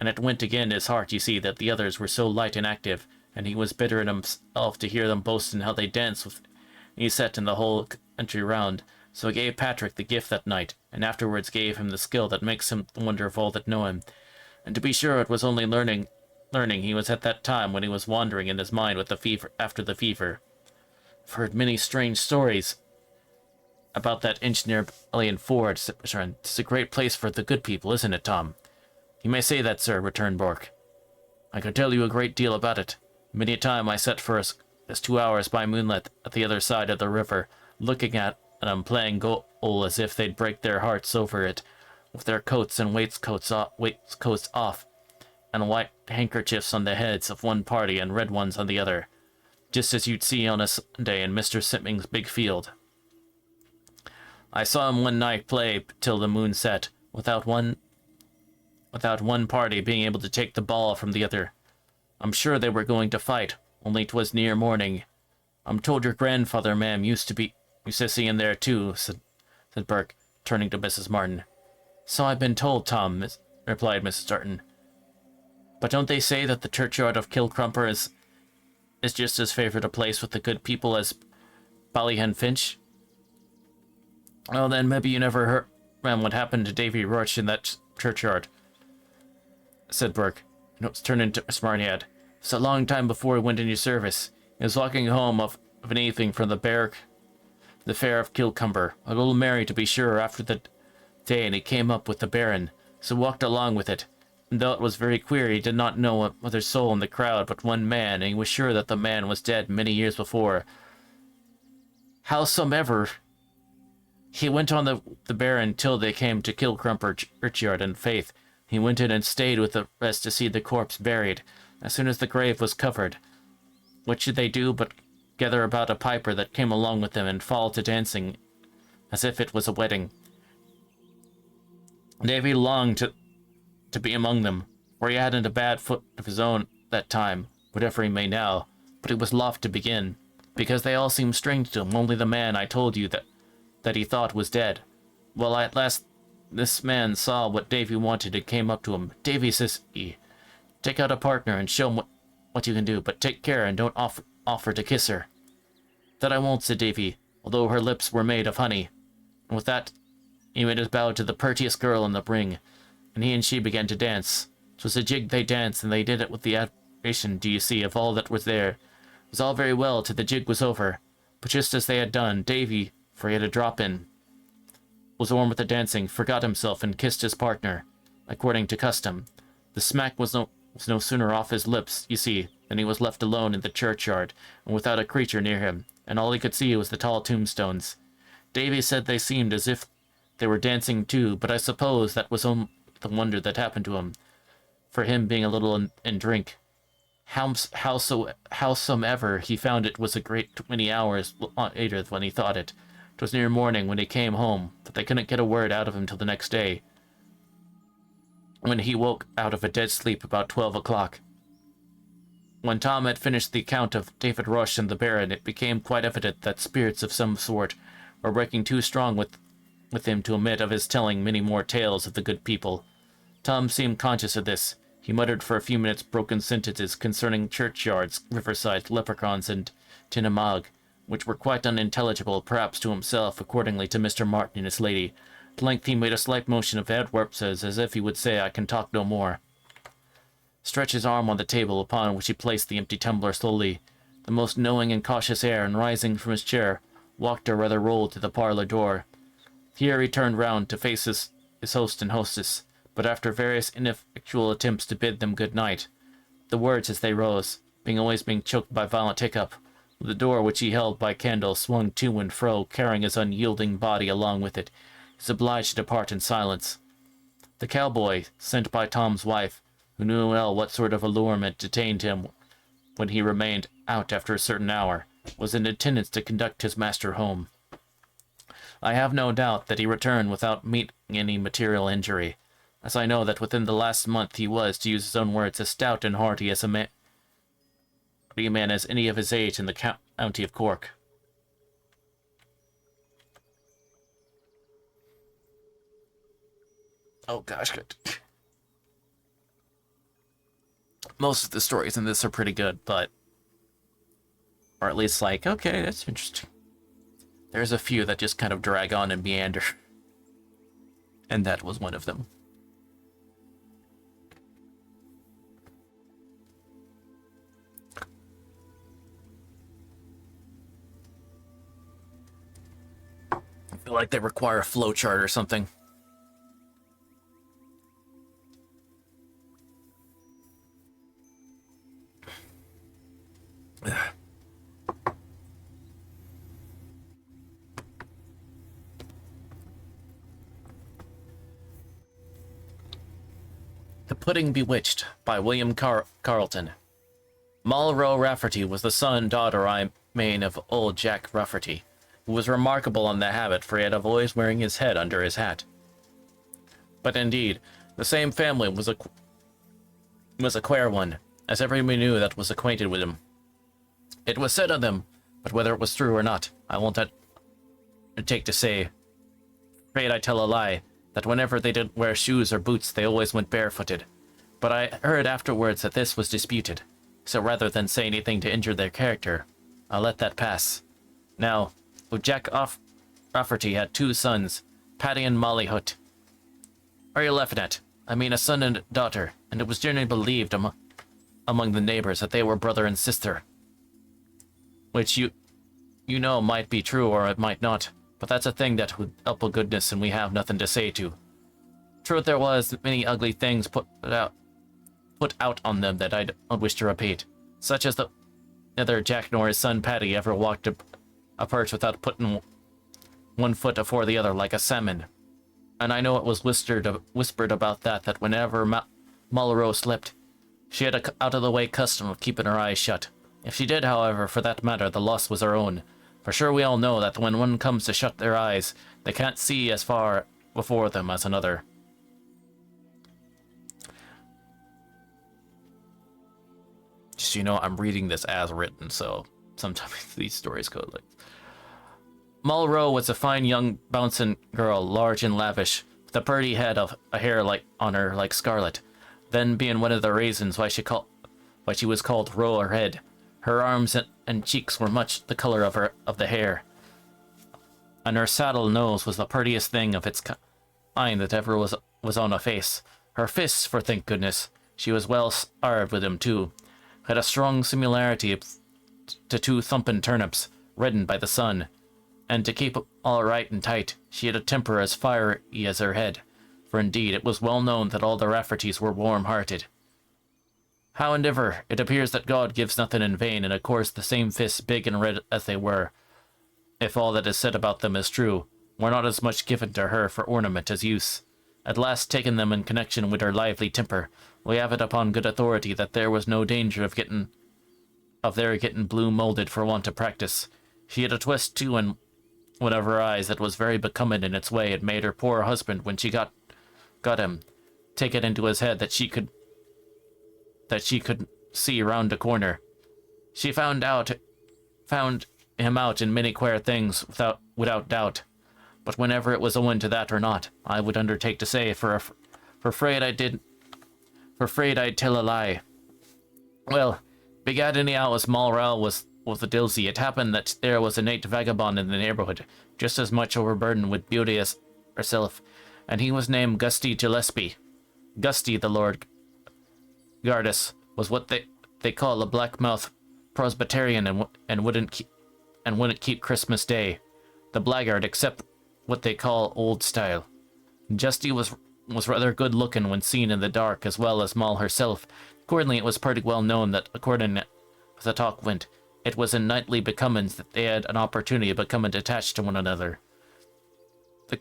And it went again his heart, you see, that the others were so light and active, and he was bitter in himself to hear them boasting how they danced with he set in the whole country round. So he gave Patrick the gift that night, and afterwards gave him the skill that makes him the wonder of all that know him. And to be sure, it was only learning he was at that time when he was wandering in his mind with the fever after the fever. I've heard many strange stories about that inch near Alien Ford. It's a great place for the good people, isn't it, Tom? You may say that, sir, returned Burke. I could tell you a great deal about it. Many a time I sat for as 2 hours by moonlight at the other side of the river, looking at them playing goal as if they'd break their hearts over it, with their coats and waistcoats off, and white handkerchiefs on the heads of one party and red ones on the other, just as you'd see on a Sunday in Mr. Sipping's big field. I saw him one night play till the moon set, without one party being able to take the ball from the other. I'm sure they were going to fight, only 'twas near morning. I'm told your grandfather, ma'am, used to see in there too, said Burke, turning to Mrs. Martin. So I've been told, Tom, replied Mrs. Darton. But don't they say that the churchyard of Kilcrumper is just as favourite a place with the good people as Ballyhenfinch? Well, then, maybe you never heard, ma'am, what happened to Davy Roach in that churchyard, said Burke, and it was turned into Smartyhead. It's a long time before he went into service. He was walking home of an evening from the fair of Kilcumber, a little merry to be sure after the day, and he came up with the Baron, so walked along with it. And though it was very queer, he did not know a other soul in the crowd but one man, and he was sure that the man was dead many years before. Howsomever, he went on the Baron till they came to Kilcumber churchyard, and faith, he went in and stayed with the rest to see the corpse buried. As soon as the grave was covered, what should they do but gather about a piper that came along with them and fall to dancing as if it was a wedding. Davy longed to be among them, for he hadn't a bad foot of his own that time, whatever he may now, but he was loth to begin, because they all seemed strange to him, only the man I told you that he thought was dead. Well, at last this man saw what Davy wanted and came up to him. Davy, says he, take out a partner and show him what you can do, but take care and don't offer to kiss her. That I won't, said Davy, although her lips were made of honey. And with that he made his bow to the purtiest girl in the ring, and he and she began to dance. 'Twas a jig they danced, and they did it with the admiration, do you see, of all that was there. It was all very well till the jig was over, but just as they had done, Davy, for he had a drop in, was warm with the dancing, forgot himself and kissed his partner, according to custom. The smack was no sooner off his lips, you see, than he was left alone in the churchyard, and without a creature near him, and all he could see was the tall tombstones. Davy said they seemed as if they were dancing too, but I suppose that was only the wonder that happened to him, for him being a little in drink. Howsomever, he found it was a great many hours later when he thought it. 'Twas near morning when he came home, but they couldn't get a word out of him till the next day, when he woke out of a dead sleep about 12 o'clock. When Tom had finished the account of David Rush and the Baron, it became quite evident that spirits of some sort were breaking too strong with him to omit of his telling many more tales of the good people. Tom seemed conscious of this. He muttered for a few minutes broken sentences concerning churchyards, riversides, leprechauns, and Tinnamog, which were quite unintelligible, perhaps to himself, accordingly to Mr. Martin and his lady. At length he made a slight motion of head warpses, as if he would say, I can talk no more. Stretched his arm on the table, upon which he placed the empty tumbler slowly, the most knowing and cautious air, and rising from his chair, walked or rather rolled to the parlour door. Here he turned round to face his host and hostess, but after various ineffectual attempts to bid them good night, the words as they rose, being choked by violent hiccup, the door which he held by candle swung to and fro, carrying his unyielding body along with it, he was obliged to depart in silence. The cowboy, sent by Tom's wife, who knew well what sort of allurement detained him when he remained out after a certain hour, was in attendance to conduct his master home. I have no doubt that he returned without meeting any material injury, as I know that within the last month he was, to use his own words, as stout and hearty as a man as any of his age in the county of Cork. Oh gosh, good. Most of the stories in this are pretty good, but... or at least like, okay, that's interesting. There's a few that just kind of drag on and meander. And that was one of them. I feel like they require a flowchart or something. The Pudding Bewitched by William Carleton. Mulroe Rafferty was the son and daughter, I mean, of old Jack Rafferty, who was remarkable in the habit, for he had always wearing his head under his hat. But indeed, the same family was a queer one, as everybody knew that was acquainted with him. It was said of them, but whether it was true or not, I won't take to say. Afraid I tell a lie, that whenever they didn't wear shoes or boots, they always went barefooted. But I heard afterwards that this was disputed, so rather than say anything to injure their character, I'll let that pass. Now, Jack Rafferty had 2 sons, Paddy and Molly Hoot. Are you laughing at? I mean a son and a daughter, and it was generally believed among the neighbors that they were brother and sister. Which you know might be true or it might not, but that's a thing that would help a goodness and we have nothing to say to. Truth there was many ugly things put out on them that I don't wish to repeat, such as the neither Jack nor his son Paddy ever walked a perch without putting one foot afore the other like a salmon. And I know it was whispered about that whenever Mulrow slept, she had a out-of-the-way custom of keeping her eyes shut. If she did, however, for that matter, the loss was her own. For sure we all know that when one comes to shut their eyes, they can't see as far before them as another. Just, you know, I'm reading this as written, so sometimes these stories go like... Mulrow was a fine young bouncing girl, large and lavish, with a pretty head of a hair on her like scarlet. Then being one of the reasons why she was called Roe her head. Her arms and cheeks were much the color of the hair, and her saddle nose was the prettiest thing of its kind that ever was on a face. Her fists, for thank goodness, she was well starved with them too, had a strong similarity to two thumping turnips, reddened by the sun. And to keep all right and tight, she had a temper as fiery as her head, for indeed it was well known that all the Raffertys were warm-hearted. However, it appears that God gives nothing in vain, and of course the same fists, big and red as they were, if all that is said about them is true, were not as much given to her for ornament as use. At last, taking them in connection with her lively temper, we have it upon good authority that there was no danger of their getting blue-moulded for want of practice. She had a twist, too, in one of her eyes that was very becoming in its way. It made her poor husband, when she got him, take it into his head that she could see round a corner. She found him out in many queer things without doubt, but whenever it was owing to that or not, I would undertake to say, for afraid I'd tell a lie. Well, begad anyhow as Mulrow was the Dilsey, it happened that there was a nate vagabond in the neighbourhood, just as much overburdened with beauty as herself, and he was named Gusty Gillespie. Gusty, the Lord Gardus, was what they call a black-mouthed Presbyterian and wouldn't keep Christmas Day. The blackguard, except what they call old style. Justy was rather good-looking when seen in the dark, as well as Moll herself. Accordingly, it was pretty well known that, according as the talk went, it was in knightly becomings that they had an opportunity of becoming attached to one another. The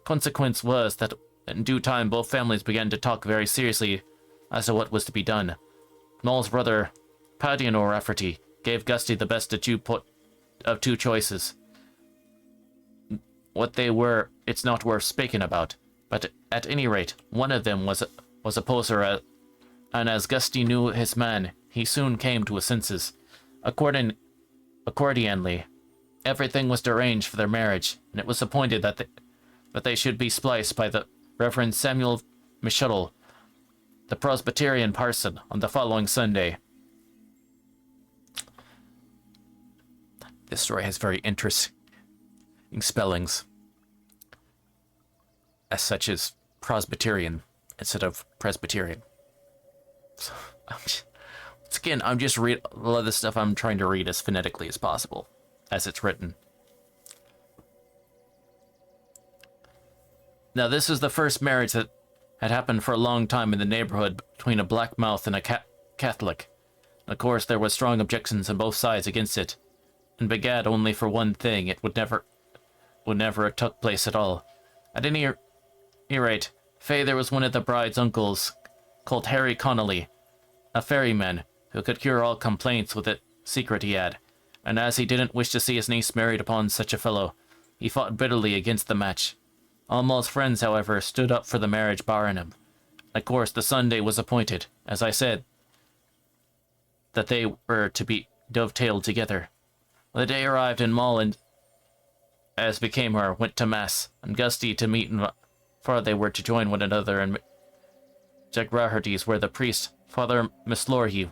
consequence was that in due time both families began to talk very seriously as to what was to be done. Moll's brother, Paddy Rafferty, gave Gusty the best of two choices. What they were, it's not worth speaking about, but at any rate, one of them was a poser, and as Gusty knew his man, he soon came to his senses. Accordingly, everything was arranged for their marriage, and it was appointed that they should be spliced by the Reverend Samuel Mishuttle, the Presbyterian parson, on the following Sunday. This story has very interesting spellings, as such as Presbyterian instead of Presbyterian. So, once again, I'm just reading a lot of this stuff. I'm trying to read as phonetically as possible, as it's written. Now, this is the first marriage that had happened for a long time in the neighborhood between a black mouth and a Catholic. Of course, there were strong objections on both sides against it, and begad only for one thing: it would never have took place at all. At any rate, there was one of the bride's uncles, called Harry Connolly, a ferryman, who could cure all complaints with a secret he had, and as he didn't wish to see his niece married upon such a fellow, he fought bitterly against the match. All Moll's friends, however, stood up for the marriage, barring him. Of course, the Sunday was appointed, as I said, that they were to be dovetailed together. The day arrived, and Moll, as became her, went to mass, and Gusty to meet, and for they were to join one another, and Jack Rafferty's, where the priest, Father Mislorhue,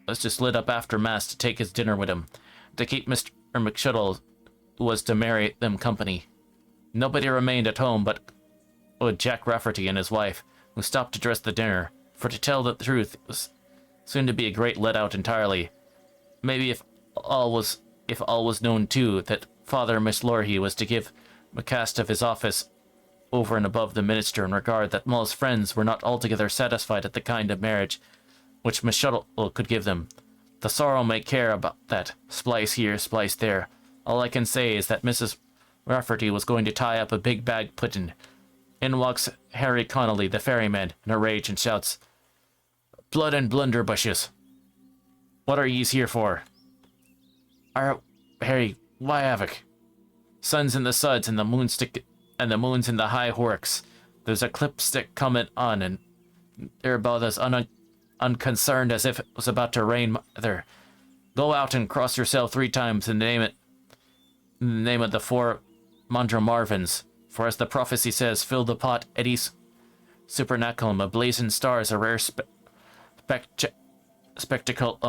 was to slid up after mass to take his dinner with him, to keep Mr. McShuttle, who was to marry them company. Nobody remained at home but Jack Rafferty and his wife, who stopped to dress the dinner, for to tell the truth, it was Soon to be a great let-out entirely. Maybe if all was known too, that Father Miss Lorhy was to give McCast of his office over and above the minister in regard that Mull's friends were not altogether satisfied at the kind of marriage which Miss Shuttle could give them. The sorrow may care about that. Splice here, splice there. All I can say is that Mrs. Rafferty was going to tie up a big bag pudding. In walks Harry Connolly, the ferryman, in a rage, and shouts, "Blood and blunderbushes! What are ye's here for?" Harry, why havoc? Sun's in the suds, and the moon's in the high horks. There's a clipstick coming on, and they're about as unconcerned as if it was about to rain. Mother, go out and cross yourself 3 times in the name of the 4 Mondromarvins. For as the prophecy says, fill the pot, eddies supernaculum, a blazing star is a rare spectacle.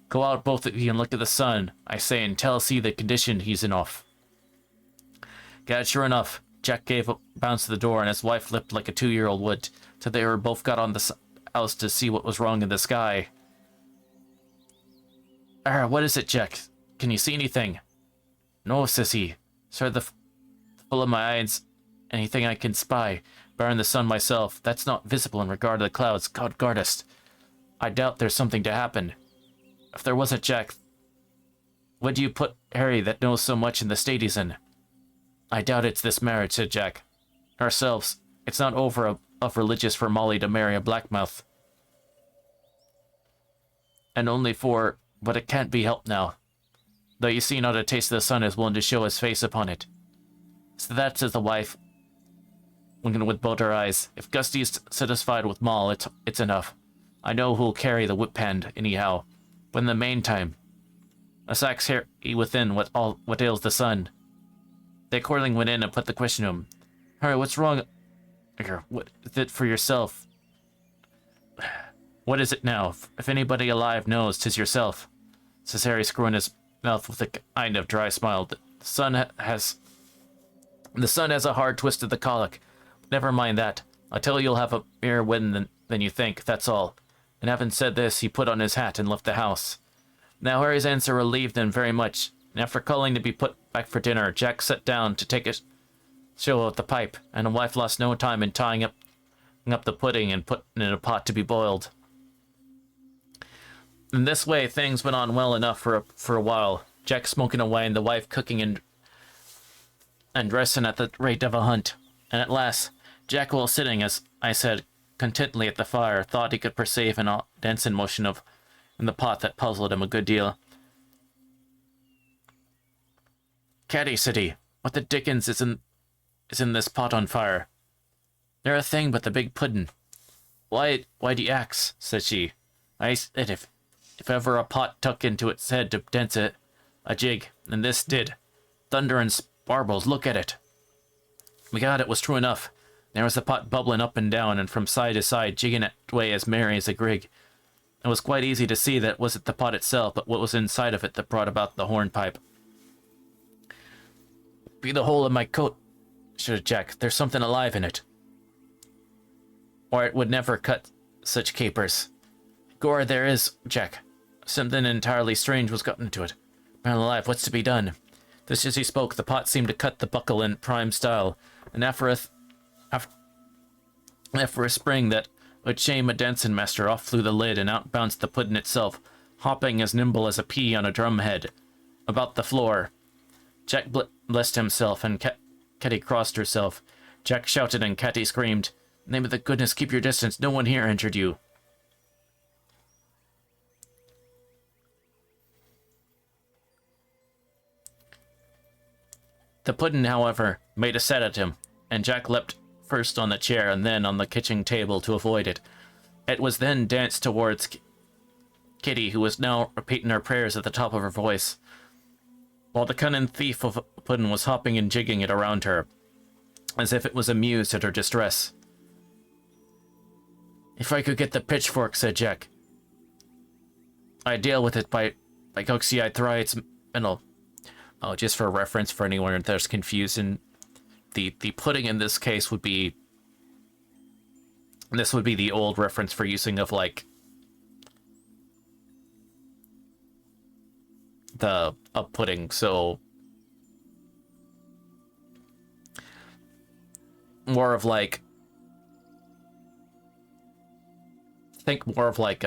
Go out, both of you, and look at the sun, I say, and tell see the condition he's in off. Gad, sure enough, Jack gave a bounce to the door, and his wife leapt like a 2-year-old would, till they were both got on the house to see what was wrong in the sky. What is it, Jack? Can you see anything? No, says he. Sir, the full of my eyes, anything I can spy, barring the sun myself, that's not visible in regard to the clouds, God guard us. I doubt there's something to happen. If there wasn't, Jack, would you put Harry that knows so much in the state he's in? I doubt it's this marriage, said Jack. Ourselves, it's not over of religious for Molly to marry a blackmouth. And only for, but it can't be helped now. Though you see not a taste of the sun is willing to show his face upon it. So that, says the wife, winking with both her eyes. If Gusty's satisfied with Moll, it's enough. I know who'll carry the whip hand, anyhow. But in the meantime, a sack's here within what ails the sun. They accordingly went in and put the question to him. Harry, what's wrong? What is it for yourself? What is it now? If anybody alive knows, 'tis yourself, says Harry, screwing his mouth with a kind of dry smile. The sun has a hard twist of the colic. Never mind that. I tell you, you'll have a nearer wedding than you think, that's all. And having said this, he put on his hat and left the house. Now Harry's answer relieved them very much, and after calling to be put back for dinner, Jack sat down to take a show at the pipe, and the wife lost no time in tying up the pudding and putting it in a pot to be boiled. In this way, things went on well enough for a while, Jack smoking away and the wife cooking and dressing at the rate of a hunt. And at last, Jack, while sitting, as I said, contentedly at the fire, thought he could perceive an dancing motion in the pot that puzzled him a good deal. Caddy, said he, what the dickens is in this pot on fire? Ne'er a thing but the big puddin'. Why d'ye ax? Said she. I said if ever a pot tuck into its head to dance a jig, and this did. Thunder and sparbles, look at it. Begad, it was true enough. There was the pot bubbling up and down, and from side to side, jigging it away as merry as a grig. It was quite easy to see that it wasn't the pot itself, but what was inside of it that brought about the hornpipe. Be the hole in my coat, shouted Jack. There's something alive in it. Or it would never cut such capers. Gore, there is, Jack. Something entirely strange was got into it. Man alive, what's to be done? Just as he spoke, the pot seemed to cut the buckle in prime style, and after a spring that would shame a dancing master, off flew the lid, and out bounced the pudding itself, hopping as nimble as a pea on a drumhead, about the floor. Jack blessed himself, and Ketty crossed herself. Jack shouted, and Ketty screamed, "Name of the goodness, keep your distance, no one here injured you." The pudding, however, made a set at him, and Jack leapt first on the chair and then on the kitchen table to avoid it. It was then danced towards Kitty, who was now repeating her prayers at the top of her voice, while the cunning thief of pudding was hopping and jigging it around her, as if it was amused at her distress. If I could get the pitchfork, said Jack, I'd deal with it by Goxie, I'd try its middle. Oh, just for reference for anyone that's confused, and the pudding in this case would be, this would be the old reference for using of like the pudding, so more of like, think more of like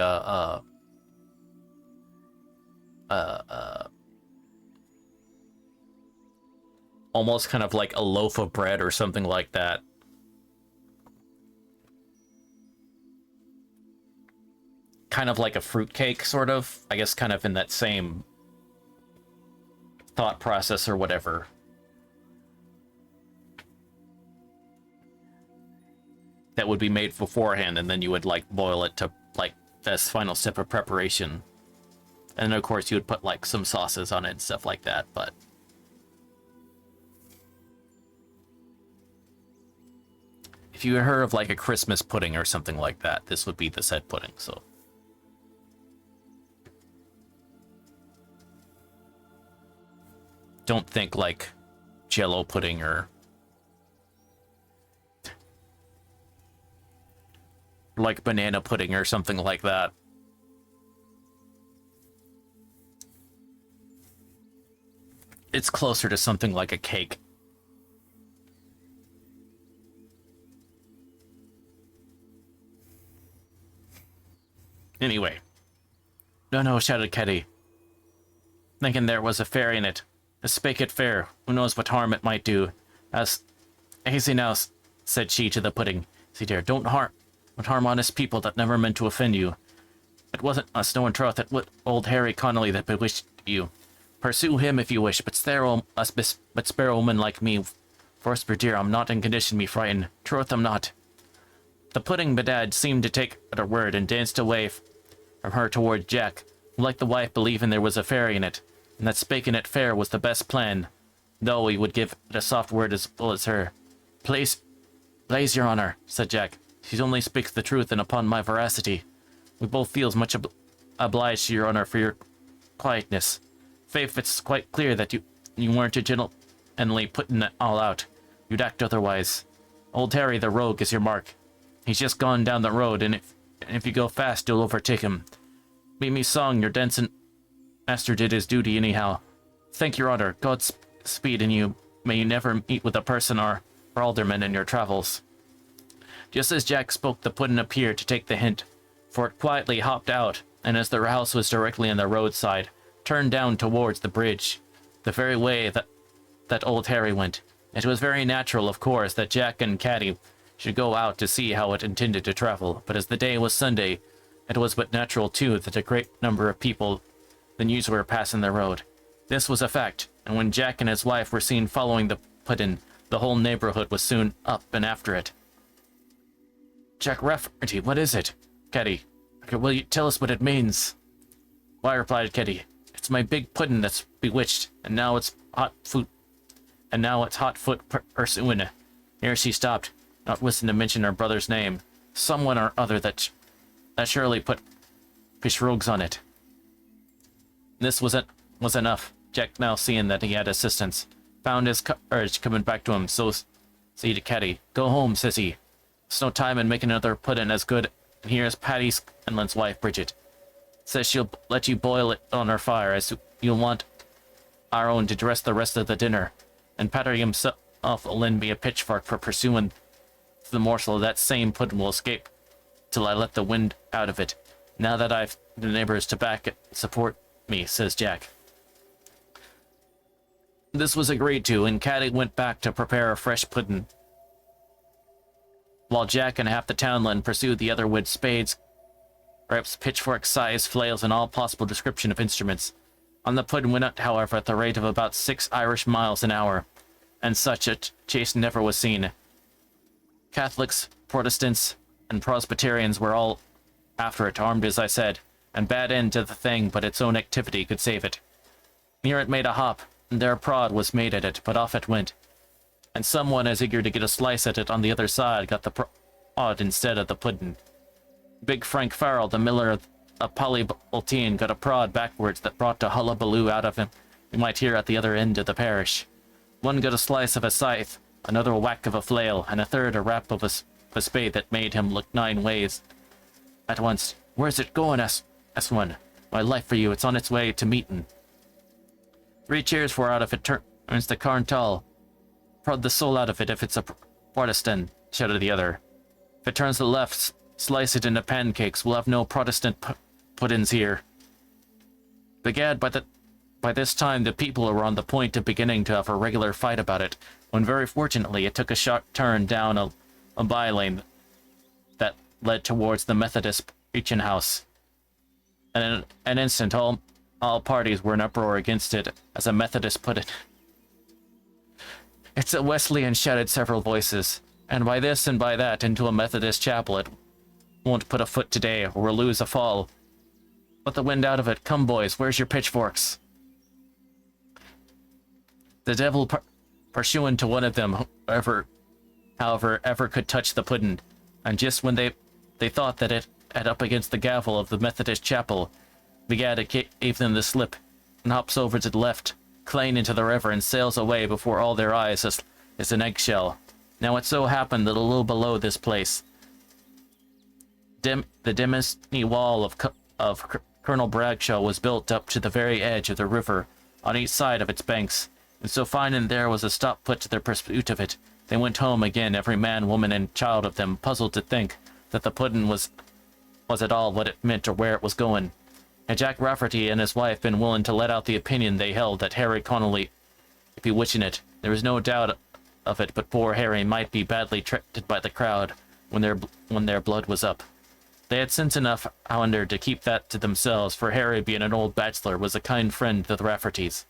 almost kind of like a loaf of bread or something like that. Kind of like a fruitcake, sort of. I guess kind of in that same thought process or whatever. That would be made beforehand, and then you would like boil it to like this final step of preparation. And then, of course, you would put like some sauces on it and stuff like that, but if you heard of like a Christmas pudding or something like that, this would be the said pudding, so. Don't think like Jello pudding or like banana pudding or something like that. It's closer to something like a cake. Anyway. No, shouted Ketty, thinking there was a fairy in it. Spake it fair, who knows what harm it might do. As easy now, said she to the pudding. See dear, don't harm honest people that never meant to offend you. It wasn't us, no in troth, that old Harry Connolly that bewitched you. Pursue him if you wish, but spare a woman like me. First, dear, I'm not in condition to be frightened. Troth, I'm not. The pudding bedad seemed to take at her word and danced away from her toward Jack, who like the wife believing there was a fairy in it, and that spaking it fair was the best plan, though he would give it a soft word as well as her. Please, your honour, said Jack. She only speaks the truth, and upon my veracity. We both feels much obliged to your honour for your quietness. Faith, it's quite clear that you weren't a gently putting it all out. You'd act otherwise. Old Harry the rogue is your mark. He's just gone down the road, and if you go fast, you'll overtake him. Meet me song, your dancing master did his duty anyhow. Thank your honour, God's speed in you. May you never meet with a person or alderman in your travels. Just as Jack spoke, the pudding appeared to take the hint, for it quietly hopped out, and as their house was directly on the roadside, turned down towards the bridge, the very way that old Harry went. It was very natural, of course, that Jack and Caddy should go out to see how it intended to travel, but as the day was Sunday, it was but natural, too, that a great number of people than usual were passing the road. This was a fact, and when Jack and his wife were seen following the pudding, the whole neighborhood was soon up and after it. Jack Rafferty, what is it? Caddy, will you tell us what it means? Why, replied Caddy, it's my big pudding that's bewitched, and now it's hot foot pursuing. Here she stopped, not wishing to mention her brother's name. Someone or other that surely put fish rogues on it. This was enough. Jack, now seeing that he had assistance, found his courage coming back to him, so say to Caddy, go home, says he. It's no time in making another pudding as good. And here's Patty Scanlon's wife, Bridget. Says she'll let you boil it on her fire, as you'll want our own to dress the rest of the dinner. And Patter himself will lend me a pitchfork for pursuing the morsel of that same pudding will escape till I let the wind out of it. Now that I've the neighbors to back it, support me, says Jack. This was agreed to, and Caddy went back to prepare a fresh pudding, while Jack and half the townland pursued the other with spades, gripes, pitchforks, scythes, flails, and all possible description of instruments. On the pudding went out, however, at the rate of about 6 Irish miles an hour, and such a chase never was seen. Catholics, Protestants, and Presbyterians were all after it, armed as I said, and bad end to the thing, but its own activity could save it. Near it made a hop, and there a prod was made at it, but off it went. And someone as eager to get a slice at it on the other side got the prod instead of the pudding. Big Frank Farrell, the miller of Polybolteen, got a prod backwards that brought a hullabaloo out of him we might hear at the other end of the parish. One got a slice of a scythe, another a whack of a flail, and a third a rap of a spade that made him look 9 ways at once. Where's it going, asked one. My life for you, it's on its way to meetin'. 3 cheers for out if it turns the Carntal. Prod the soul out of it if it's a Protestant, shouted the other. If it turns to the left, slice it into pancakes. We'll have no Protestant puddings here. Begad, by this time the people were on the point of beginning to have a regular fight about it, when very fortunately it took a sharp turn down a by-lane that led towards the Methodist preaching house. And in an instant, all parties were in uproar against it, as a Methodist put it. It's a Wesleyan, shouted several voices, and by this and by that into a Methodist chapel it won't put a foot today, or we'll lose a fall. Let the wind out of it. Come, boys, where's your pitchforks? The devil pursuing to one of them, however, ever could touch the pudding, and just when they thought that it had up against the gavel of the Methodist chapel, begad it gave them the slip, and hops over to the left, clean into the river, and sails away before all their eyes as an eggshell. Now it so happened that a little below this place, the Demosthene wall of Colonel Bradshaw was built up to the very edge of the river on each side of its banks, and so finding there was a stop put to their pursuit of it, they went home again, every man, woman, and child of them, puzzled to think that the pudding was at all what it meant or where it was going. Had Jack Rafferty and his wife been willing to let out the opinion they held that Harry Connolly be witching it, there was no doubt of it but poor Harry might be badly treated by the crowd when their blood was up. They had sense enough, however, to keep that to themselves, for Harry, being an old bachelor, was a kind friend to the Raffertys.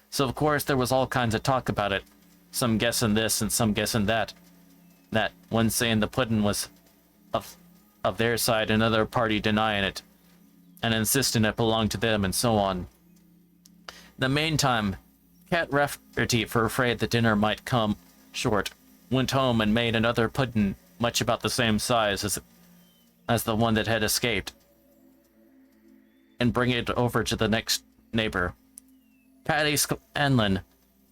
So of course there was all kinds of talk about it, some guessing this and some guessing that one saying the pudding was of their side, another party denying it and insisting it belonged to them, and so on. In the meantime, Cat Rafferty, for afraid the dinner might come short, went home and made another pudding much about the same size as the one that had escaped, and bring it over to the next neighbor. Paddy Scanlon,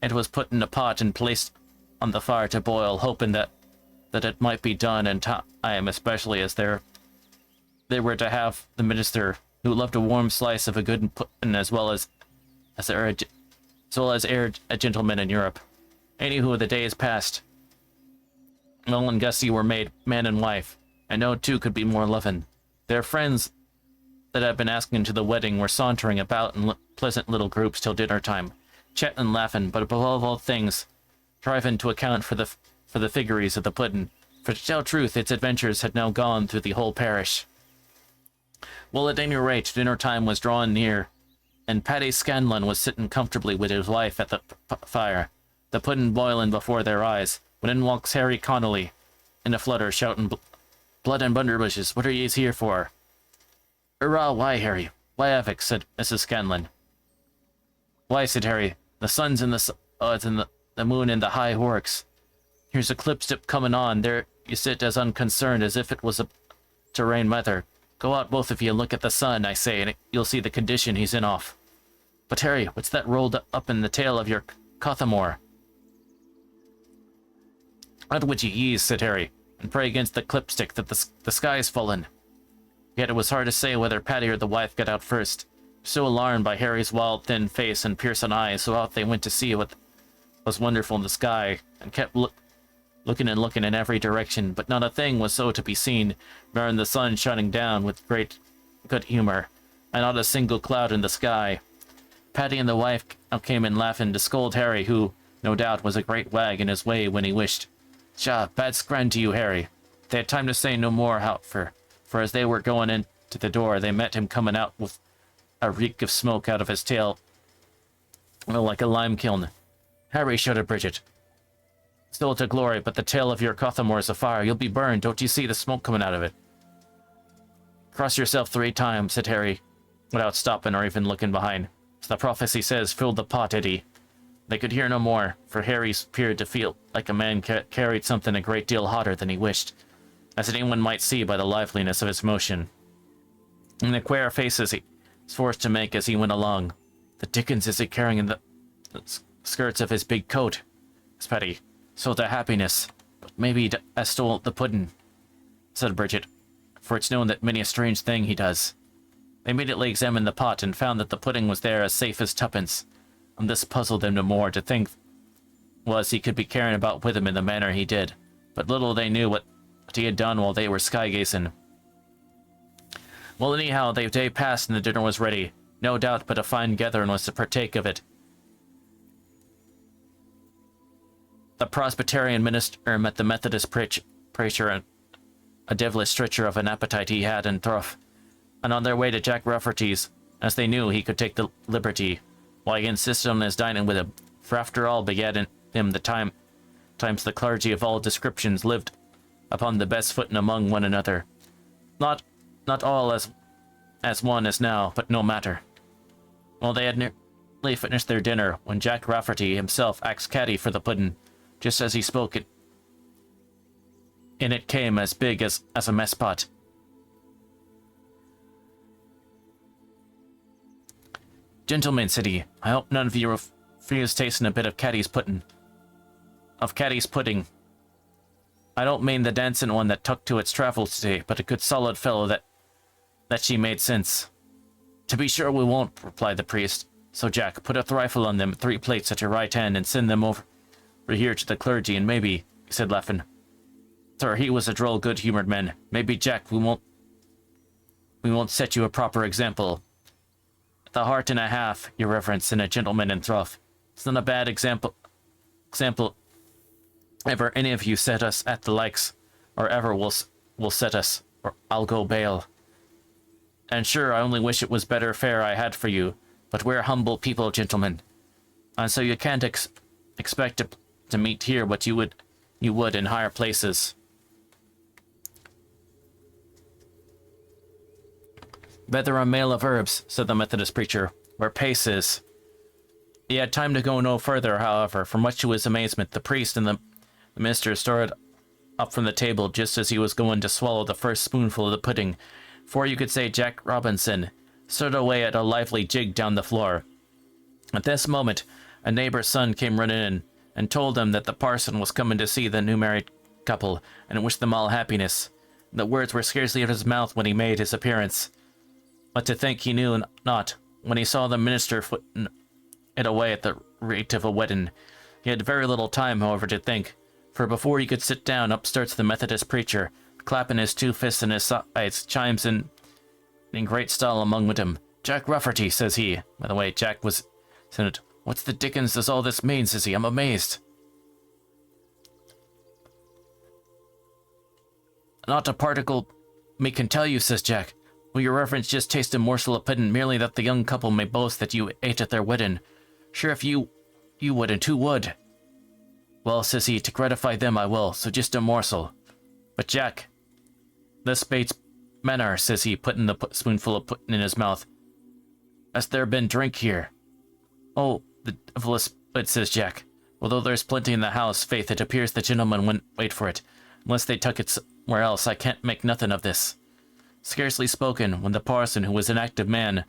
it was put in a pot and placed on the fire to boil, hoping that it might be done in time, especially as they were to have the minister, who loved a warm slice of a good pudding as well as a gentleman in Europe. Anywho, the days passed. Noel and Gussie were made man and wife, and no two could be more loving. Their friends that had been asking to the wedding were sauntering about in pleasant little groups till dinner time, chatting and laughing, but above all things, striving to account for the figures of the pudding, for to tell truth, its adventures had now gone through the whole parish. Well, at any rate, dinner time was drawing near, and Paddy Scanlon was sitting comfortably with his wife at the fire, the pudding boiling before their eyes, when in walks Harry Connolly, in a flutter, shouting, "Blood and blunderbushes, what are yous here for?" "Hurrah, why, Harry? Why, Avic," said Mrs. Scanlon. "Why," said Harry, "the sun's in the moon in the high horks. Here's a clipstip coming on. There you sit as unconcerned as if it was to rain weather. Go out, both of you, and look at the sun, I say, and you'll see the condition he's in off. But, Harry, what's that rolled up in the tail of your Cothamore?" "What would ye ease," said Harry, "and pray against the clipstick that the sky's fallen." Yet it was hard to say whether Paddy or the wife got out first, so alarmed by Harry's wild, thin face and piercing eyes, so out they went to see what was wonderful in the sky, and kept looking and looking in every direction, but not a thing was so to be seen, barring the sun shining down with great good humor, and not a single cloud in the sky. Paddy and the wife now came in laughing to scold Harry, who, no doubt, was a great wag in his way when he wished. "Pshaw, bad scran to you, Harry." They had time to say no more, for as they were going into the door, they met him coming out with a reek of smoke out of his tail, like a lime kiln. "Harry," shouted Bridget, "still to glory, but the tail of your Cothamore's afire. You'll be burned. Don't you see the smoke coming out of it?" "Cross yourself 3 times, said Harry, without stopping or even looking behind. "As the prophecy says, fill the pot, Eddie." They could hear no more, for Harry appeared to feel like a man carried something a great deal hotter than he wished, as anyone might see by the liveliness of his motion, and the queer faces he was forced to make as he went along. "The dickens is he carrying in the skirts of his big coat?" said Paddy. "So to happiness, but maybe he has stole the pudding," said Bridget, "for it's known that many a strange thing he does." They immediately examined the pot and found that the pudding was there as safe as tuppence, and this puzzled him no more. To think was he could be carrying about with him in the manner he did, but little they knew what he had done while they were sky-gazing. Well, anyhow, the day passed and the dinner was ready. No doubt but a fine gathering was to partake of it. The Presbyterian minister met the Methodist preacher, and a devilish stretcher of an appetite he had in trough, and on their way to Jack Rafferty's, as they knew he could take the liberty, while he insisted on his dining with him, for after all begat in him the times the clergy of all descriptions lived upon the best footing among one another. Not all as one as now, but no matter. Well, they had nearly finished their dinner, when Jack Rafferty himself axed caddy for the pudding. Just as he spoke, in it came as big as a mess pot. "Gentlemen," said he, "I hope none of you refuse tasting a bit of caddy's pudding. I don't mean the dancing one that took to its travels today, but a good solid fellow that she made since." "To be sure we won't," replied the priest. "So, Jack, put a rifle on them 3 plates at your right hand and send them over here to the clergy, and maybe," he said, laughing, "sir, he was a droll, good-humoured man. Maybe, Jack, we won't set you a proper example. The heart and a half, your reverence, and a gentleman in troth. It's not a bad example ever any of you set us at the likes, or ever will set us, or I'll go bail. And sure, I only wish it was better fare I had for you, but we're humble people, gentlemen, and so you can't expect to meet here what you would in higher places." "Better a mail of herbs," said the Methodist preacher, "where pace is." He had time to go no further, however, for much to his amazement, the priest and the minister started up from the table just as he was going to swallow the first spoonful of the pudding, for you could say Jack Robinson stood away at a lively jig down the floor. At this moment, a neighbour's son came running in, and told them that the parson was coming to see the new married couple, and wished them all happiness. The words were scarcely out of his mouth when he made his appearance, but to think he knew not, when he saw the minister footing it away at the rate of a wedding. He had very little time, however, to think, for before he could sit down, up starts the Methodist preacher, clapping his 2 fists in his sides, chimes in great style among them. "Jack Rafferty," says he. By the way, Jack was saying it. "What's the dickens does all this mean?" says he. "I'm amazed." "Not a particle me can tell you," says Jack. "Will your reverence just taste a morsel of pudding, merely that the young couple may boast that you ate at their wedding? Sure, if you would, and who would?" "Well," says he, "to gratify them I will, so just a morsel. But, Jack, this bates manner," says he, putting the spoonful of pudding in his mouth. "Has there been drink here?" "Oh, the devilish it," says Jack. "Although there's plenty in the house, faith, it appears the gentlemen wouldn't wait for it, unless they took it somewhere else. I can't make nothing of this." Scarcely spoken, when the parson, who was an active man,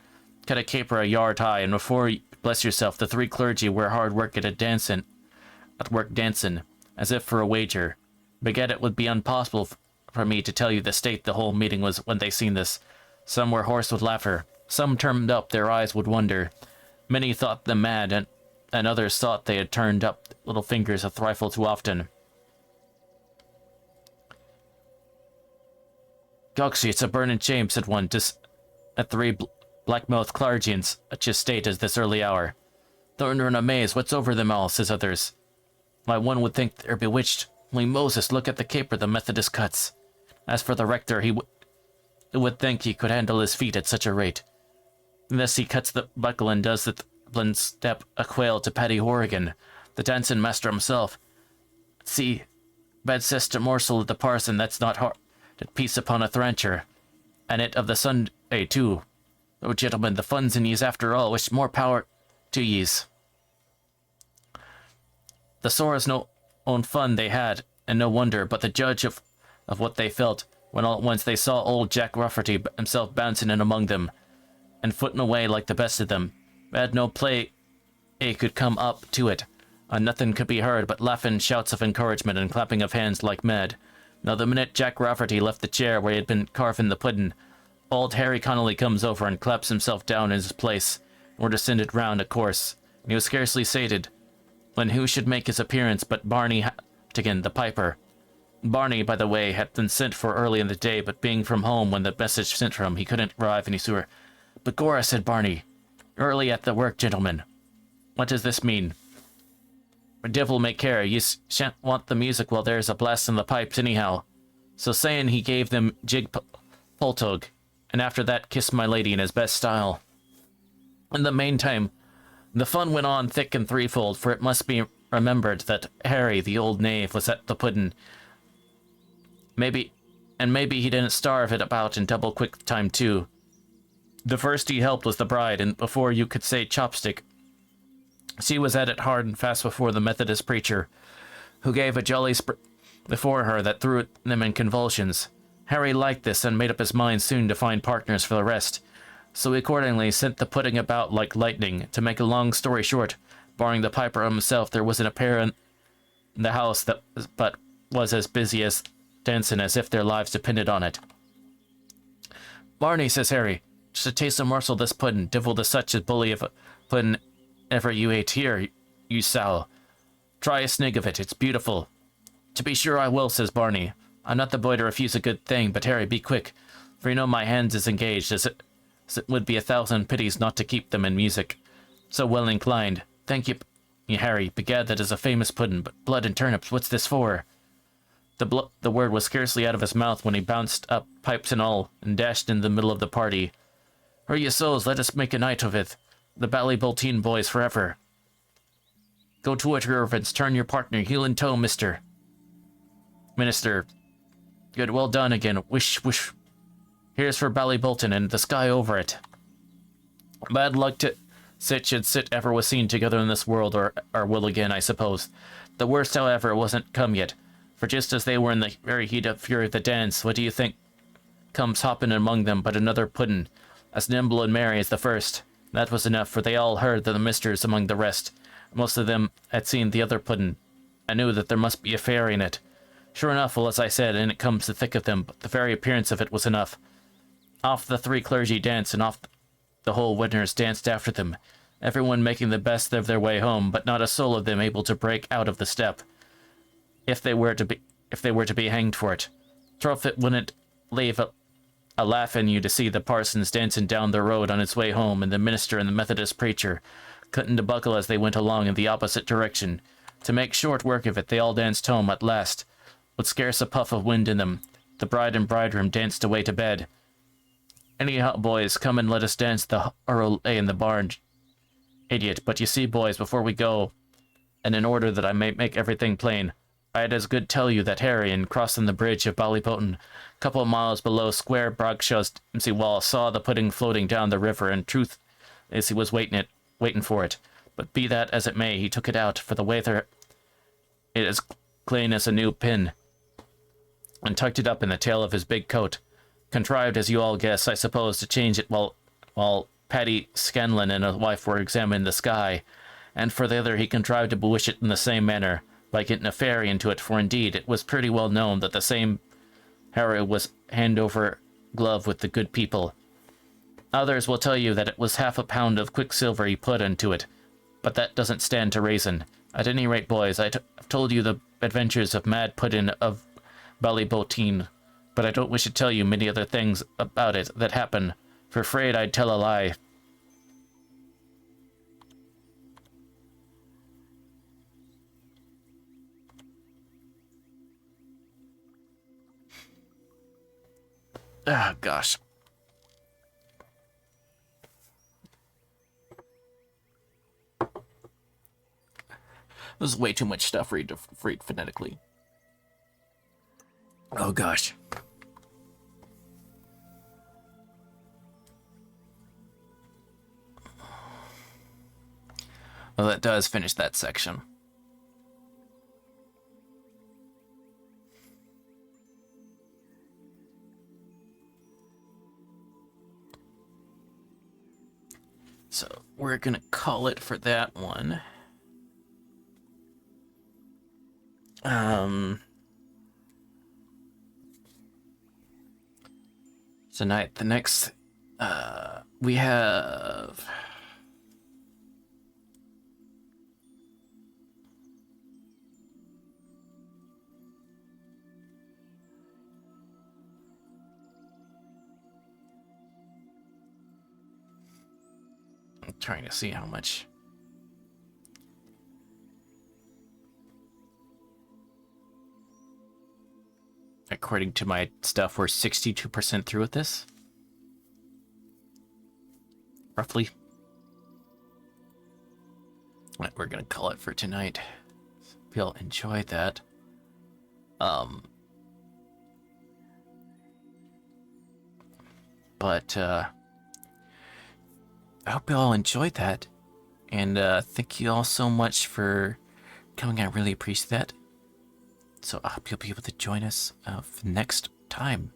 cut a caper a yard high, and before you bless yourself, the 3 clergy were hard work at work dancing, as if for a wager. Begad, it would be impossible for me to tell you the state the whole meeting was when they seen this. Some were hoarse with laughter, some turned up their eyes with wonder. Many thought them mad, and others thought they had turned up little fingers a trifle too often. "Goxie, it's a burning shame," said one, at 3 black-mouthed clergy in such a state as this early hour. "Thunder and amaze, what's over them all?" says others. "Why, one would think they're bewitched. Only Moses, look at the caper the Methodist cuts. As for the rector, he would think he could handle his feet at such a rate. Thus he cuts the buckle and does the Dublin step a quail to Paddy Horrigan, the dancing master himself. See, bad sister morsel of the parson, that's not hard, that piece upon a thrancher, and it of the Sunday too. Oh, gentlemen, the fun's in yes after all, wish more power to yes." The sorrows no own fun they had, and no wonder, but the judge of what they felt, when all at once they saw old Jack Rafferty himself bouncing in among them, and footing away like the best of them. Had no play could come up to it, and nothing could be heard but laughing shouts of encouragement and clapping of hands like mad. Now the minute Jack Rafferty left the chair where he had been carving the pudding, old Harry Connolly comes over and claps himself down in his place, and we're descended round a course, and he was scarcely sated when who should make his appearance but Barney Hartigan, the piper. Barney, by the way, had been sent for early in the day, but being from home when the message sent from him, he couldn't arrive any sooner. "Begorra," said Barney, "early at the work, gentlemen. What does this mean?" "Divil may care, ye shan't want the music while there's a blast in the pipes anyhow." So saying, he gave them jig poltog, and after that kissed my lady in his best style. In the meantime, the fun went on thick and threefold, for it must be remembered that Harry, the old knave, was at the puddin'. Maybe he didn't starve it about in double quick time too. The first he helped was the bride, and before you could say chopstick, she was at it hard and fast before the Methodist preacher, who gave a jolly before her that threw them in convulsions. Harry liked this and made up his mind soon to find partners for the rest, so he accordingly sent the pudding about like lightning. To make a long story short, barring the piper himself, there wasn't a pair in the house that was as busy as dancing as if their lives depended on it. "Barney," says Harry, "just to taste a morsel of this puddin', divil the such a bully of a puddin' ever you ate here, you sow. Try a snig of it, it's beautiful." "To be sure I will," says Barney. "I'm not the boy to refuse a good thing, but Harry, be quick, for you know my hands is engaged, as it would be 1,000 pities not to keep them in music. So well inclined. Thank you, Harry. Begad, that is a famous puddin', but blood and turnips, what's this for?" The word was scarcely out of his mouth when he bounced up, pipes and all, and dashed in the middle of the party. "Hurry, ye souls, let us make a night of it. The Ballybolteen boys forever. Go to it, your reverence. Turn your partner, heel and toe, Minister. Good, well done again. Wish, wish. Here's for Ballybolton and the sky over it. Bad luck to sich and sit ever was seen together in this world, or will again, I suppose. The worst, however, wasn't come yet, for just as they were in the very heat of fury of the dance, what do you think comes hopping among them but another puddin', as nimble and merry as the first? That was enough, for they all heard the misters among the rest. Most of them had seen the other puddin', and knew that there must be a fairy in it. Sure enough, well, as I said, in it comes the thick of them, but the very appearance of it was enough. Off the three clergy danced, and off the whole winners danced after them, everyone making the best of their way home, but not a soul of them able to break out of the step, if they were to be hanged for it. Troth, it wouldn't leave a laugh in you to see the parsons dancing down the road on his way home, and the minister and the Methodist preacher cutting to buckle as they went along in the opposite direction. To make short work of it, they all danced home at last, with scarce a puff of wind in them. The bride and bridegroom danced away to bed. Anyhow, boys, come and let us dance the Earl A in the barn, idiot. But you see, boys, before we go, and in order that I may make everything plain, I'd as good tell you that Harry, in crossing the bridge of Ballybolton, a couple of miles below Square Bragshaw's empty wall, saw the pudding floating down the river, and truth is he was waiting for it. But be that as it may, he took it out, for the weather it is clean as a new pin, and tucked it up in the tail of his big coat, contrived, as you all guess, I suppose, to change it while Paddy Scanlon and his wife were examining the sky, and for the other he contrived to bewitch it in the same manner, by getting a fairy into it, for indeed it was pretty well known that the same Harry was hand over glove with the good people. Others will tell you that it was half a pound of quicksilver he put into it, but that doesn't stand to reason. At any rate, boys, I've told you the adventures of Mad Puddin' of Ballybolteen, but I don't wish to tell you many other things about it that happen, for afraid I'd tell a lie. Ah, gosh. This is way too much stuff for you to read phonetically. Oh, gosh. Well, that does finish that section. So we're gonna call it for that one. Tonight, the next, we have I'm trying to see how much. According to my stuff, we're 62% through with this. Roughly. We're gonna call it for tonight. Hope y'all enjoyed that. But I hope you all enjoyed that, and thank you all so much for coming. I really appreciate that. So I hope you'll be able to join us next time.